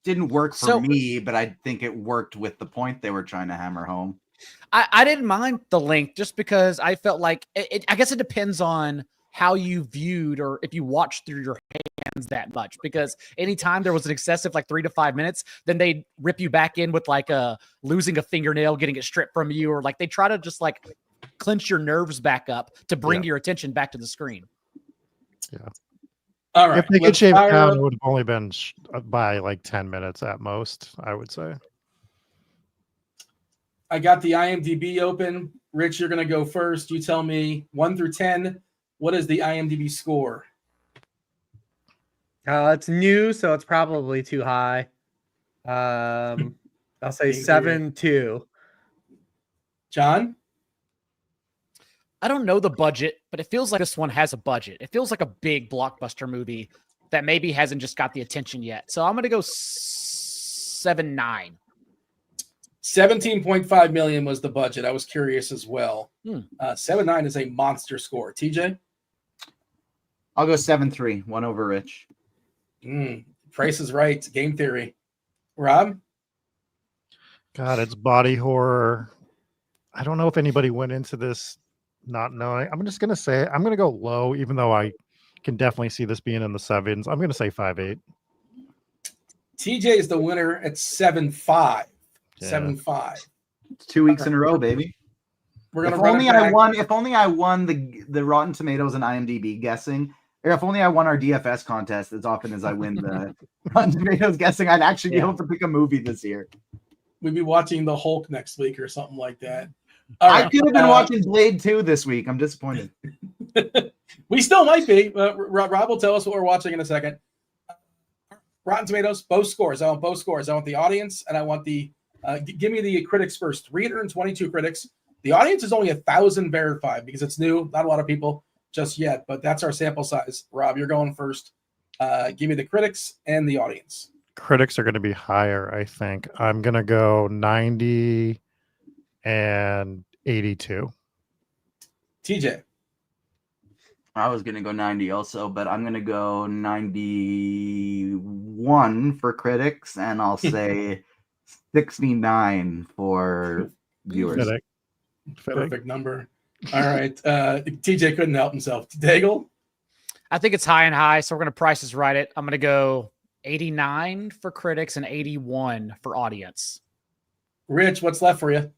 Didn't work for me, but I think it worked with the point they were trying to hammer home. I didn't mind the length just because I felt like I guess it depends on how you viewed or if you watched through your hands that much, because anytime there was an excessive 3 to 5 minutes, then they rip you back in with losing a fingernail, getting it stripped from you, or they try to just clench your nerves back up to bring your attention back to the screen. Yeah. All right. If they could shave it down, it would have only been by 10 minutes at most, I would say. I got the IMDb open. Rich, you're going to go first. You tell me 1 through 10. What is the IMDb score? It's new, so it's probably too high. I'll say 7.2. John? I don't know the budget, but it feels like this one has a budget. It feels like a big blockbuster movie that maybe hasn't just got the attention yet. So I'm going to go 7.9. 17.5 million was the budget. I was curious as well. 7.9 is a monster score. TJ? I'll go 7.3. 1 over Rich. Price is right. Game theory. Rob? God, it's body horror. I don't know if anybody went into this not knowing. I'm just gonna say I'm gonna go low, even though I can definitely see this being in the 7s. I'm gonna say 5.8. TJ is the winner at 7.5. Yeah. 7.5. It's 2 weeks in a row, baby. We're gonna If run only it back. I won. If only I won the Rotten Tomatoes and IMDb guessing. Or if only I won our DFS contest as often as I win the Rotten Tomatoes guessing, I'd actually be able to pick a movie this year. We'd be watching the Hulk next week or something like that. I could have been watching Blade 2 this week. I'm disappointed. We still might be. Rob will tell us what we're watching in a second. Rotten Tomatoes, both scores. I want both scores. I want the audience, and I want the give me the critics first. 322 critics. The audience is only 1,000 verified because it's new. Not a lot of people just yet, but that's our sample size. Rob, you're going first. Give me the critics and the audience. Critics are going to be higher, I think. I'm going to go 90 and 82. TJ. I was going to go 90 also, but I'm going to go 91 for critics, and I'll say 69 for viewers. Perfect number. All right. TJ couldn't help himself. Daigle? I think it's high and high, so we're going to price this right it. I'm going to go 89 for critics and 81 for audience. Rich, what's left for you?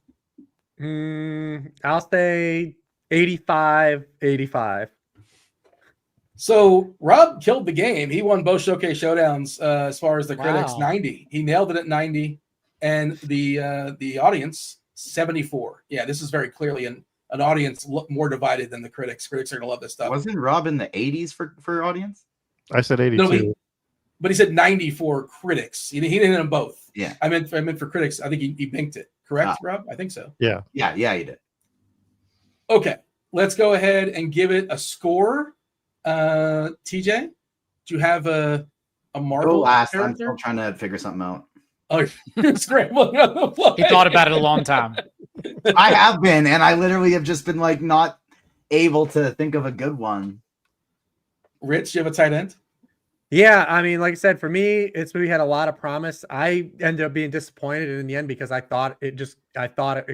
I'll say 85. So Rob killed the game. He won both Showcase Showdowns as far as the critics, 90. He nailed it at 90. And the audience, 74. Yeah, this is very clearly an audience more divided than the critics. Critics are going to love this stuff. Wasn't Rob in the 80s for audience? I said 82. No, but he said 90 for critics. He didn't hit them both. Yeah. I meant for critics. I think he binked it. Correct, Rob? I think so. Yeah, he did. Okay, let's go ahead and give it a score. TJ, do you have a Marvel I'm character? still trying to figure something out. Oh, you're scrambling on the fly. He thought about it a long time. I have been, and I literally have just been like not able to think of a good one. Rich, you have a tight end? Yeah, I mean, like I said, for me, this movie had a lot of promise. I ended up being disappointed in the end because I thought it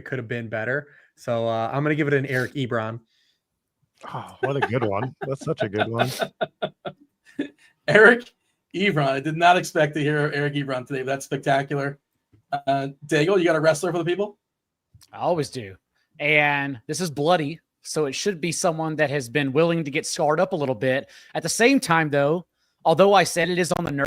could have been better. So I'm gonna give it an Eric Ebron. Oh, what a good one. That's such a good one. Eric Ebron. I did not expect to hear Eric Ebron today. That's spectacular. Daigle, you got a wrestler for the people? I always do. And this is bloody, so it should be someone that has been willing to get scarred up a little bit. At the same time, though, although I said it is on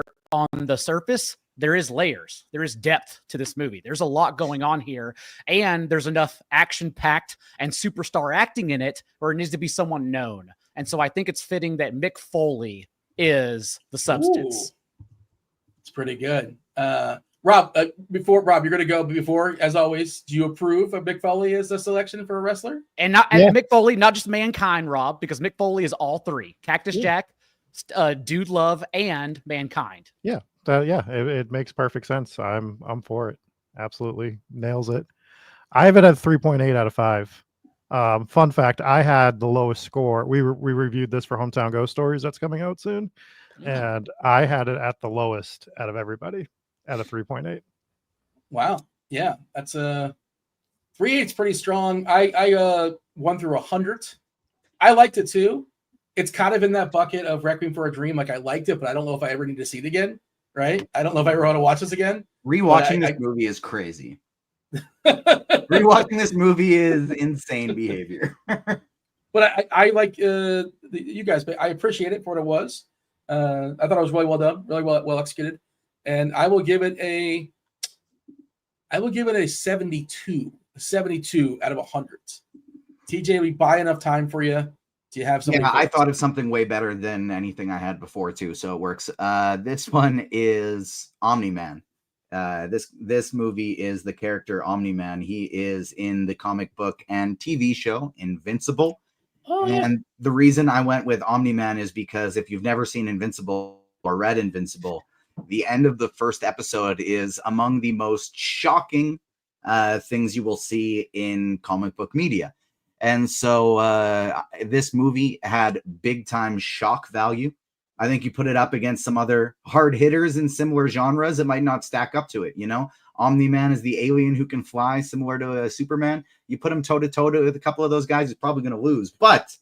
the surface, there is layers. There is depth to this movie. There's a lot going on here, and there's enough action-packed and superstar acting in it where it needs to be someone known. And so I think it's fitting that Mick Foley is the substance. It's pretty good. Rob, you're going to go before, as always, do you approve of Mick Foley as a selection for a wrestler? And Mick Foley, not just Mankind, Rob, because Mick Foley is all three. Cactus Jack, Dude Love, and Mankind. Yeah. It makes perfect sense. I'm for it. Absolutely nails it. I have it at 3.8 out of 5. Fun fact: I had the lowest score. We reviewed this for Hometown Ghost Stories that's coming out soon, and I had it at the lowest out of everybody at a 3.8. Wow. Yeah, that's a 3.8's pretty strong. I 1 through 100. I liked it too. It's kind of in that bucket of Requiem for a Dream. Like I liked it, but I don't know if I ever need to see it again. Right? I don't know if I ever want to watch this again. Rewatching this movie is crazy. Rewatching this movie is insane behavior. But I like you guys, but I appreciate it for what it was. I thought it was really well done, really well executed, and I will give it a 72. 72 out of 100. TJ, we buy enough time for you. Do you have something? Yeah, I thought of something way better than anything I had before too, so it works. This one is Omni-Man. This movie is the character Omni-Man. He is in the comic book and TV show Invincible. Oh, yeah. And the reason I went with Omni-Man is because if you've never seen Invincible or read Invincible, the end of the first episode is among the most shocking things you will see in comic book media. And so this movie had big time shock value. I think you put it up against some other hard hitters in similar genres, it might not stack up to it. You know, Omni-Man is the alien who can fly, similar to a Superman. You put him toe-to-toe with a couple of those guys, he's probably going to lose. But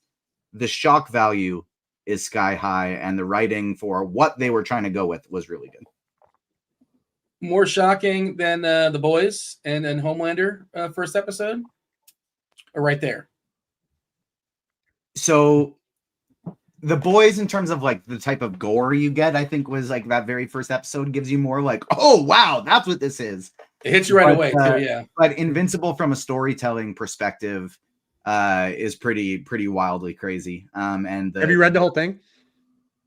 the shock value is sky high, and the writing for what they were trying to go with was really good. More shocking than The Boys and Homelander first episode? Or right there? So The Boys, in terms of like the type of gore you get, I think was like that very first episode gives you more like, oh, wow, that's what this is. It hits you right away, too, yeah. But Invincible from a storytelling perspective is pretty wildly crazy. And have you read the whole thing?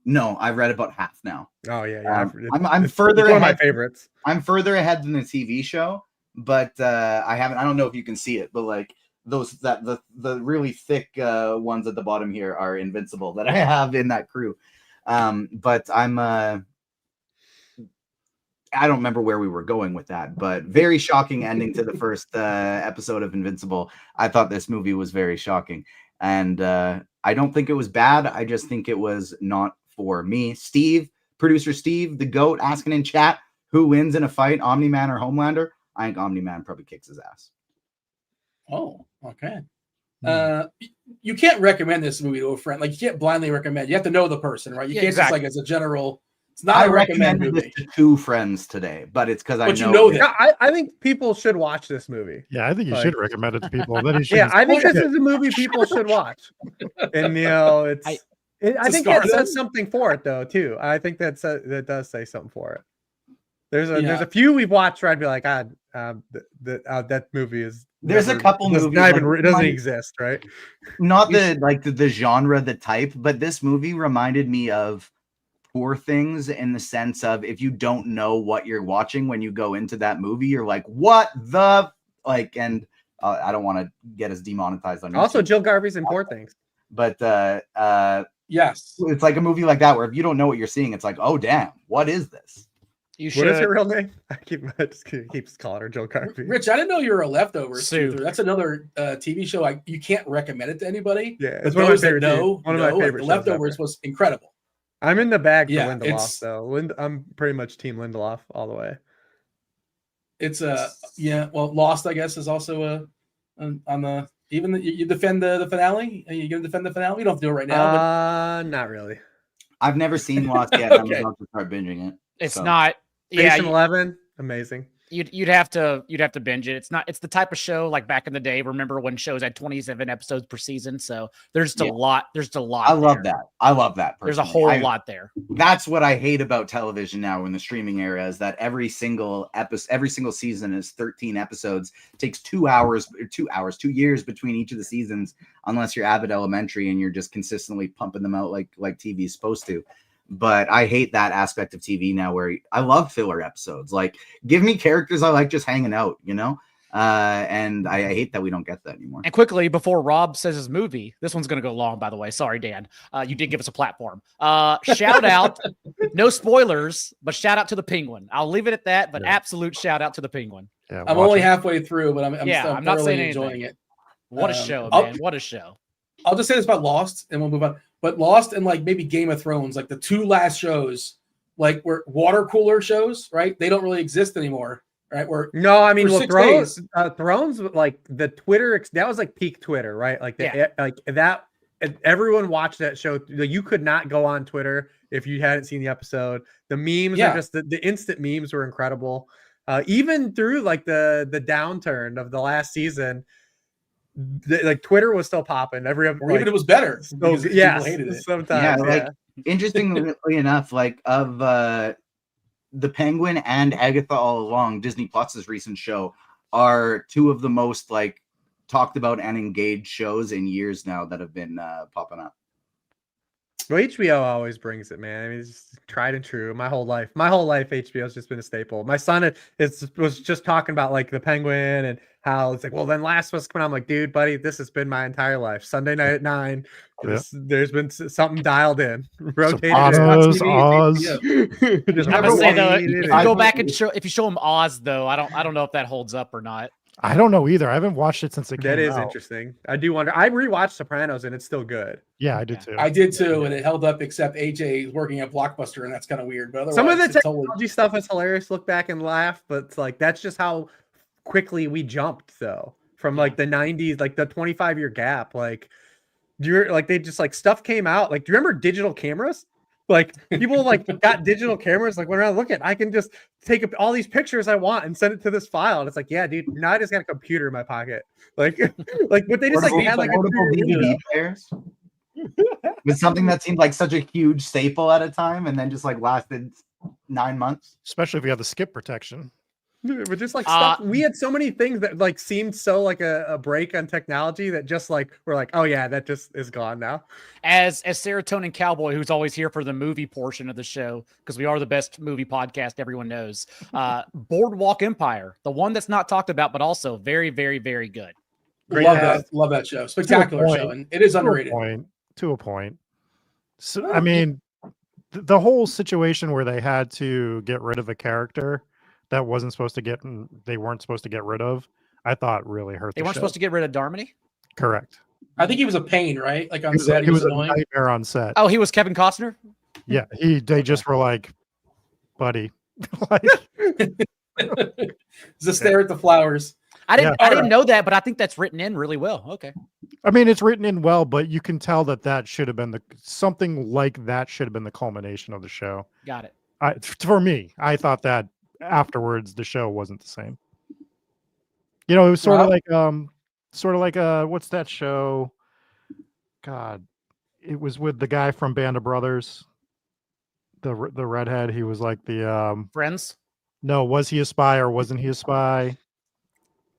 No, I've read about half now. Oh yeah. I'm further it's one ahead. Of my favorites. I'm further ahead than the TV show, but I don't know if you can see it, but like the really thick ones at the bottom here are Invincible that I have in that crew. But I don't remember where we were going with that, but very shocking ending to the first episode of Invincible. I thought this movie was very shocking, and I don't think it was bad. I just think it was not for me. Producer Steve, the GOAT, asking in chat, who wins in a fight, Omni-Man or Homelander? I think Omni-Man probably kicks his ass. Oh, okay. You can't recommend this movie to a friend. Like, you can't blindly recommend. You have to know the person, right? You can't just like as a general. It's not a recommend movie. This to 2 friends today, but it's because I know. You know that. I think people should watch this movie. Yeah, I think you should recommend it to people. I think this is a movie people should watch. And it's. I think that says something for it, though, too. I think that does say something for it. There's a few we've watched where I'd be like, that movie is. There's a couple movies it doesn't exist, right? Not the genre, the type, but this movie reminded me of Poor Things in the sense of if you don't know what you're watching when you go into that movie, you're like, what the like? And I don't want to get us demonetized on. Also, YouTube. Jill Garvey's in Poor Things. But yes, it's like a movie like that where if you don't know what you're seeing, it's like, oh damn, what is this? What is her real name? I keep calling her Jill Garvey. Rich, I didn't know you were a Leftovers. That's another TV show. You can't recommend it to anybody. Yeah, it's one of my favorite. One of my favorite. The Leftovers was incredible. I'm in the bag for Lindelof, though. I'm pretty much Team Lindelof all the way. It's well, Lost, I guess, is also on the. Even you defend the finale. Are you going to defend the finale? You don't have to do it right now. Not really. I've never seen Lost yet. I'm about to start binging it. It's not. Station 11, amazing. You'd have to binge it. It's the type of show like back in the day. Remember when shows had 27 episodes per season? So there's just a lot. There's a lot. I love that. Personally. There's a whole lot there. That's what I hate about television now in the streaming era is that every single season is 13 episodes. It takes 2 years between each of the seasons, unless you're Abbott Elementary and you're just consistently pumping them out like TV is supposed to. But I hate that aspect of TV now where I love filler episodes. Like, give me characters I like just hanging out, and I hate that we don't get that anymore. And quickly, before Rob says his movie, this one's going to go long, by the way. Sorry, Dan. You did give us a platform. Shout out, no spoilers, but shout out to the Penguin. I'll leave it at that, but absolute shout out to the Penguin. Yeah, I'm only halfway through, but I'm not saying enjoying it. What a show, man. What a show. I'll just say this about Lost, and we'll move on. But Lost and like maybe Game of Thrones, like the 2 last shows, like were water cooler shows, right? They don't really exist anymore, right? Thrones, like the Twitter, that was like peak Twitter, right? Like that. Everyone watched that show. You could not go on Twitter if you hadn't seen the episode. The memes are just the instant memes were incredible. Even through like the downturn of the last season. Like Twitter was still popping. Even it was better. People hated it. Sometimes, interestingly enough, like of the Penguin and Agatha All Along, Disney Plus's recent show are 2 of the most like talked about and engaged shows in years now that have been popping up. Well, HBO always brings it, man. I mean, it's just tried and true. My whole life, HBO has just been a staple. My son was just talking about like the Penguin and how it's like, well, then Last of Us coming out. I'm like, dude, buddy, this has been my entire life. Sunday night at 9, there's been something dialed in, rotated. Oz. I would say though, if you go back and if you show him Oz, though, I don't know if that holds up or not. I don't know either. I haven't watched it since it came out. That is interesting. I do wonder. I rewatched Sopranos and it's still good. Yeah, I did too. I did too, and it held up. Except AJ is working at Blockbuster, and that's kind of weird. But otherwise, Some of the it's technology stuff is hilarious. Look back and laugh, but it's like that's just how quickly we jumped though from like the 90s, like the 25-year gap. Like, you're like they just like stuff came out. Like, do you remember digital cameras? Like people like got digital cameras, like went around, look at, I can just take all these pictures I want and send it to this file. And it's like, yeah, dude, now I just got a computer in my pocket. Like, but they just like had like portable DVD players with something that seemed like such a huge staple at a time, and then just like lasted 9 months. Especially if you have the skip protection. But just like stuff, we had so many things that like seemed so like a break on technology that just like we're like, oh yeah, that just is gone now. As Serotonin Cowboy, who's always here for the movie portion of the show, because we are the best movie podcast everyone knows. Boardwalk Empire, the one that's not talked about, but also very, very, very good. Love that show. Spectacular show, and it is underrated. To a point. So, I mean, the whole situation where they had to get rid of a character that wasn't supposed to get, they weren't supposed to get rid of, I thought really hurt. They weren't supposed to get rid of Darmody? Correct. I think he was a pain, right? Like on set, he was a nightmare on set. Oh, he was Kevin Costner? Yeah, they just were like, buddy. Like, it's a stare at the flowers. I didn't know that, but I think that's written in really well. Okay. I mean, it's written in well, but you can tell that should have been something like that should have been the culmination of the show. Got it. For me, I thought that afterwards the show wasn't the same. You know, it was sort of like what's that show? God, it was with the guy from Band of Brothers, the redhead. He was like the Friends. No, was he a spy or wasn't he a spy?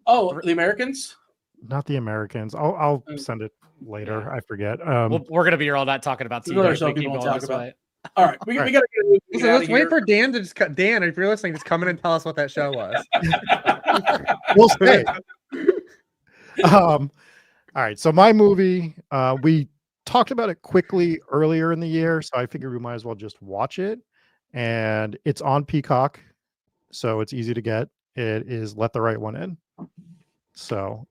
Oh, the Americans? Not the Americans. I'll send it later. Yeah. I forget. We're gonna be here all night talking about TV. Another show people won't talk about. All right, we got to get let's wait for Dan to just cut. Dan, if you're listening, just come in and tell us what that show was. We'll stay. All right. So my movie, we talked about it quickly earlier in the year, so I figured we might as well just watch it. And it's on Peacock, so it's easy to get. It is Let the Right One In. So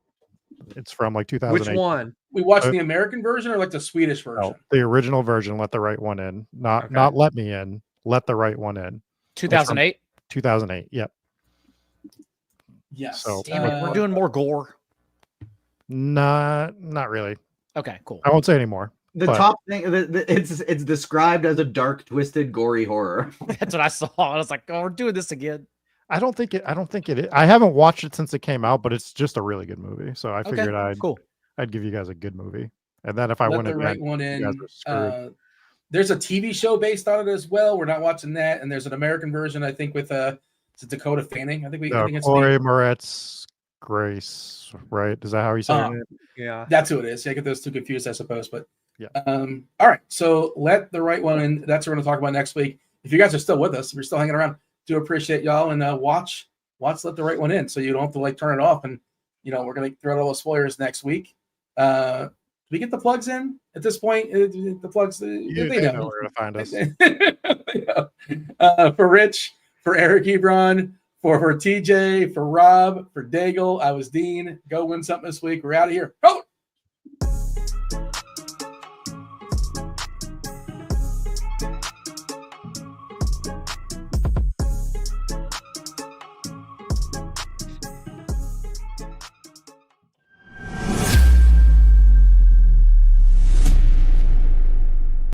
it's from like 2008. Which one? We watched the American version or like the Swedish version? No, the original version, Let the Right One In. Not Let Me In, Let the Right One In. 2008? 2008, yep. Yes. So we're doing more gore. Not really. Okay, cool. I won't say anymore. Top thing, it's described as a dark, twisted, gory horror. That's what I saw. I was like, oh, we're doing this again. I don't think it is. I haven't watched it since it came out, but it's just a really good movie. So I figured I'd give you guys a good movie. And then if I win Right one in, there's a TV show based on it as well. We're not watching that. And there's an American version, I think, with Dakota Fanning. I think it's Chloe Moretz Grace, right? Is that how you say it? Yeah. That's who it is. I get those two confused, I suppose. But yeah. All right. So Let the Right One In. That's what we're going to talk about next week. If you guys are still with us, if you're still hanging around, do appreciate y'all, and watch Let the Right One In, so you don't have to like turn it off. And we're gonna throw out all those spoilers next week. Do we get the plugs in at this point? The plugs, they know where to find us. For Rich, for Eric Hebron, for TJ, for Rob, for Daigle, I was Dean. Go win something this week. We're out of here. Oh!